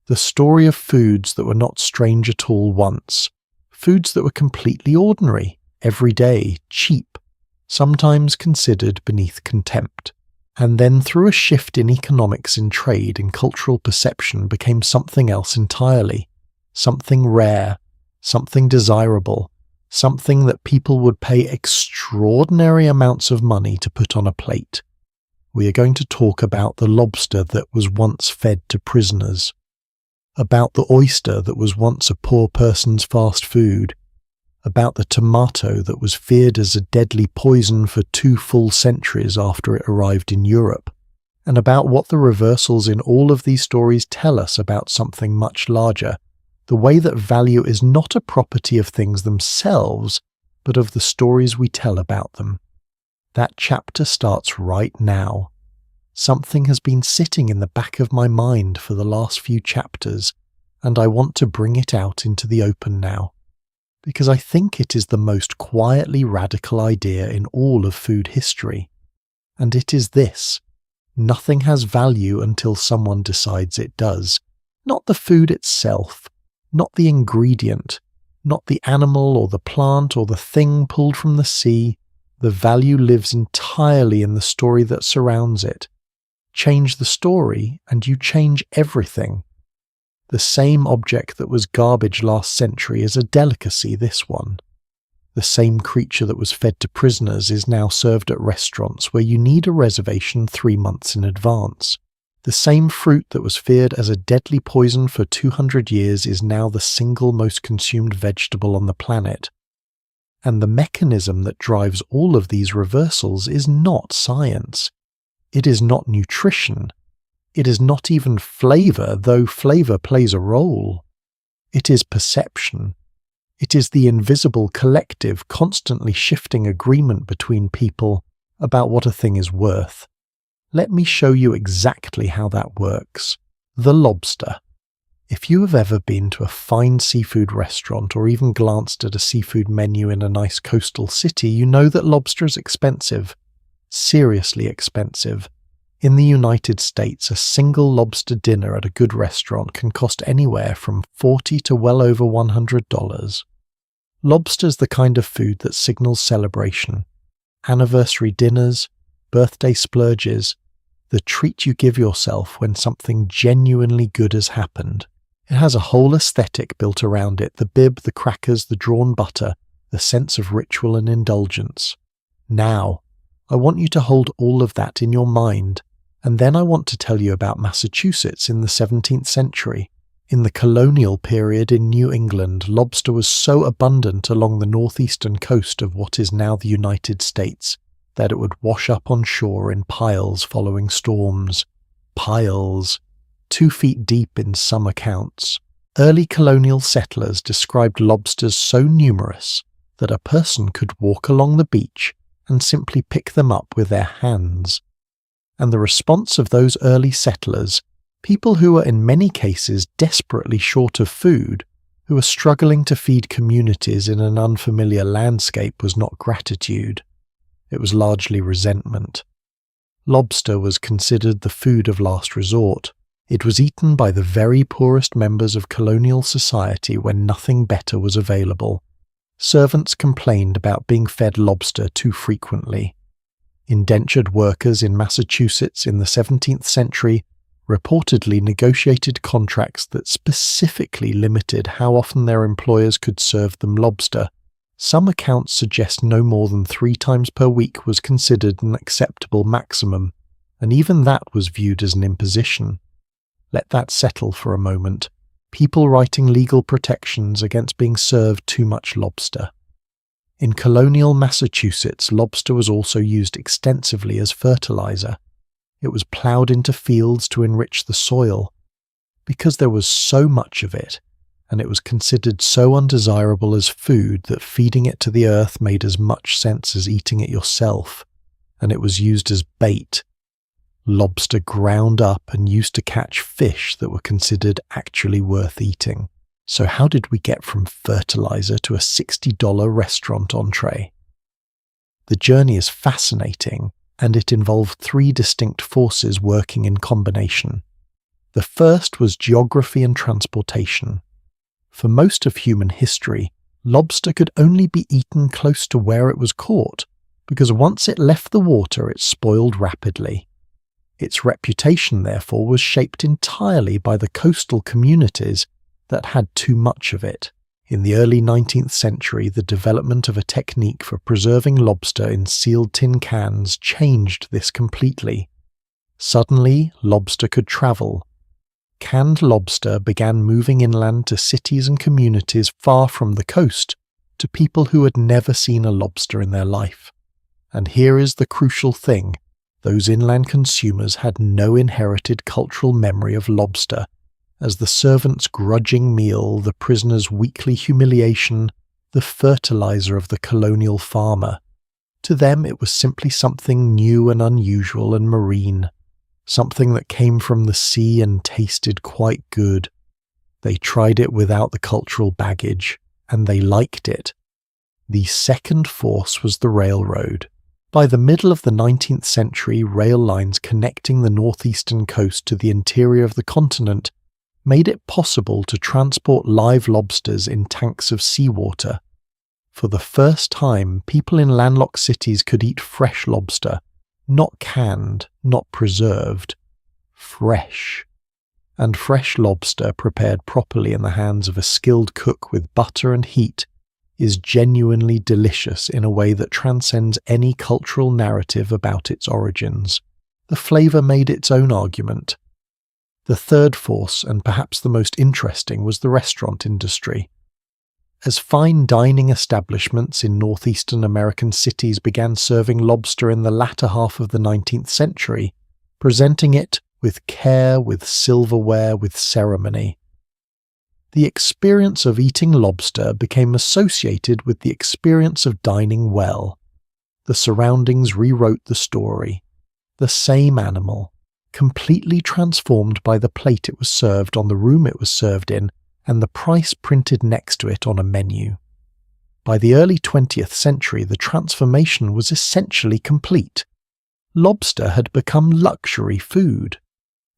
The story of foods that were not strange at all once, foods that were completely ordinary, everyday, cheap, sometimes considered beneath contempt, and then through a shift in economics, in trade, in cultural perception, became something else entirely, something rare, something desirable, something that people would pay extraordinary amounts of money to put on a plate. We are going to talk about the lobster that was once fed to prisoners, about the oyster that was once a poor person's fast food, about the tomato that was feared as a deadly poison for 2 full centuries after it arrived in Europe, and about what the reversals in all of these stories tell us about something much larger, the way that value is not a property of things themselves, but of the stories we tell about them. That chapter starts right now. Something has been sitting in the back of my mind for the last few chapters, and I want to bring it out into the open now, because I think it is the most quietly radical idea in all of food history. And it is this: nothing has value until someone decides it does. Not the food itself, not the ingredient, not the animal or the plant or the thing pulled from the sea. The value lives entirely in the story that surrounds it. Change the story and you change everything. The same object that was garbage last century is a delicacy this one. The same creature that was fed to prisoners is now served at restaurants where you need a reservation 3 months in advance. The same fruit that was feared as a deadly poison for 200 years is now the single most consumed vegetable on the planet. And the mechanism that drives all of these reversals is not science. It is not nutrition. It is not even flavor, though flavor plays a role. It is perception. It is the invisible collective, constantly shifting agreement between people about what a thing is worth. Let me show you exactly how that works. The lobster. If you have ever been to a fine seafood restaurant or even glanced at a seafood menu in a nice coastal city, you know that lobster is expensive. Seriously expensive. In the United States, a single lobster dinner at a good restaurant can cost anywhere from $40 to well over $100. Lobster's the kind of food that signals celebration. Anniversary dinners, birthday splurges, the treat you give yourself when something genuinely good has happened. It has a whole aesthetic built around it: the bib, the crackers, the drawn butter, the sense of ritual and indulgence. Now, I want you to hold all of that in your mind, and then I want to tell you about Massachusetts in the 17th century. In the colonial period in New England, lobster was so abundant along the northeastern coast of what is now the United States that it would wash up on shore in piles following storms. Piles, 2 feet deep in some accounts. Early colonial settlers described lobsters so numerous that a person could walk along the beach and simply pick them up with their hands. And the response of those early settlers, people who were in many cases desperately short of food, who were struggling to feed communities in an unfamiliar landscape, was not gratitude. It was largely resentment. Lobster was considered the food of last resort. It was eaten by the very poorest members of colonial society when nothing better was available. Servants complained about being fed lobster too frequently. Indentured workers in Massachusetts in the 17th century reportedly negotiated contracts that specifically limited how often their employers could serve them lobster. Some accounts suggest no more than 3 times per week was considered an acceptable maximum, and even that was viewed as an imposition. Let that settle for a moment. People writing legal protections against being served too much lobster. In colonial Massachusetts, lobster was also used extensively as fertilizer. It was ploughed into fields to enrich the soil. Because there was so much of it, and it was considered so undesirable as food that feeding it to the earth made as much sense as eating it yourself, and it was used as bait. Lobster ground up and used to catch fish that were considered actually worth eating. So how did we get from fertilizer to a $60 restaurant entree? The journey is fascinating, and it involved 3 distinct forces working in combination. The first was geography and transportation. For most of human history, lobster could only be eaten close to where it was caught, because once it left the water it spoiled rapidly. Its reputation, therefore, was shaped entirely by the coastal communities that had too much of it. In the early 19th century, the development of a technique for preserving lobster in sealed tin cans changed this completely. Suddenly, lobster could travel. Canned lobster began moving inland to cities and communities far from the coast, to people who had never seen a lobster in their life. And here is the crucial thing. Those inland consumers had no inherited cultural memory of lobster, as the servant's grudging meal, the prisoner's weekly humiliation, the fertilizer of the colonial farmer. To them it was simply something new and unusual and marine, something that came from the sea and tasted quite good. They tried it without the cultural baggage, and they liked it. The second force was the railroad. By the middle of the 19th century, rail lines connecting the northeastern coast to the interior of the continent made it possible to transport live lobsters in tanks of seawater. For the first time, people in landlocked cities could eat fresh lobster, not canned, not preserved, fresh. And fresh lobster prepared properly in the hands of a skilled cook with butter and heat is genuinely delicious in a way that transcends any cultural narrative about its origins. The flavour made its own argument. The third force, and perhaps the most interesting, was the restaurant industry. As fine dining establishments in northeastern American cities began serving lobster in the latter half of the 19th century, presenting it with care, with silverware, with ceremony, the experience of eating lobster became associated with the experience of dining well. The surroundings rewrote the story. The same animal, completely transformed by the plate it was served on, the room it was served in, and the price printed next to it on a menu. By the early 20th century, the transformation was essentially complete. Lobster had become luxury food,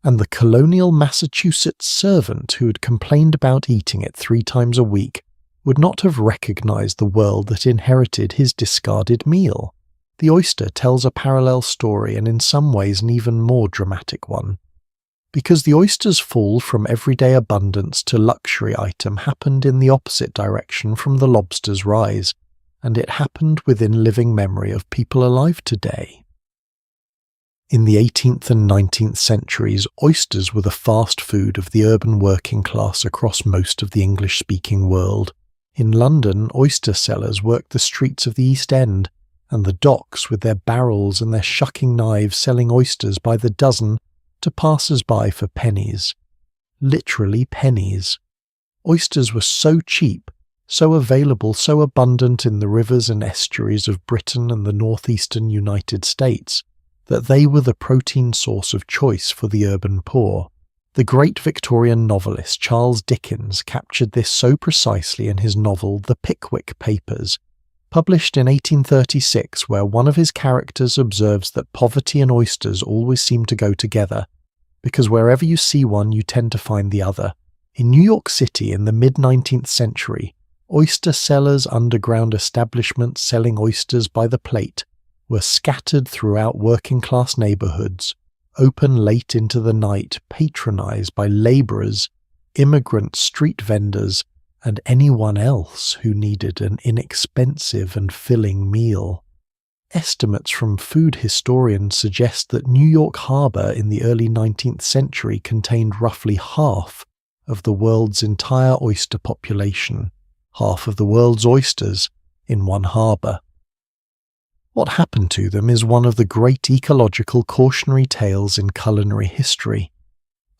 and the colonial Massachusetts servant who had complained about eating it 3 times a week would not have recognized the world that inherited his discarded meal. The oyster tells a parallel story, and in some ways an even more dramatic one. Because the oyster's fall from everyday abundance to luxury item happened in the opposite direction from the lobster's rise, and it happened within living memory of people alive today. In the 18th and 19th centuries, oysters were the fast food of the urban working class across most of the English-speaking world. In London, oyster sellers worked the streets of the East End, and the docks with their barrels and their shucking knives selling oysters by the dozen to passers-by for pennies. Literally pennies. Oysters were so cheap, so available, so abundant in the rivers and estuaries of Britain and the northeastern United States, that they were the protein source of choice for the urban poor. The great Victorian novelist Charles Dickens captured this so precisely in his novel The Pickwick Papers, published in 1836, where one of his characters observes that poverty and oysters always seem to go together, because wherever you see one you tend to find the other. In New York City in the mid-19th century, oyster sellers' underground establishments selling oysters by the plate were scattered throughout working-class neighborhoods, open late into the night, patronized by laborers, immigrant street vendors, and anyone else who needed an inexpensive and filling meal. Estimates from food historians suggest that New York Harbor in the early 19th century contained roughly half of the world's entire oyster population, half of the world's oysters in one harbor. What happened to them is one of the great ecological cautionary tales in culinary history.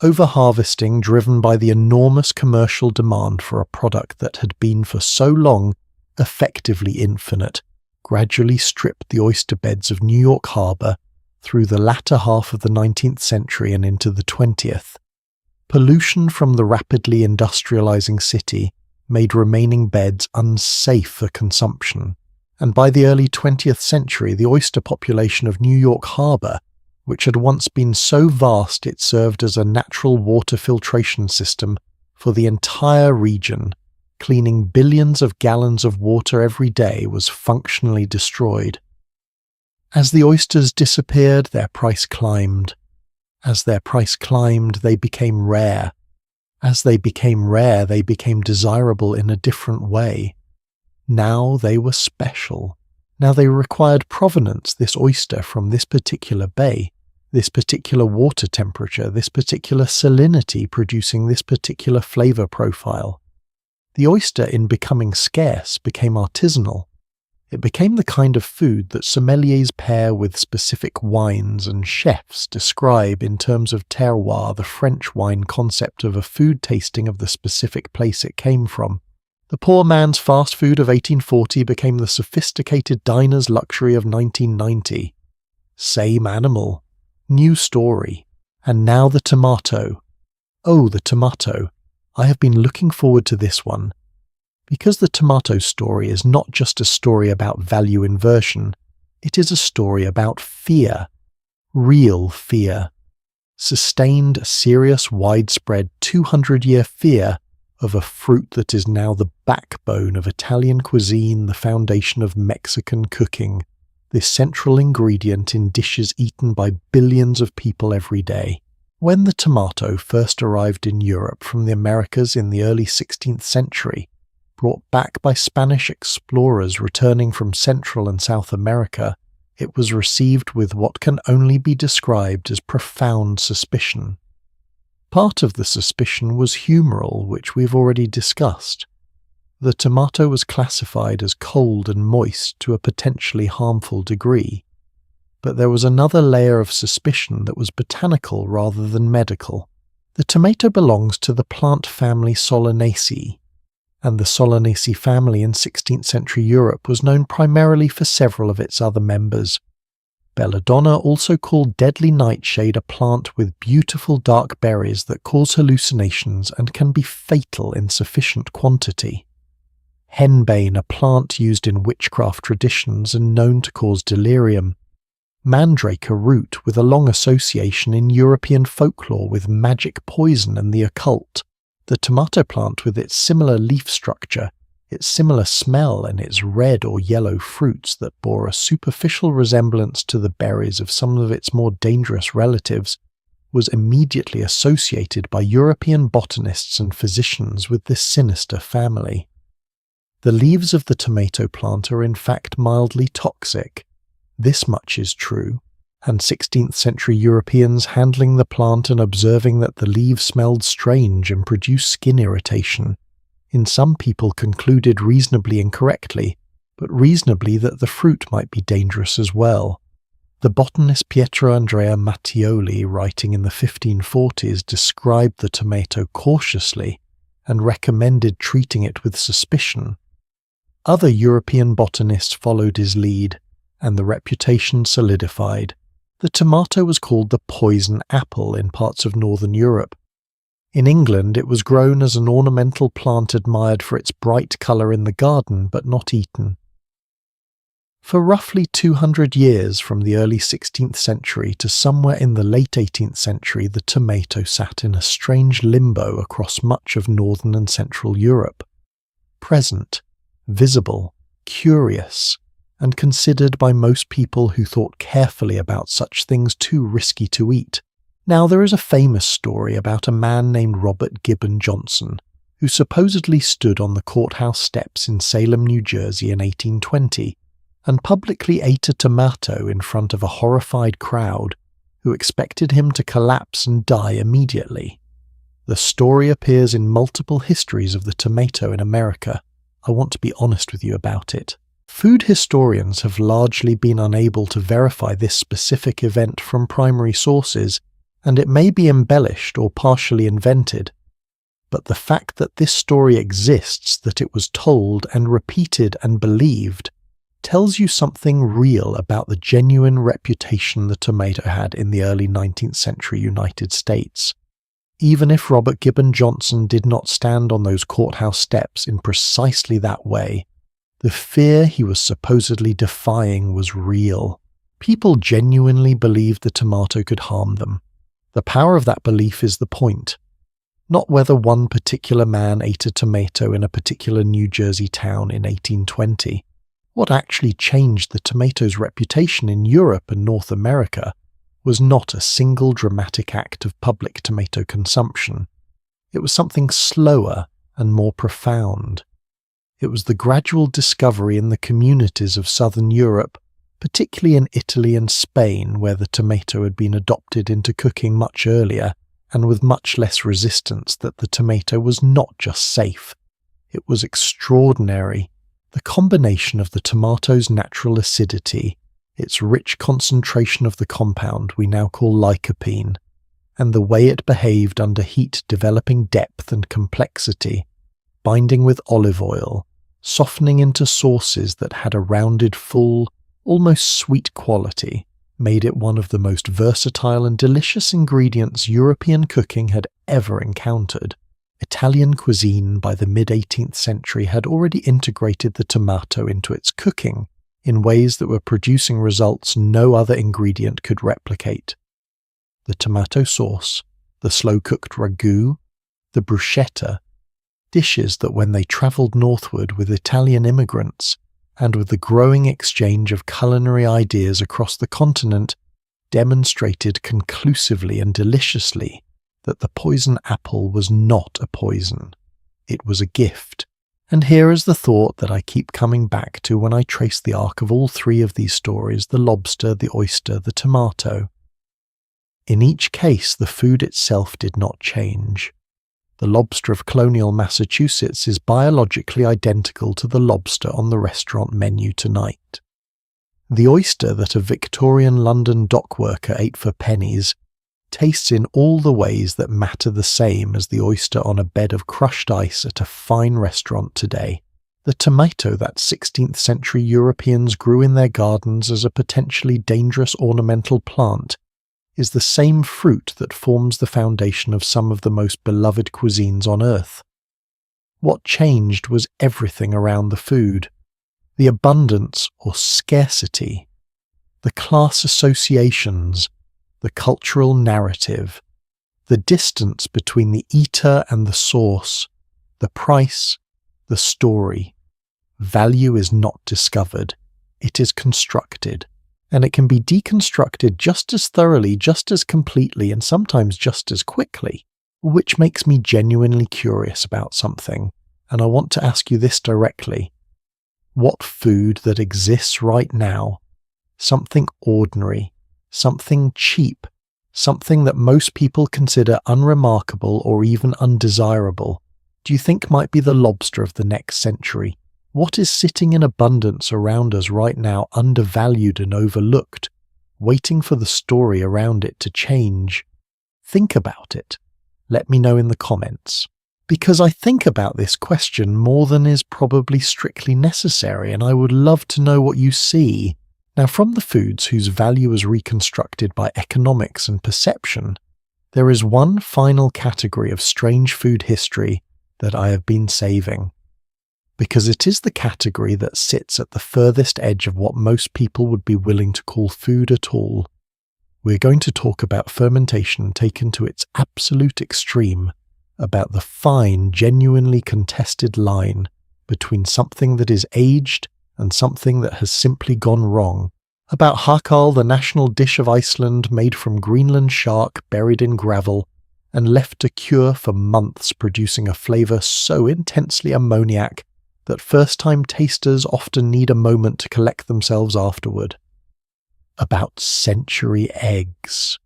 Overharvesting, driven by the enormous commercial demand for a product that had been for so long effectively infinite, gradually stripped the oyster beds of New York Harbor through the latter half of the 19th century and into the 20th. Pollution from the rapidly industrializing city made remaining beds unsafe for consumption, and by the early 20th century the oyster population of New York Harbor, which had once been so vast it served as a natural water filtration system for the entire region, cleaning billions of gallons of water every day, was functionally destroyed. As the oysters disappeared, their price climbed. As their price climbed, they became rare. As they became rare, they became desirable in a different way. Now they were special. Now they required provenance, this oyster from this particular bay, this particular water temperature, this particular salinity producing this particular flavor profile. The oyster, in becoming scarce, became artisanal. It became the kind of food that sommeliers pair with specific wines, and chefs describe in terms of terroir, the French wine concept of a food tasting of the specific place it came from. The poor man's fast food of 1840 became the sophisticated diner's luxury of 1990. Same animal, new story, and now the tomato. Oh, the tomato. I have been looking forward to this one. Because the tomato story is not just a story about value inversion, it is a story about fear. Real fear. Sustained, serious, widespread 200-year fear of a fruit that is now the backbone of Italian cuisine, the foundation of Mexican cooking, this central ingredient in dishes eaten by billions of people every day. When the tomato first arrived in Europe from the Americas in the early 16th century, brought back by Spanish explorers returning from Central and South America, it was received with what can only be described as profound suspicion. Part of the suspicion was humoral, which we've already discussed. The tomato was classified as cold and moist to a potentially harmful degree. But there was another layer of suspicion that was botanical rather than medical. The tomato belongs to the plant family Solanaceae, and the Solanaceae family in 16th century Europe was known primarily for several of its other members. Belladonna, also called deadly nightshade, a plant with beautiful dark berries that cause hallucinations and can be fatal in sufficient quantity. Henbane, a plant used in witchcraft traditions and known to cause delirium. Mandrake, a root with a long association in European folklore with magic poison and the occult. The tomato plant, with its similar leaf structure, its similar smell, and its red or yellow fruits that bore a superficial resemblance to the berries of some of its more dangerous relatives, was immediately associated by European botanists and physicians with this sinister family. The leaves of the tomato plant are in fact mildly toxic. This much is true, and 16th century Europeans handling the plant and observing that the leaves smelled strange and produced skin irritation, in some people concluded reasonably incorrectly, but reasonably that the fruit might be dangerous as well. The botanist Pietro Andrea Mattioli, writing in the 1540s, described the tomato cautiously and recommended treating it with suspicion. Other European botanists followed his lead, and the reputation solidified. The tomato was called the poison apple in parts of northern Europe. In England, it was grown as an ornamental plant admired for its bright colour in the garden, but not eaten. For roughly 200 years, from the early 16th century to somewhere in the late 18th century, the tomato sat in a strange limbo across much of northern and central Europe. Present, visible, curious, and considered by most people who thought carefully about such things too risky to eat. Now, there is a famous story about a man named Robert Gibbon Johnson, who supposedly stood on the courthouse steps in Salem, New Jersey in 1820, and publicly ate a tomato in front of a horrified crowd who expected him to collapse and die immediately. The story appears in multiple histories of the tomato in America. I want to be honest with you about it. Food historians have largely been unable to verify this specific event from primary sources, and it may be embellished or partially invented. But the fact that this story exists, that it was told and repeated and believed, tells you something real about the genuine reputation the tomato had in the early 19th century United States. Even if Robert Gibbon Johnson did not stand on those courthouse steps in precisely that way, the fear he was supposedly defying was real. People genuinely believed the tomato could harm them. The power of that belief is the point. Not whether one particular man ate a tomato in a particular New Jersey town in 1820. What actually changed the tomato's reputation in Europe and North America was not a single dramatic act of public tomato consumption. It was something slower and more profound. It was the gradual discovery in the communities of southern Europe, particularly in Italy and Spain, where the tomato had been adopted into cooking much earlier and with much less resistance, that the tomato was not just safe. It was extraordinary. The combination of the tomato's natural acidity, its rich concentration of the compound we now call lycopene, and the way it behaved under heat, developing depth and complexity, binding with olive oil, softening into sauces that had a rounded, full, almost sweet quality, made it one of the most versatile and delicious ingredients European cooking had ever encountered. Italian cuisine by the mid-18th century had already integrated the tomato into its cooking in ways that were producing results no other ingredient could replicate. The tomato sauce, the slow-cooked ragu, the bruschetta, dishes that when they travelled northward with Italian immigrants and with the growing exchange of culinary ideas across the continent, demonstrated conclusively and deliciously that the poison apple was not a poison. It was a gift. And here is the thought that I keep coming back to when I trace the arc of all three of these stories: the lobster, the oyster, the tomato. In each case, the food itself did not change. The lobster of colonial Massachusetts is biologically identical to the lobster on the restaurant menu tonight. The oyster that a Victorian London dock worker ate for pennies tastes in all the ways that matter the same as the oyster on a bed of crushed ice at a fine restaurant today. The tomato that 16th century Europeans grew in their gardens as a potentially dangerous ornamental plant is the same fruit that forms the foundation of some of the most beloved cuisines on earth. What changed was everything around the food: the abundance or scarcity, the class associations, the cultural narrative, the distance between the eater and the source, the price, the story. Value is not discovered, it is constructed, and it can be deconstructed just as thoroughly, just as completely, and sometimes just as quickly, which makes me genuinely curious about something, and I want to ask you this directly. What food that exists right now, something ordinary, something cheap, something that most people consider unremarkable or even undesirable, do you think might be the lobster of the next century? What is sitting in abundance around us right now, undervalued and overlooked, waiting for the story around it to change? Think about it. Let me know in the comments. because I think about this question more than is probably strictly necessary, and I would love to know what you see. Now, from the foods whose value is reconstructed by economics and perception, there is one final category of strange food history that I have been saving, because it is the category that sits at the furthest edge of what most people would be willing to call food at all. We're going to talk about fermentation taken to its absolute extreme, about the fine, genuinely contested line between something that is aged and something that has simply gone wrong, about Humoral, the national dish of Iceland made from Greenland shark buried in gravel and left to cure for months, producing a flavour so intensely ammoniac that first-time tasters often need a moment to collect themselves afterward, about century eggs,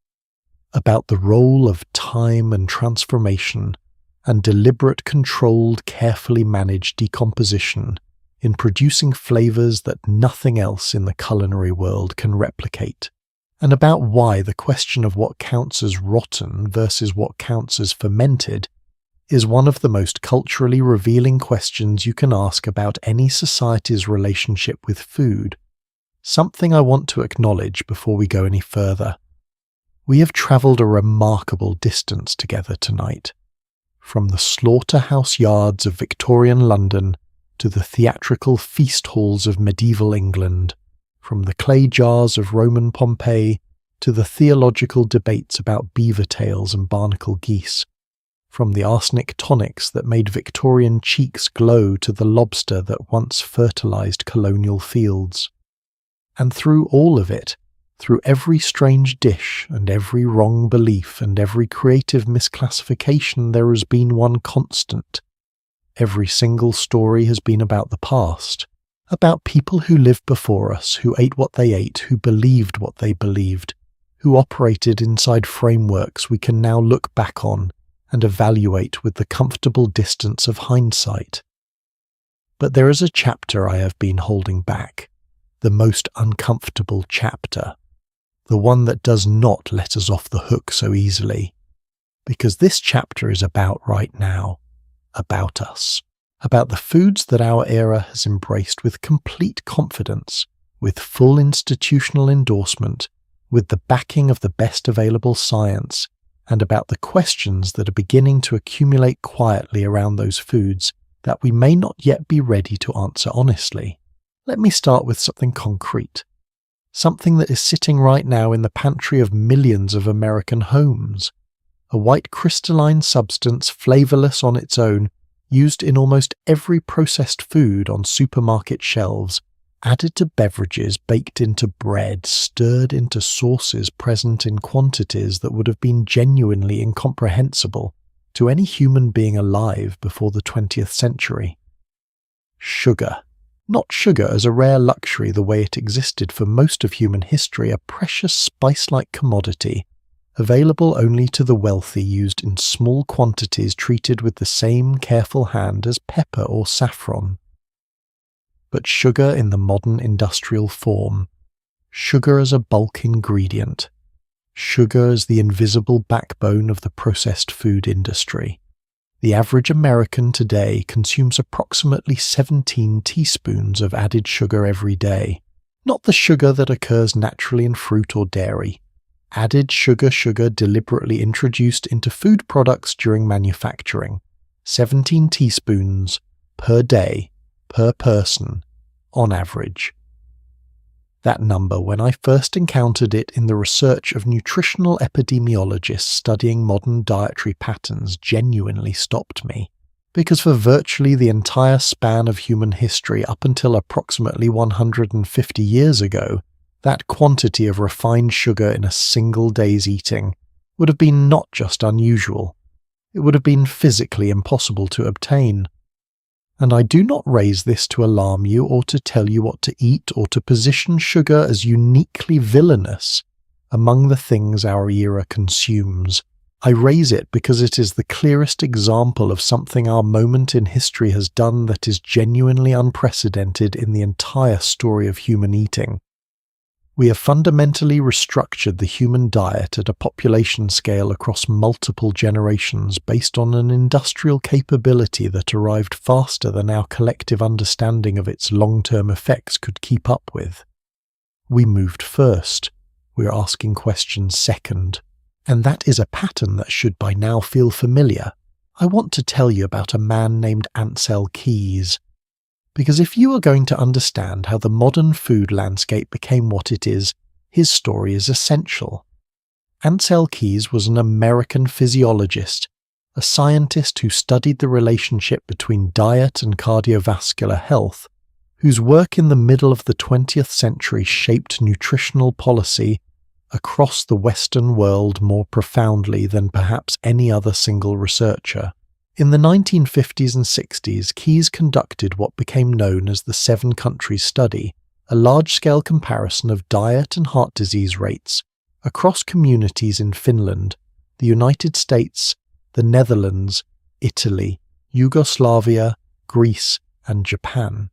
about the role of time and transformation and deliberate, controlled, carefully managed decomposition in producing flavours that nothing else in the culinary world can replicate, and about why the question of what counts as rotten versus what counts as fermented is one of the most culturally revealing questions you can ask about any society's relationship with food. Something I want to acknowledge before we go any further. We have travelled a remarkable distance together tonight, from the slaughterhouse yards of Victorian London to the theatrical feast halls of medieval England, from the clay jars of Roman Pompeii to the theological debates about beaver tails and barnacle geese, from the arsenic tonics that made Victorian cheeks glow to the lobster that once fertilised colonial fields. And through all of it, through every strange dish and every wrong belief and every creative misclassification, there has been one constant. Every single story has been about the past, about people who lived before us, who ate what they ate, who believed what they believed, who operated inside frameworks we can now look back on and evaluate with the comfortable distance of hindsight. But there is a chapter I have been holding back, the most uncomfortable chapter, the one that does not let us off the hook so easily, because this chapter is about right now, about us, about the foods that our era has embraced with complete confidence, with full institutional endorsement, with the backing of the best available science, and about the questions that are beginning to accumulate quietly around those foods that we may not yet be ready to answer honestly. Let me start with something concrete, something that is sitting right now in the pantry of millions of American homes, a white crystalline substance flavourless on its own, used in almost every processed food on supermarket shelves, added to beverages, baked into bread, stirred into sauces present in quantities that would have been genuinely incomprehensible to any human being alive before the 20th century. Sugar. Not sugar as a rare luxury the way it existed for most of human history, a precious spice-like commodity, available only to the wealthy, used in small quantities, treated with the same careful hand as pepper or saffron. But sugar in the modern industrial form, sugar as a bulk ingredient, sugar as the invisible backbone of the processed food industry. The average American today consumes approximately 17 teaspoons of added sugar every day, not the sugar that occurs naturally in fruit or dairy. Added sugar deliberately introduced into food products during manufacturing. 17 teaspoons per day, per person, on average. That number, when I first encountered it in the research of nutritional epidemiologists studying modern dietary patterns, genuinely stopped me, because for virtually the entire span of human history up until approximately 150 years ago, that quantity of refined sugar in a single day's eating would have been not just unusual, it would have been physically impossible to obtain. And I do not raise this to alarm you or to tell you what to eat or to position sugar as uniquely villainous among the things our era consumes. I raise it because it is the clearest example of something our moment in history has done that is genuinely unprecedented in the entire story of human eating. We have fundamentally restructured the human diet at a population scale across multiple generations based on an industrial capability that arrived faster than our collective understanding of its long-term effects could keep up with. We moved first. We're asking questions second. And that is a pattern that should by now feel familiar. I want to tell you about a man named Ansel Keys. Because if you are going to understand how the modern food landscape became what it is, his story is essential. Ansel Keys was an American physiologist, a scientist who studied the relationship between diet and cardiovascular health, whose work in the middle of the 20th century shaped nutritional policy across the Western world more profoundly than perhaps any other single researcher. In the 1950s and 60s, Keys conducted what became known as the 7 Countries Study, a large-scale comparison of diet and heart disease rates across communities in Finland, the United States, the Netherlands, Italy, Yugoslavia, Greece, and Japan.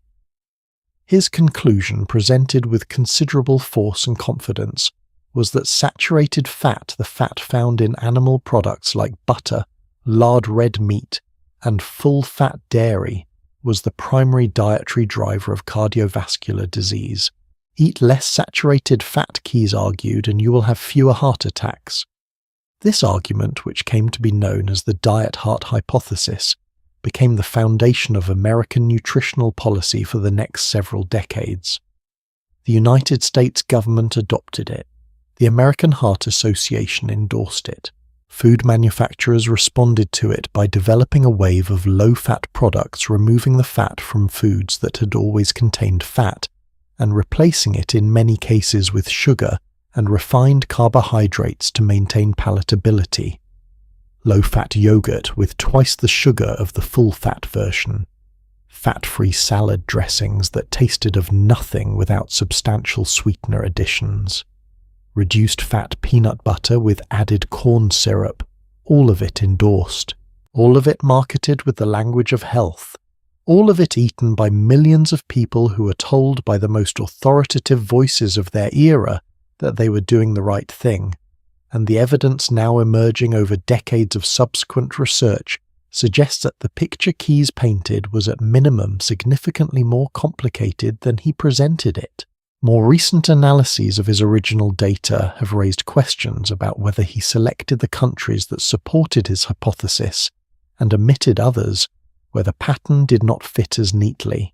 His conclusion, presented with considerable force and confidence, was that saturated fat, the fat found in animal products like butter, lard red meat, and full-fat dairy, was the primary dietary driver of cardiovascular disease. Eat less saturated fat, Keys argued, and you will have fewer heart attacks. This argument, which came to be known as the diet heart hypothesis, became the foundation of American nutritional policy for the next several decades. The United States government adopted it. The American Heart Association endorsed it. Food manufacturers responded to it by developing a wave of low-fat products, removing the fat from foods that had always contained fat, and replacing it in many cases with sugar and refined carbohydrates to maintain palatability. Low-fat yogurt with twice the sugar of the full-fat version. Fat-free salad dressings that tasted of nothing without substantial sweetener additions. Reduced fat peanut butter with added corn syrup, all of it endorsed, all of it marketed with the language of health, all of it eaten by millions of people who were told by the most authoritative voices of their era that they were doing the right thing, and the evidence now emerging over decades of subsequent research suggests that the picture Keys painted was at minimum significantly more complicated than he presented it. More recent analyses of his original data have raised questions about whether he selected the countries that supported his hypothesis and omitted others where the pattern did not fit as neatly.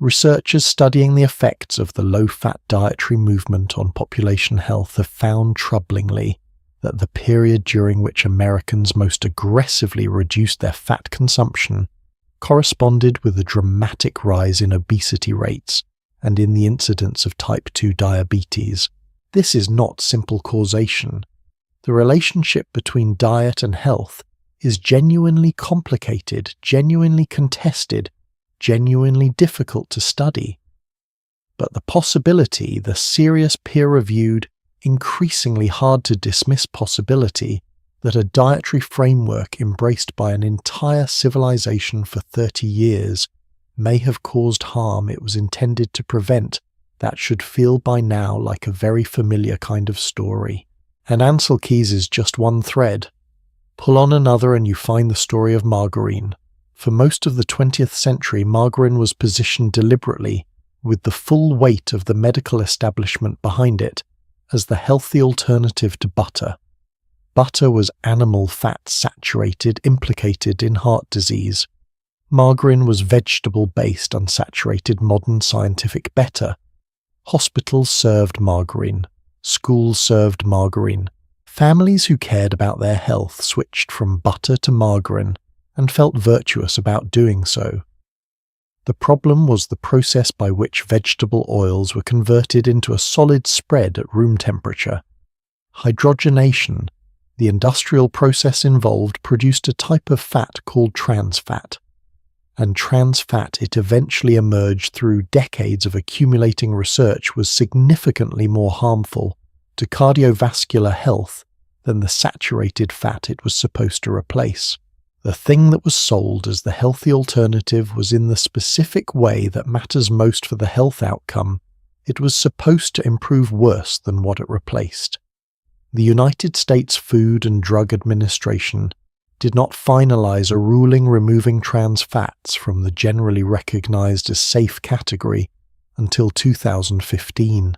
Researchers studying the effects of the low-fat dietary movement on population health have found troublingly that the period during which Americans most aggressively reduced their fat consumption corresponded with a dramatic rise in obesity rates and in the incidence of type 2 diabetes. This is not simple causation. The relationship between diet and health is genuinely complicated, genuinely contested, genuinely difficult to study. But the possibility, the serious peer-reviewed, increasingly hard to dismiss possibility that a dietary framework embraced by an entire civilization for 30 years may have caused harm it was intended to prevent, that should feel by now like a very familiar kind of story. And Ansel Keys is just one thread. Pull on another and you find the story of margarine. For most of the 20th century, margarine was positioned deliberately, with the full weight of the medical establishment behind it, as the healthy alternative to butter. Butter was animal fat saturated, implicated in heart disease. Margarine was vegetable-based, unsaturated, modern scientific better. Hospitals served margarine. Schools served margarine. Families who cared about their health switched from butter to margarine and felt virtuous about doing so. The problem was the process by which vegetable oils were converted into a solid spread at room temperature. Hydrogenation, the industrial process involved, produced a type of fat called trans fat. And trans fat, it eventually emerged through decades of accumulating research, was significantly more harmful to cardiovascular health than the saturated fat it was supposed to replace. The thing that was sold as the healthy alternative was in the specific way that matters most for the health outcome, it was supposed to improve worse than what it replaced. The United States Food and Drug Administration did not finalize a ruling removing trans fats from the generally recognized as safe category until 2015.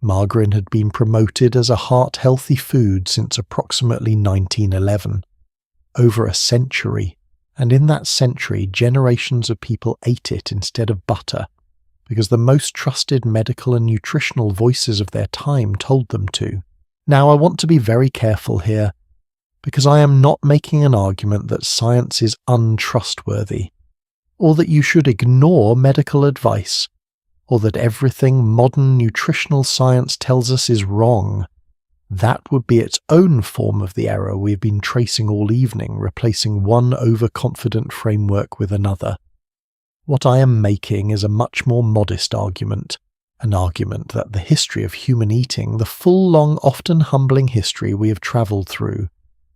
Margarine had been promoted as a heart-healthy food since approximately 1911, over a century, and in that century generations of people ate it instead of butter, because the most trusted medical and nutritional voices of their time told them to. Now, I want to be very careful here, because I am not making an argument that science is untrustworthy, or that you should ignore medical advice, or that everything modern nutritional science tells us is wrong. That would be its own form of the error we've been tracing all evening, replacing one overconfident framework with another. What I am making is a much more modest argument, an argument that the history of human eating, the full, long, often humbling history we have travelled through,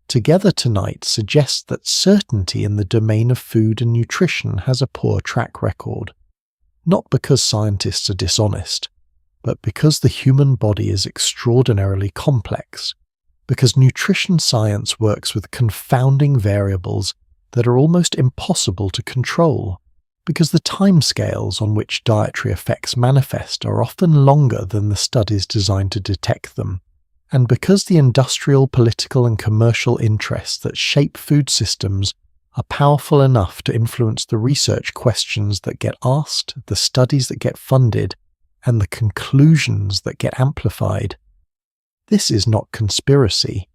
together tonight suggests that certainty in the domain of food and nutrition has a poor track record. Not because scientists are dishonest, but because the human body is extraordinarily complex, because nutrition science works with confounding variables that are almost impossible to control, because the timescales on which dietary effects manifest are often longer than the studies designed to detect them, and because the industrial, political and commercial interests that shape food systems are powerful enough to influence the research questions that get asked, the studies that get funded, and the conclusions that get amplified. This is not conspiracy.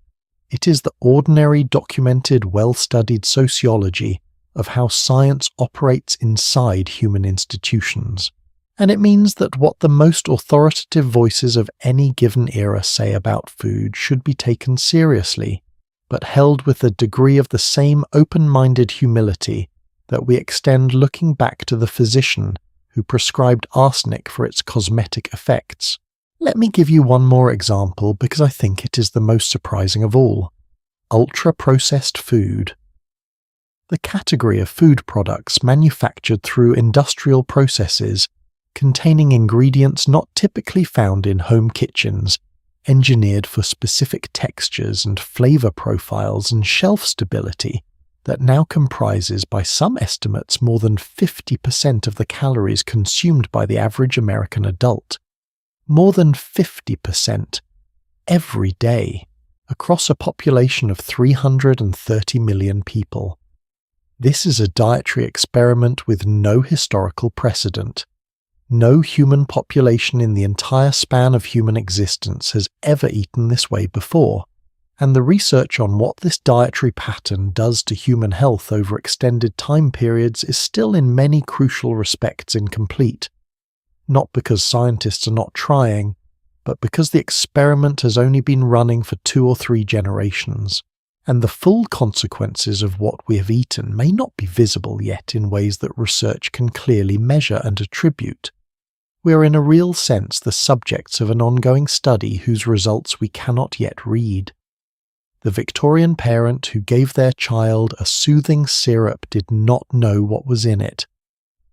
It is the ordinary, documented, well-studied sociology of how science operates inside human institutions. And it means that what the most authoritative voices of any given era say about food should be taken seriously, but held with a degree of the same open-minded humility that we extend looking back to the physician who prescribed arsenic for its cosmetic effects. Let me give you one more example because I think it is the most surprising of all. Ultra-processed food. The category of food products manufactured through industrial processes containing ingredients not typically found in home kitchens, engineered for specific textures and flavor profiles and shelf stability, that now comprises, by some estimates, more than 50% of the calories consumed by the average American adult. More than 50% every day, across a population of 330 million people. This is a dietary experiment with no historical precedent. No human population in the entire span of human existence has ever eaten this way before, and the research on what this dietary pattern does to human health over extended time periods is still in many crucial respects incomplete. Not because scientists are not trying, but because the experiment has only been running for 2 or 3 generations, and the full consequences of what we have eaten may not be visible yet in ways that research can clearly measure and attribute. We are in a real sense the subjects of an ongoing study whose results we cannot yet read. The Victorian parent who gave their child a soothing syrup did not know what was in it.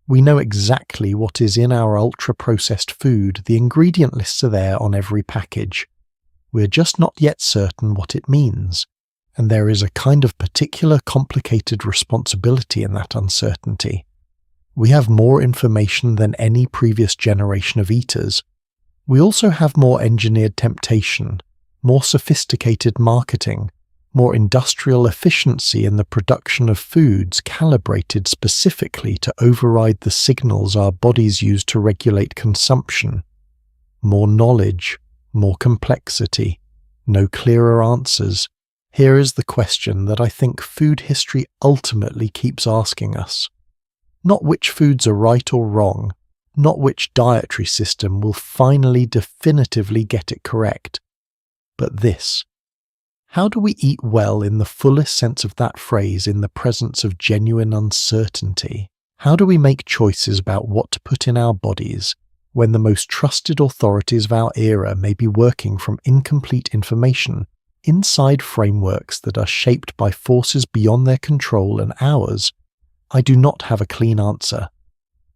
We know exactly what is in our ultra-processed food. The ingredient lists are there on every package. We are just not yet certain what it means, and there is a kind of particular complicated responsibility in that uncertainty. We have more information than any previous generation of eaters. We also have more engineered temptation, more sophisticated marketing, more industrial efficiency in the production of foods calibrated specifically to override the signals our bodies use to regulate consumption, more knowledge, more complexity, no clearer answers. Here is the question that I think food history ultimately keeps asking us. Not which foods are right or wrong, not which dietary system will finally definitively get it correct, but this. How do we eat well in the fullest sense of that phrase in the presence of genuine uncertainty? How do we make choices about what to put in our bodies when the most trusted authorities of our era may be working from incomplete information inside frameworks that are shaped by forces beyond their control and ours? I do not have a clean answer.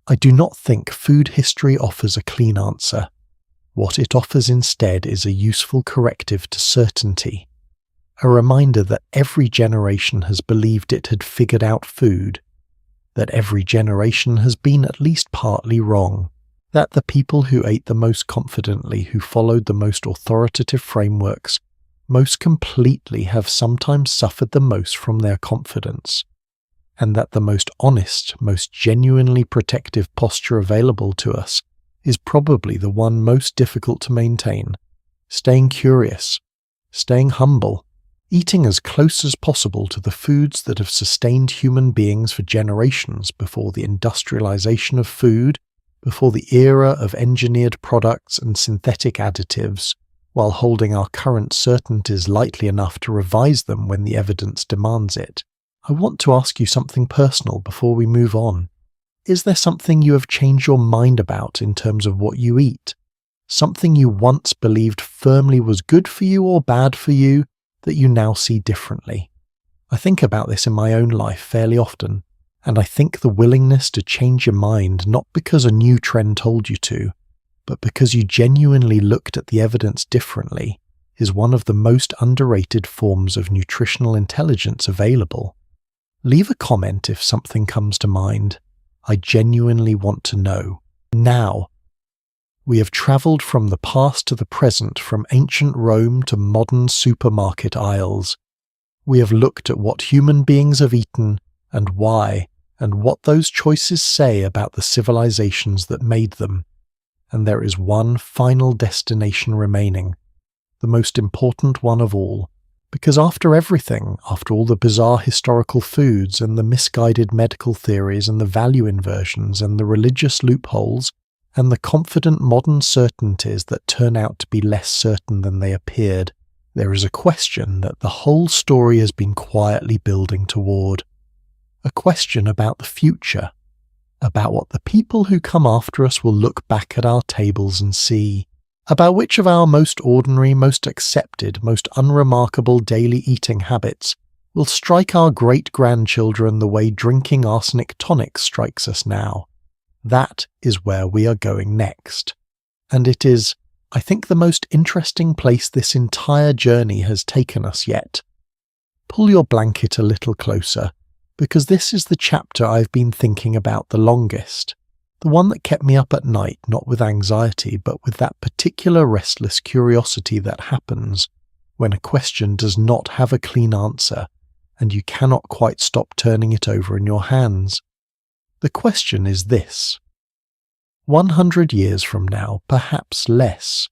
I do not think food history offers a clean answer. What it offers instead is a useful corrective to certainty, a reminder that every generation has believed it had figured out food, that every generation has been at least partly wrong, that the people who ate the most confidently, who followed the most authoritative frameworks, most completely have sometimes suffered the most from their confidence, and that the most honest, most genuinely protective posture available to us is probably the one most difficult to maintain, staying curious, staying humble, eating as close as possible to the foods that have sustained human beings for generations before the industrialization of food, before the era of engineered products and synthetic additives, while holding our current certainties lightly enough to revise them when the evidence demands it. I want to ask you something personal before we move on. Is there something you have changed your mind about in terms of what you eat? Something you once believed firmly was good for you or bad for you that you now see differently? I think about this in my own life fairly often, and I think the willingness to change your mind not because a new trend told you to, but because you genuinely looked at the evidence differently is one of the most underrated forms of nutritional intelligence available. Leave a comment if something comes to mind. I genuinely want to know. Now, we have travelled from the past to the present, from ancient Rome to modern supermarket aisles. We have looked at what human beings have eaten and why, and what those choices say about the civilizations that made them. And there is one final destination remaining, the most important one of all, because after everything, after all the bizarre historical foods and the misguided medical theories and the value inversions and the religious loopholes and the confident modern certainties that turn out to be less certain than they appeared, there is a question that the whole story has been quietly building toward. A question about the future, about what the people who come after us will look back at our tables and see, about which of our most ordinary, most accepted, most unremarkable daily eating habits will strike our great-grandchildren the way drinking arsenic tonics strikes us now. That is where we are going next. And it is, I think, the most interesting place this entire journey has taken us yet. Pull your blanket a little closer, because this is the chapter I've been thinking about the longest. The one that kept me up at night, not with anxiety, but with that particular restless curiosity that happens when a question does not have a clean answer, and you cannot quite stop turning it over in your hands. The question is this: 100 years from now, perhaps less,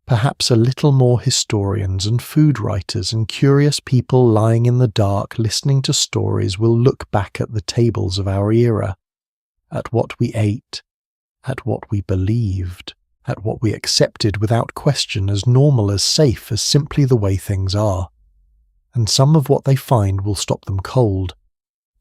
perhaps a little more historians and food writers and curious people lying in the dark listening to stories will look back at the tables of our era, at what we ate, at what we believed, at what we accepted without question as normal, as safe, as simply the way things are. And some of what they find will stop them cold,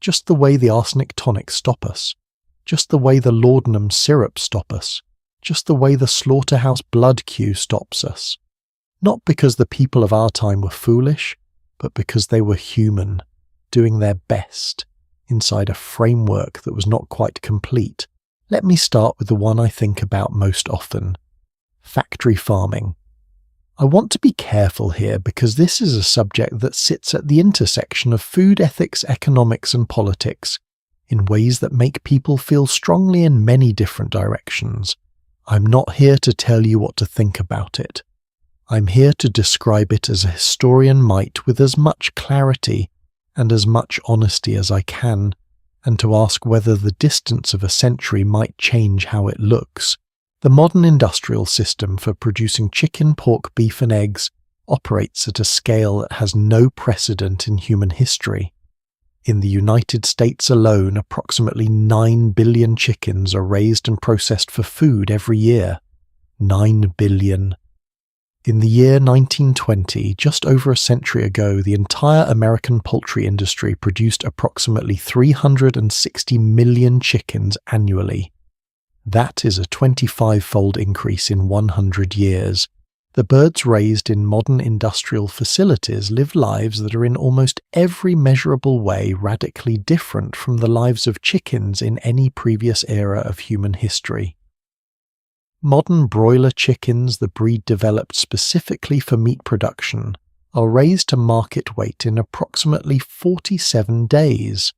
just the way the arsenic tonics stop us, just the way the laudanum syrup stop us, just the way the slaughterhouse blood queue stops us. Not because the people of our time were foolish, but because they were human, doing their best, inside a framework that was not quite complete. Let me start with the one I think about most often: factory farming. I want to be careful here because this is a subject that sits at the intersection of food ethics, economics and politics in ways that make people feel strongly in many different directions. I'm not here to tell you what to think about it. I'm here to describe it as a historian might, with as much clarity and as much honesty as I can, and to ask whether the distance of a century might change how it looks. The modern industrial system for producing chicken, pork, beef and eggs operates at a scale that has no precedent in human history. In the United States alone, approximately 9 billion chickens are raised and processed for food every year. 9 billion. In the year 1920, just over a century ago, the entire American poultry industry produced approximately 360 million chickens annually. That is a 25-fold increase in 100 years, The birds raised in modern industrial facilities live lives that are in almost every measurable way radically different from the lives of chickens in any previous era of human history. Modern broiler chickens, the breed developed specifically for meat production, are raised to market weight in approximately 47 days.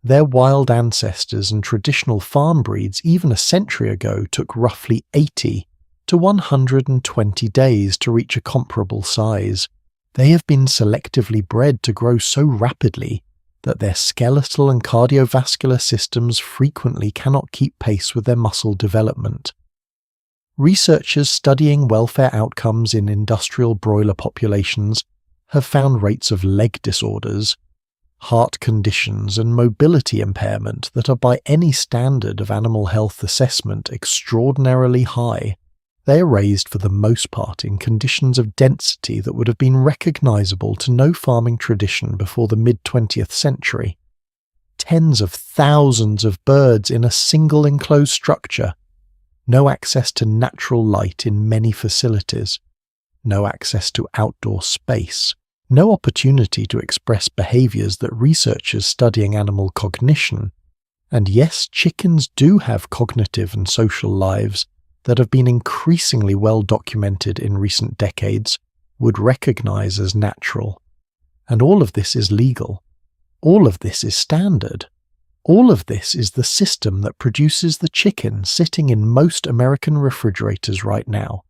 Their wild ancestors and traditional farm breeds even a century ago took roughly 80 to 120 days to reach a comparable size. They have been selectively bred to grow so rapidly that their skeletal and cardiovascular systems frequently cannot keep pace with their muscle development. Researchers studying welfare outcomes in industrial broiler populations have found rates of leg disorders, heart conditions, and mobility impairment that are by any standard of animal health assessment extraordinarily high. They are raised for the most part in conditions of density that would have been recognizable to no farming tradition before the mid-20th century. Tens of thousands of birds in a single enclosed structure, no access to natural light in many facilities, no access to outdoor space, no opportunity to express behaviors that researchers studying animal cognition, and yes, chickens do have cognitive and social lives that have been increasingly well documented in recent decades, would recognize as natural. And all of this is legal. All of this is standard. All of this is the system that produces the chicken sitting in most American refrigerators right now.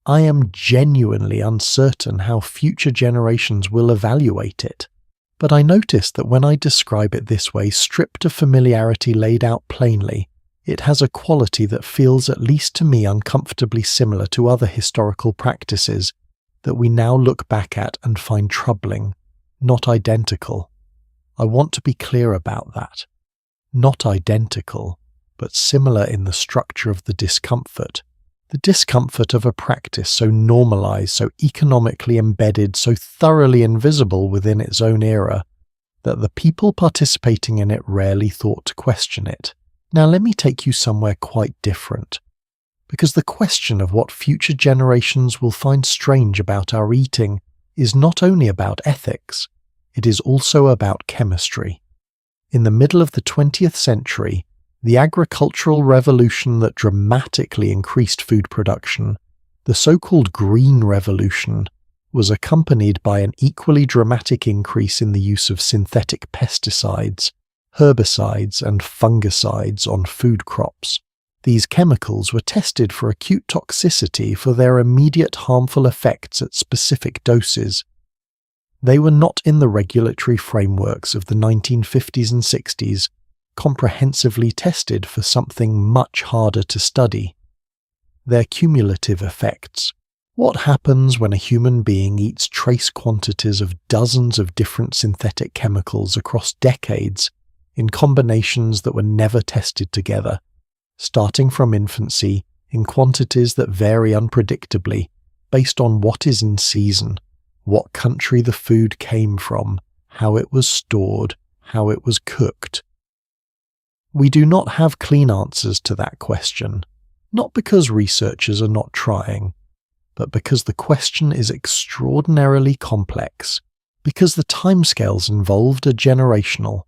I am genuinely uncertain how future generations will evaluate it, but I notice that when I describe it this way, stripped of familiarity laid out plainly, it has a quality that feels, at least to me, uncomfortably similar to other historical practices that we now look back at and find troubling, not identical. I want to be clear about that. Not identical, but similar in the structure of the discomfort of a practice so normalized, so economically embedded, so thoroughly invisible within its own era, that the people participating in it rarely thought to question it. Now let me take you somewhere quite different, because the question of what future generations will find strange about our eating is not only about ethics, it is also about chemistry. In the middle of the 20th century, the agricultural revolution that dramatically increased food production, the so-called Green Revolution, was accompanied by an equally dramatic increase in the use of synthetic pesticides, herbicides and fungicides on food crops. These chemicals were tested for acute toxicity for their immediate harmful effects at specific doses. They were not in the regulatory frameworks of the 1950s and 60s, comprehensively tested for something much harder to study: their cumulative effects. What happens when a human being eats trace quantities of dozens of different synthetic chemicals across decades in combinations that were never tested together, starting from infancy in quantities that vary unpredictably based on what is in season, what country the food came from, how it was stored, how it was cooked? We do not have clean answers to that question, not because researchers are not trying, but because the question is extraordinarily complex, because the timescales involved are generational,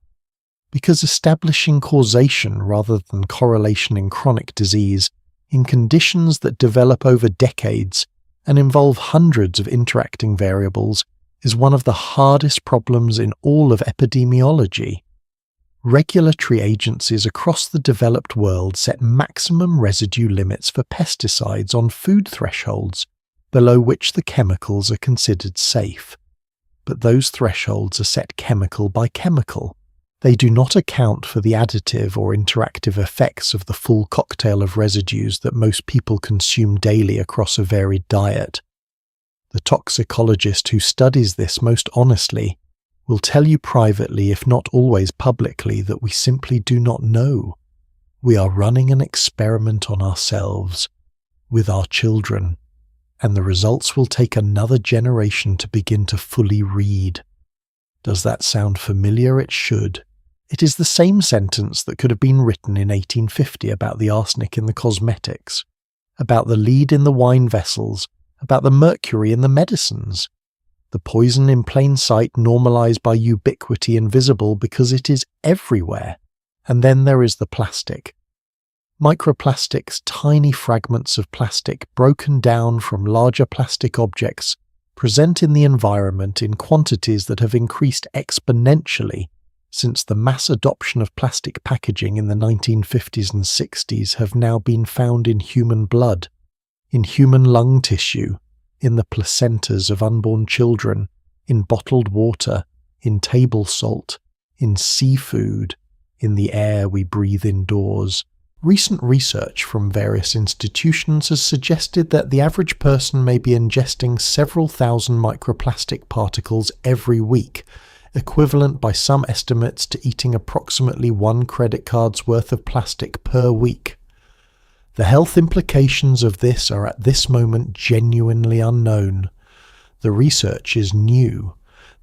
because establishing causation rather than correlation in chronic disease in conditions that develop over decades and involve hundreds of interacting variables is one of the hardest problems in all of epidemiology. Regulatory agencies across the developed world set maximum residue limits for pesticides on food thresholds, below which the chemicals are considered safe. But those thresholds are set chemical by chemical. They do not account for the additive or interactive effects of the full cocktail of residues that most people consume daily across a varied diet. The toxicologist who studies this most honestly will tell you privately, if not always publicly, that we simply do not know. We are running an experiment on ourselves, with our children, and the results will take another generation to begin to fully read. Does that sound familiar? It should. It is the same sentence that could have been written in 1850 about the arsenic in the cosmetics, about the lead in the wine vessels, about the mercury in the medicines, the poison in plain sight normalized by ubiquity invisible because it is everywhere. And then there is the plastic. Microplastics, tiny fragments of plastic broken down from larger plastic objects, present in the environment in quantities that have increased exponentially since the mass adoption of plastic packaging in the 1950s and 60s have now been found in human blood, in human lung tissue, in the placentas of unborn children, in bottled water, in table salt, in seafood, in the air we breathe indoors. Recent research from various institutions has suggested that the average person may be ingesting several thousand microplastic particles every week, equivalent by some estimates to eating approximately one credit card's worth of plastic per week. The health implications of this are at this moment genuinely unknown. The research is new.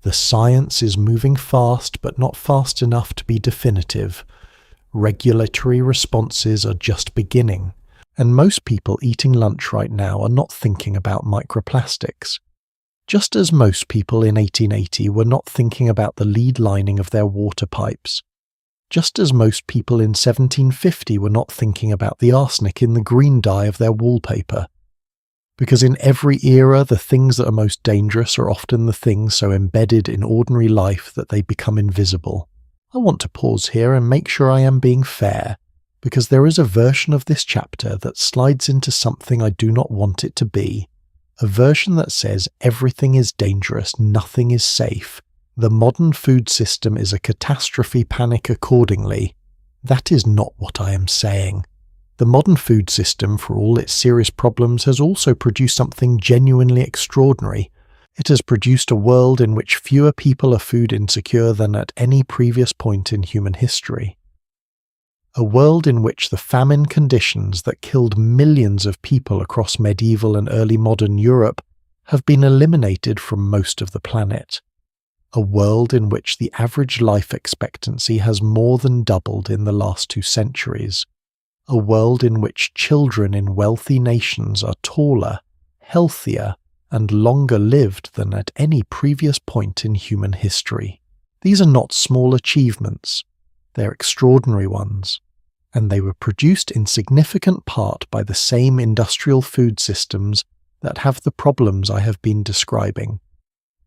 The science is moving fast, but not fast enough to be definitive. Regulatory responses are just beginning, and most people eating lunch right now are not thinking about microplastics. Just as most people in 1880 were not thinking about the lead lining of their water pipes. Just as most people in 1750 were not thinking about the arsenic in the green dye of their wallpaper. Because in every era, the things that are most dangerous are often the things so embedded in ordinary life that they become invisible. I want to pause here and make sure I am being fair, because there is a version of this chapter that slides into something I do not want it to be. A version that says everything is dangerous, nothing is safe. The modern food system is a catastrophe, panic accordingly. That is not what I am saying. The modern food system, for all its serious problems, has also produced something genuinely extraordinary. It has produced a world in which fewer people are food insecure than at any previous point in human history. A world in which the famine conditions that killed millions of people across medieval and early modern Europe have been eliminated from most of the planet. A world in which the average life expectancy has more than doubled in the last 2 centuries. A world in which children in wealthy nations are taller, healthier, and longer lived than at any previous point in human history. These are not small achievements, they're extraordinary ones, and they were produced in significant part by the same industrial food systems that have the problems I have been describing.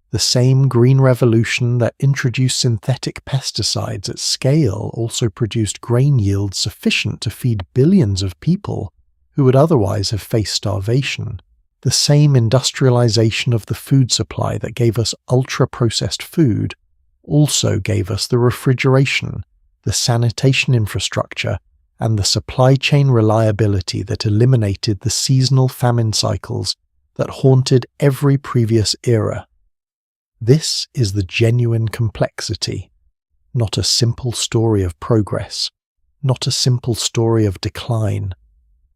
The same green revolution that introduced synthetic pesticides at scale also produced grain yields sufficient to feed billions of people who would otherwise have faced starvation. The same industrialization of the food supply that gave us ultra-processed food also gave us the refrigeration, the sanitation infrastructure, and the supply chain reliability that eliminated the seasonal famine cycles that haunted every previous era. This is the genuine complexity, not a simple story of progress, not a simple story of decline.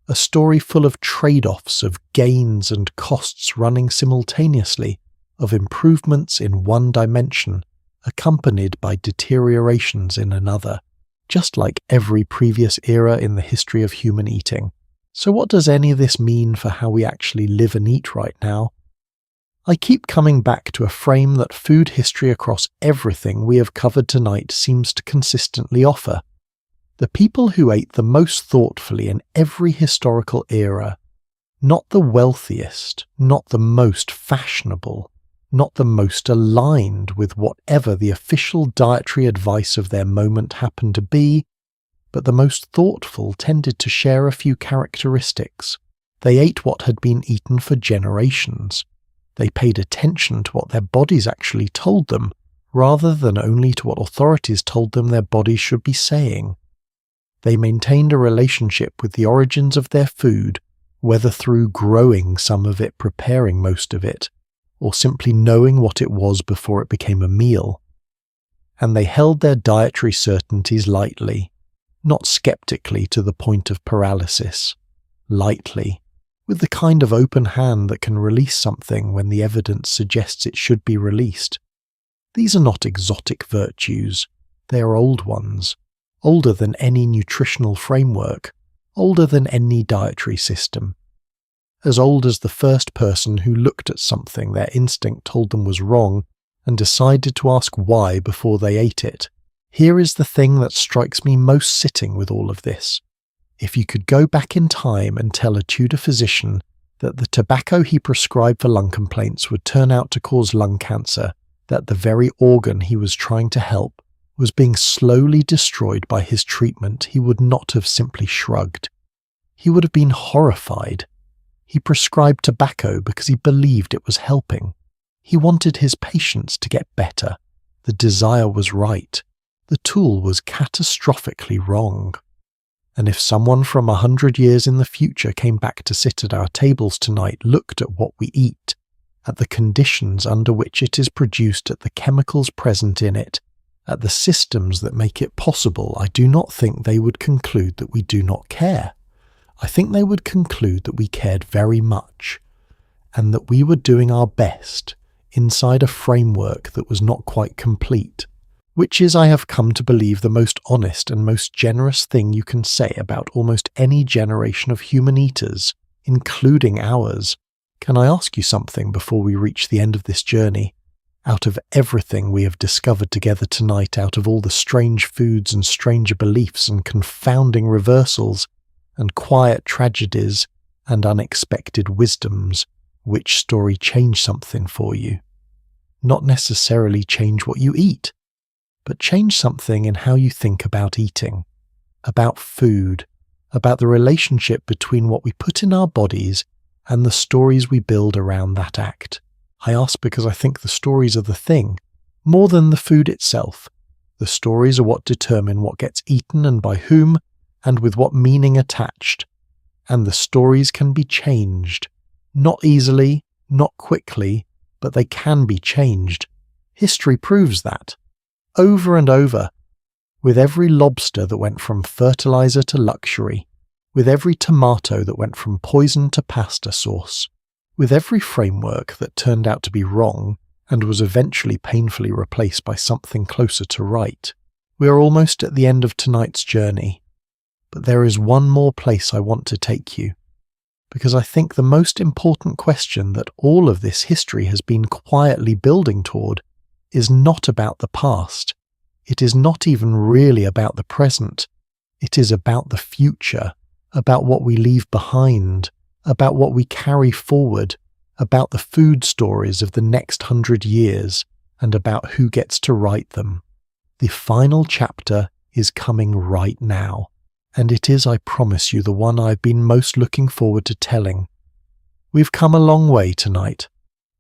A story full of trade-offs, of gains and costs running simultaneously, of improvements in one dimension, accompanied by deteriorations in another, just like every previous era in the history of human eating. So what does any of this mean for how we actually live and eat right now? I keep coming back to a frame that food history across everything we have covered tonight seems to consistently offer. The people who ate the most thoughtfully in every historical era, not the wealthiest, not the most fashionable, not the most aligned with whatever the official dietary advice of their moment happened to be, but the most thoughtful tended to share a few characteristics. They ate what had been eaten for generations. They paid attention to what their bodies actually told them, rather than only to what authorities told them their bodies should be saying. They maintained a relationship with the origins of their food, whether through growing some of it, preparing most of it, or simply knowing what it was before it became a meal. And they held their dietary certainties lightly, not skeptically to the point of paralysis, lightly, with the kind of open hand that can release something when the evidence suggests it should be released. These are not exotic virtues, they are old ones. Older than any nutritional framework, older than any dietary system. as old as the first person who looked at something their instinct told them was wrong and decided to ask why before they ate it. Here is the thing that strikes me most sitting with all of this. If you could go back in time and tell a Tudor physician that the tobacco he prescribed for lung complaints would turn out to cause lung cancer, that the very organ he was trying to help was being slowly destroyed by his treatment, he would not have simply shrugged. He would have been horrified. He prescribed tobacco because he believed it was helping. He wanted his patients to get better. The desire was right. The tool was catastrophically wrong. And if someone from 100 years in the future came back to sit at our tables tonight, looked at what we eat, at the conditions under which it is produced, at the chemicals present in it, at the systems that make it possible, I do not think they would conclude that we do not care. I think they would conclude that we cared very much, and that we were doing our best inside a framework that was not quite complete, which is, I have come to believe, the most honest and most generous thing you can say about almost any generation of human eaters, including ours. Can I ask you something before we reach the end of this journey? Out of everything we have discovered together tonight, out of all the strange foods and stranger beliefs and confounding reversals and quiet tragedies and unexpected wisdoms, which story changed something for you? Not necessarily change what you eat, but change something in how you think about eating, about food, about the relationship between what we put in our bodies and the stories we build around that act. I ask because I think the stories are the thing, more than the food itself. The stories are what determine what gets eaten and by whom, and with what meaning attached. And the stories can be changed. Not easily, not quickly, but they can be changed. History proves that. Over and over. With every lobster that went from fertilizer to luxury. With every tomato that went from poison to pasta sauce. With every framework that turned out to be wrong and was eventually painfully replaced by something closer to right. We are almost at the end of tonight's journey. But there is one more place I want to take you, because I think the most important question that all of this history has been quietly building toward is not about the past. It is not even really about the present. It is about the future, about what we leave behind, about what we carry forward, about the food stories of the next 100 years, and about who gets to write them. The final chapter is coming right now. And it is, I promise you, the one I've been most looking forward to telling. We've come a long way tonight,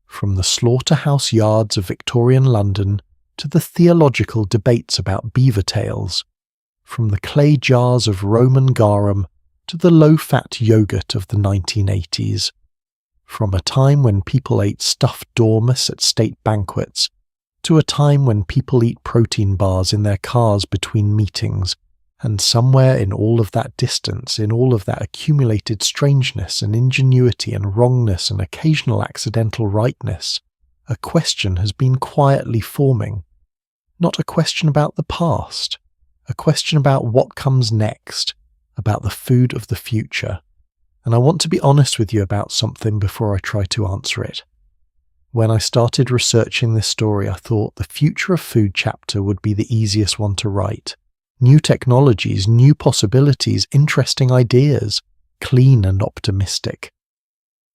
from the slaughterhouse yards of Victorian London to the theological debates about beaver tails, from the clay jars of Roman garum to the low-fat yogurt of the 1980s, from a time when people ate stuffed dormice at state banquets to a time when people eat protein bars in their cars between meetings. And somewhere in all of that distance, in all of that accumulated strangeness and ingenuity and wrongness and occasional accidental rightness, a question has been quietly forming. Not a question about the past, a question about what comes next, about the food of the future. And I want to be honest with you about something before I try to answer it. When I started researching this story, I thought the future of food chapter would be the easiest one to write. New technologies, new possibilities, interesting ideas, clean and optimistic.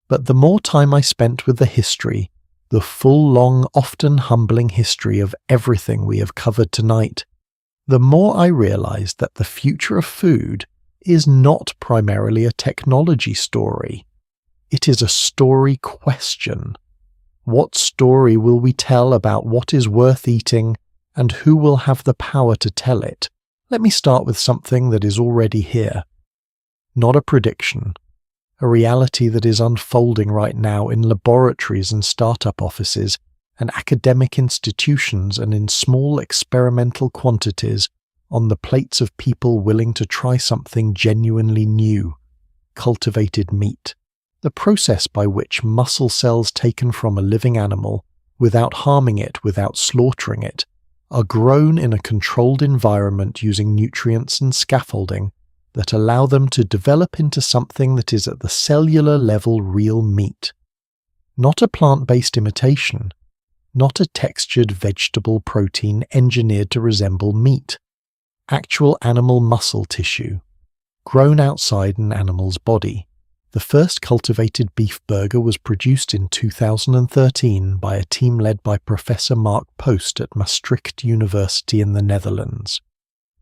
But the more time I spent with the history, the full, long, often humbling history of everything we have covered tonight, the more I realized that the future of food is not primarily a technology story. It is a story question. What story will we tell about what is worth eating, and who will have the power to tell it? Let me start with something that is already here. Not a prediction. A reality that is unfolding right now in laboratories and startup offices and academic institutions and in small experimental quantities on the plates of people willing to try something genuinely new. Cultivated meat. The process by which muscle cells taken from a living animal, without harming it, without slaughtering it, are grown in a controlled environment using nutrients and scaffolding that allow them to develop into something that is at the cellular level real meat. Not a plant-based imitation, not a textured vegetable protein engineered to resemble meat. Actual animal muscle tissue, grown outside an animal's body. The first cultivated beef burger was produced in 2013 by a team led by Professor Mark Post at Maastricht University in the Netherlands.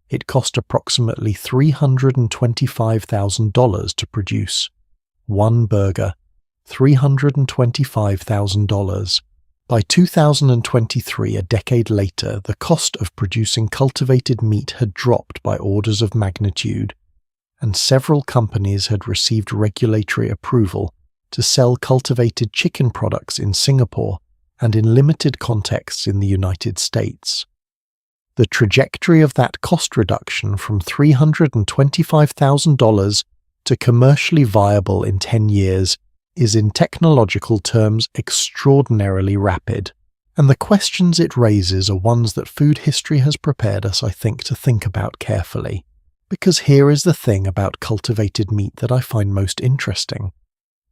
It cost approximately $325,000 to produce. One burger, $325,000. By 2023, a decade later, the cost of producing cultivated meat had dropped by orders of magnitude, and several companies had received regulatory approval to sell cultivated chicken products in Singapore and in limited contexts in the United States. The trajectory of that cost reduction from $325,000 to commercially viable in 10 years is in technological terms extraordinarily rapid, and the questions it raises are ones that food history has prepared us, I think, to think about carefully. Because here is the thing about cultivated meat that I find most interesting.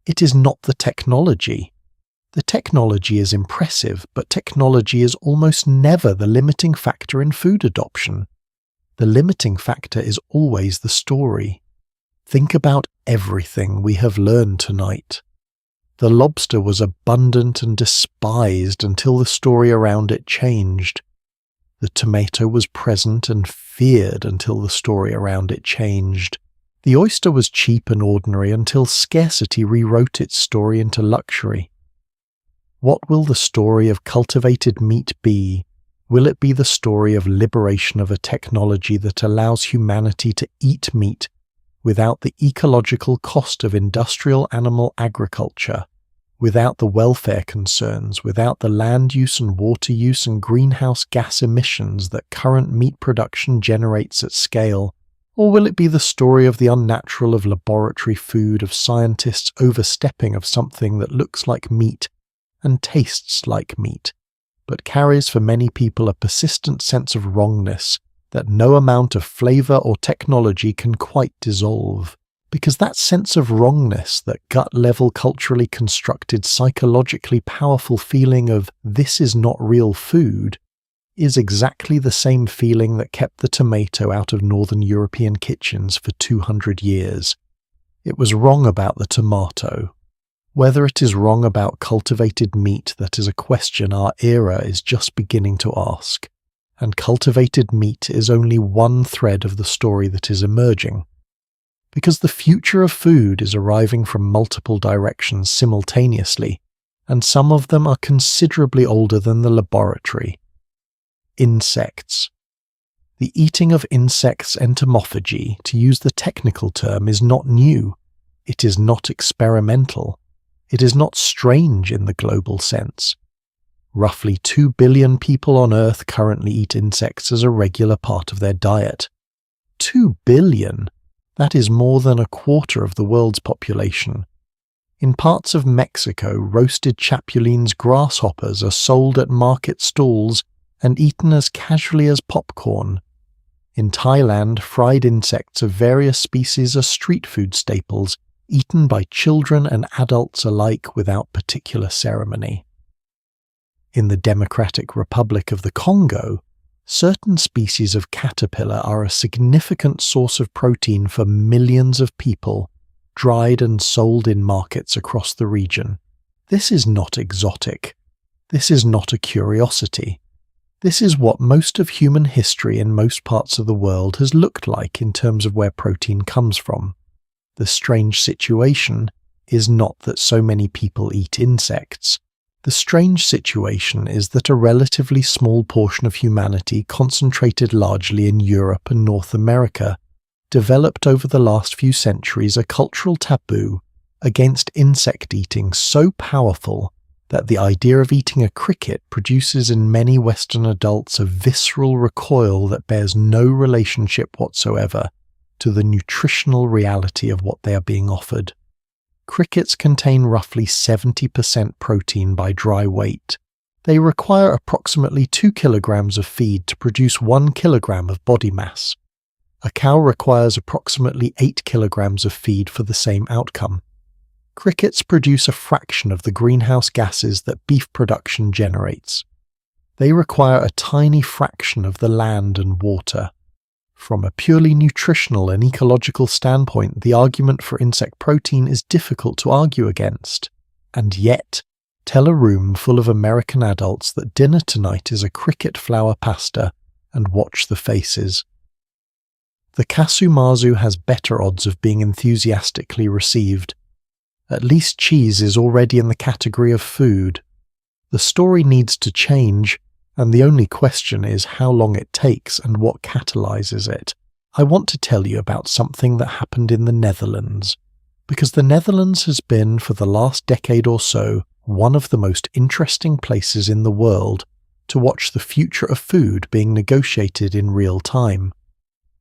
It is not the technology. The technology is impressive, but technology is almost never the limiting factor in food adoption. The limiting factor is always the story. Think about everything we have learned tonight. The lobster was abundant and despised until the story around it changed. The tomato was present and feared until the story around it changed. The oyster was cheap and ordinary until scarcity rewrote its story into luxury. What will the story of cultivated meat be? Will it be the story of liberation of a technology that allows humanity to eat meat without the ecological cost of industrial animal agriculture, without the welfare concerns, without the land use and water use and greenhouse gas emissions that current meat production generates at scale? Or will it be the story of the unnatural of laboratory food, of scientists overstepping of something that looks like meat and tastes like meat, but carries for many people a persistent sense of wrongness that no amount of flavor or technology can quite dissolve? Because that sense of wrongness, that gut-level culturally constructed psychologically powerful feeling of this is not real food, is exactly the same feeling that kept the tomato out of Northern European kitchens for 200 years. It was wrong about the tomato. Whether it is wrong about cultivated meat, that is a question our era is just beginning to ask, and cultivated meat is only one thread of the story that is emerging. Because the future of food is arriving from multiple directions simultaneously, and some of them are considerably older than the laboratory. Insects. The eating of insects entomophagy, to use the technical term, is not new. It is not experimental. It is not strange in the global sense. Roughly 2 billion people on Earth currently eat insects as a regular part of their diet. 2 billion! That is more than a quarter of the world's population. In parts of Mexico, roasted chapulines grasshoppers are sold at market stalls and eaten as casually as popcorn. In Thailand, fried insects of various species are street food staples, eaten by children and adults alike without particular ceremony. In the Democratic Republic of the Congo, certain species of caterpillar are a significant source of protein for millions of people, dried and sold in markets across the region. This is not exotic. This is not a curiosity. This is what most of human history in most parts of the world has looked like in terms of where protein comes from. The strange situation is not that so many people eat insects. The strange situation is that a relatively small portion of humanity, concentrated largely in Europe and North America, developed over the last few centuries a cultural taboo against insect eating so powerful that the idea of eating a cricket produces in many Western adults a visceral recoil that bears no relationship whatsoever to the nutritional reality of what they are being offered. Crickets contain roughly 70% protein by dry weight. They require approximately 2 kilograms of feed to produce 1 kilogram of body mass. A cow requires approximately 8 kilograms of feed for the same outcome. Crickets produce a fraction of the greenhouse gases that beef production generates. They require a tiny fraction of the land and water. From a purely nutritional and ecological standpoint, the argument for insect protein is difficult to argue against. And yet, tell a room full of American adults that dinner tonight is a cricket flour pasta and watch the faces. The Kasumazu has better odds of being enthusiastically received. At least cheese is already in the category of food. The story needs to change, and the only question is how long it takes and what catalyzes it. I want to tell you about something that happened in the Netherlands, because the Netherlands has been, for the last decade or so, one of the most interesting places in the world to watch the future of food being negotiated in real time.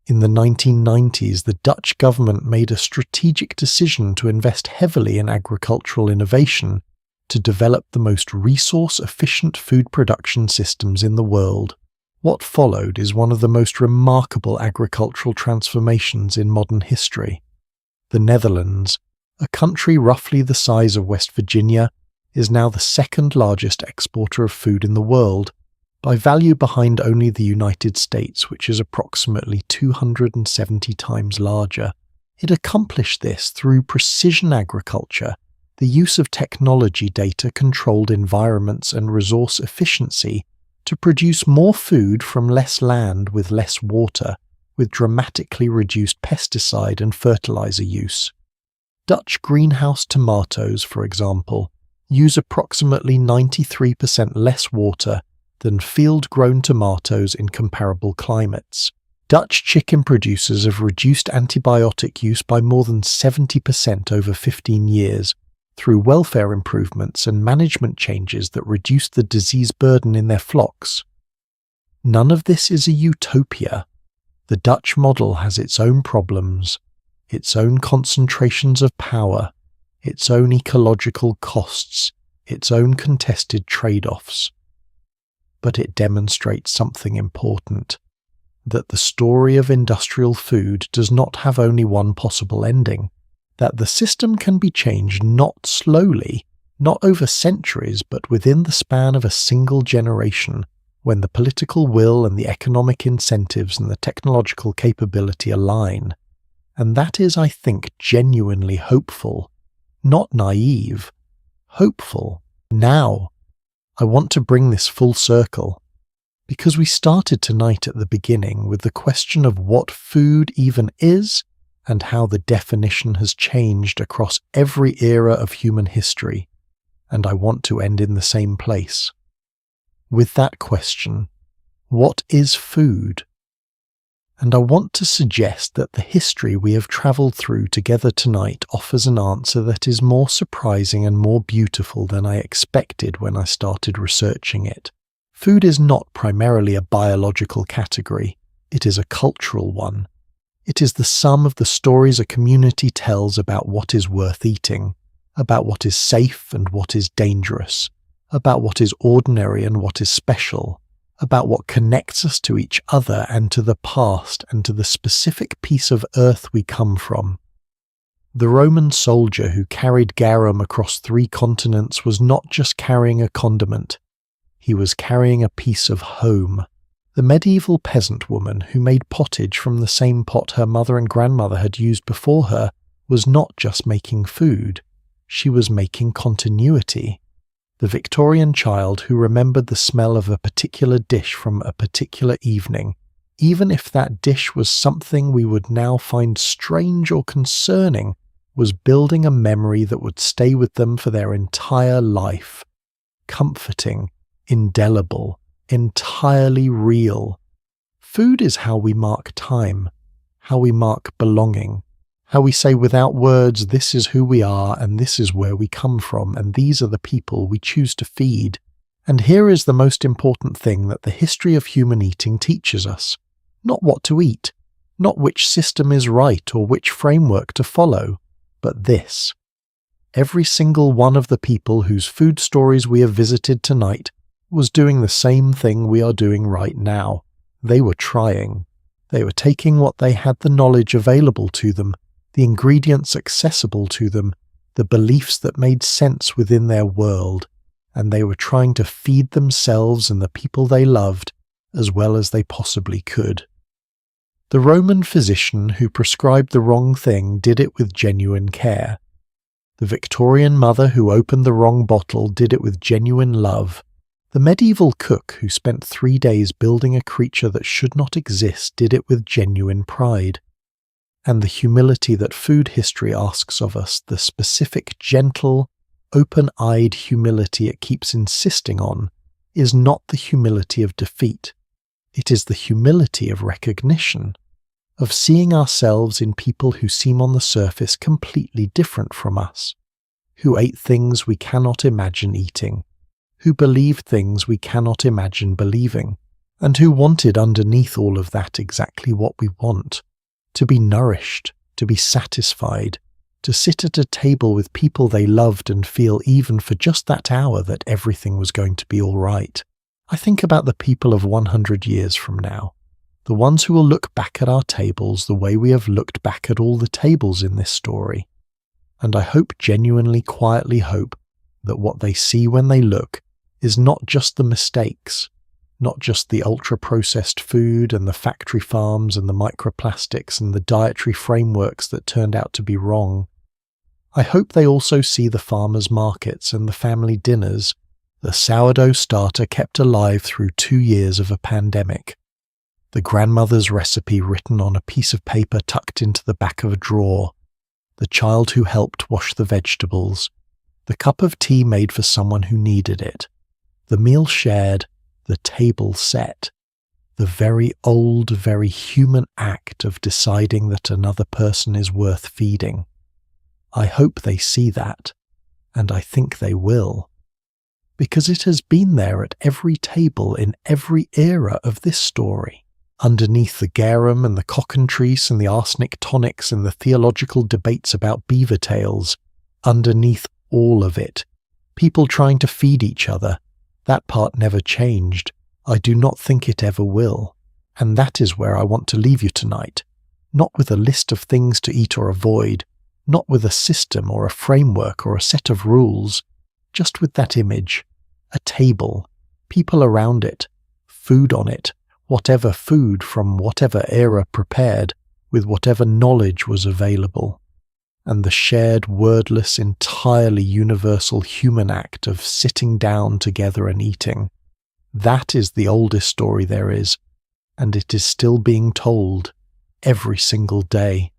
In the 1990s, the Dutch government made a strategic decision to invest heavily in agricultural innovation to develop the most resource-efficient food production systems in the world. What followed is one of the most remarkable agricultural transformations in modern history. The Netherlands, a country roughly the size of West Virginia, is now the second largest exporter of food in the world, by value behind only the United States, which is approximately 270 times larger. It accomplished this through precision agriculture, the use of technology data-controlled environments and resource efficiency to produce more food from less land with less water, with dramatically reduced pesticide and fertilizer use. Dutch greenhouse tomatoes, for example, use approximately 93% less water than field-grown tomatoes in comparable climates. Dutch chicken producers have reduced antibiotic use by more than 70% over 15 years through welfare improvements and management changes that reduce the disease burden in their flocks. None of this is a utopia. The Dutch model has its own problems, its own concentrations of power, its own ecological costs, its own contested trade-offs. But it demonstrates something important, that the story of industrial food does not have only one possible ending, that the system can be changed not slowly, not over centuries, but within the span of a single generation, when the political will and the economic incentives and the technological capability align. And that is, I think, genuinely hopeful, not naive, hopeful. Now, I want to bring this full circle, because we started tonight at the beginning with the question of what food even is and how the definition has changed across every era of human history, and I want to end in the same place. With that question, what is food? And I want to suggest that the history we have travelled through together tonight offers an answer that is more surprising and more beautiful than I expected when I started researching it. Food is not primarily a biological category, it is a cultural one. It is the sum of the stories a community tells about what is worth eating, about what is safe and what is dangerous, about what is ordinary and what is special, about what connects us to each other and to the past and to the specific piece of earth we come from. The Roman soldier who carried garum across 3 continents was not just carrying a condiment, he was carrying a piece of home. The medieval peasant woman who made pottage from the same pot her mother and grandmother had used before her was not just making food, she was making continuity. The Victorian child who remembered the smell of a particular dish from a particular evening, even if that dish was something we would now find strange or concerning, was building a memory that would stay with them for their entire life. Comforting, indelible, entirely real. Food is how we mark time, how we mark belonging, how we say without words, this is who we are and this is where we come from and these are the people we choose to feed. And here is the most important thing that the history of human eating teaches us. Not what to eat, not which system is right or which framework to follow, but this. Every single one of the people whose food stories we have visited tonight was doing the same thing we are doing right now. They were trying. They were taking what they had, the knowledge available to them, the ingredients accessible to them, the beliefs that made sense within their world, and they were trying to feed themselves and the people they loved as well as they possibly could. The Roman physician who prescribed the wrong thing did it with genuine care. The Victorian mother who opened the wrong bottle did it with genuine love. The medieval cook who spent 3 days building a creature that should not exist did it with genuine pride. And the humility that food history asks of us, the specific, gentle, open-eyed humility it keeps insisting on, is not the humility of defeat. It is the humility of recognition, of seeing ourselves in people who seem on the surface completely different from us, who ate things we cannot imagine eating, who believed things we cannot imagine believing, and who wanted underneath all of that exactly what we want, to be nourished, to be satisfied, to sit at a table with people they loved and feel even for just that hour that everything was going to be all right. I think about the people of 100 years from now, the ones who will look back at our tables the way we have looked back at all the tables in this story. And I hope, genuinely, quietly hope, that what they see when they look is not just the mistakes, not just the ultra-processed food and the factory farms and the microplastics and the dietary frameworks that turned out to be wrong. I hope they also see the farmers' markets and the family dinners the sourdough starter kept alive through 2 years of a pandemic, the grandmother's recipe written on a piece of paper tucked into the back of a drawer, the child who helped wash the vegetables, the cup of tea made for someone who needed it, the meal shared, the table set, the very old, very human act of deciding that another person is worth feeding. I hope they see that, and I think they will, because it has been there at every table in every era of this story, underneath the garum and the cockentrice and the arsenic tonics and the theological debates about beaver tails, underneath all of it, people trying to feed each other. That part never changed. I do not think it ever will. And that is where I want to leave you tonight. Not with a list of things to eat or avoid, not with a system or a framework or a set of rules, just with that image, a table, people around it, food on it, whatever food from whatever era prepared, with whatever knowledge was available, and the shared, wordless, entirely universal human act of sitting down together and eating. That is the oldest story there is, and it is still being told every single day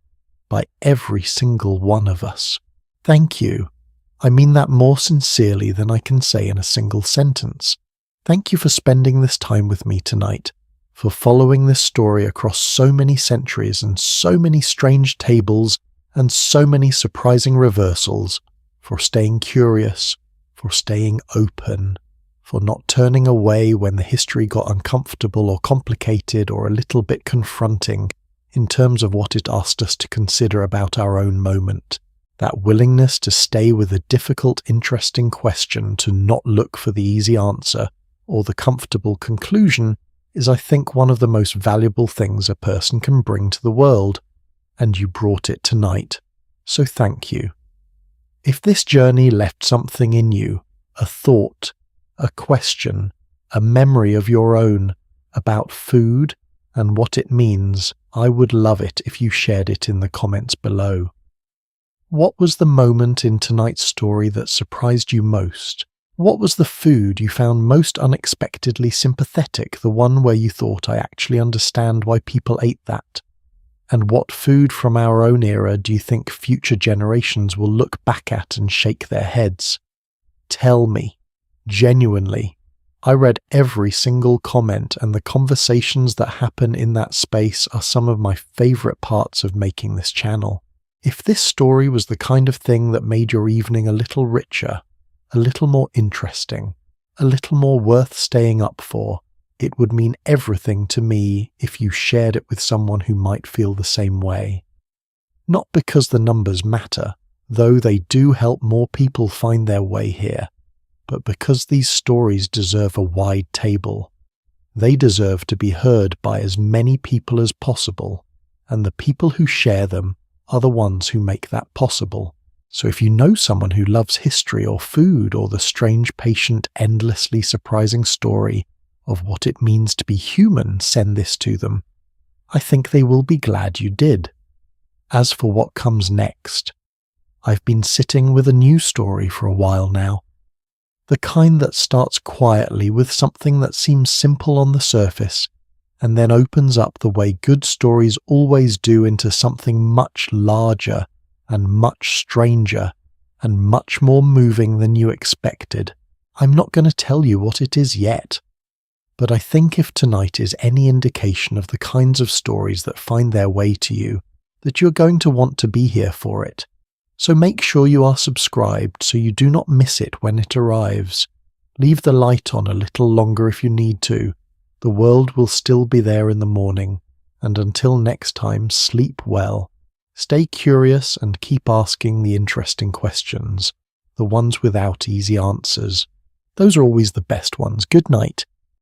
by every single one of us. Thank you. I mean that more sincerely than I can say in a single sentence. Thank you for spending this time with me tonight, for following this story across so many centuries and so many strange tables and so many surprising reversals, for staying curious, for staying open, for not turning away when the history got uncomfortable or complicated or a little bit confronting in terms of what it asked us to consider about our own moment. That willingness to stay with a difficult, interesting question, to not look for the easy answer or the comfortable conclusion, is, I think, one of the most valuable things a person can bring to the world, and you brought it tonight, so thank you. If this journey left something in you, a thought, a question, a memory of your own about food and what it means, I would love it if you shared it in the comments below. What was the moment in tonight's story that surprised you most? What was the food you found most unexpectedly sympathetic, the one where you thought, I actually understand why people ate that? And what food from our own era do you think future generations will look back at and shake their heads? Tell me, genuinely. I read every single comment, and the conversations that happen in that space are some of my favourite parts of making this channel. If this story was the kind of thing that made your evening a little richer, a little more interesting, a little more worth staying up for, it would mean everything to me if you shared it with someone who might feel the same way. Not because the numbers matter, though they do help more people find their way here, but because these stories deserve a wide table. They deserve to be heard by as many people as possible, and the people who share them are the ones who make that possible. So if you know someone who loves history or food or the strange, patient, endlessly surprising story of what it means to be human, send this to them. I think they will be glad you did. As for what comes next, I've been sitting with a new story for a while now. The kind that starts quietly with something that seems simple on the surface and then opens up the way good stories always do into something much larger and much stranger and much more moving than you expected. I'm not going to tell you what it is yet, but I think if tonight is any indication of the kinds of stories that find their way to you, that you're going to want to be here for it. So make sure you are subscribed so you do not miss it when it arrives. Leave the light on a little longer if you need to. The world will still be there in the morning, and until next time, sleep well. Stay curious and keep asking the interesting questions, the ones without easy answers. Those are always the best ones. Good night.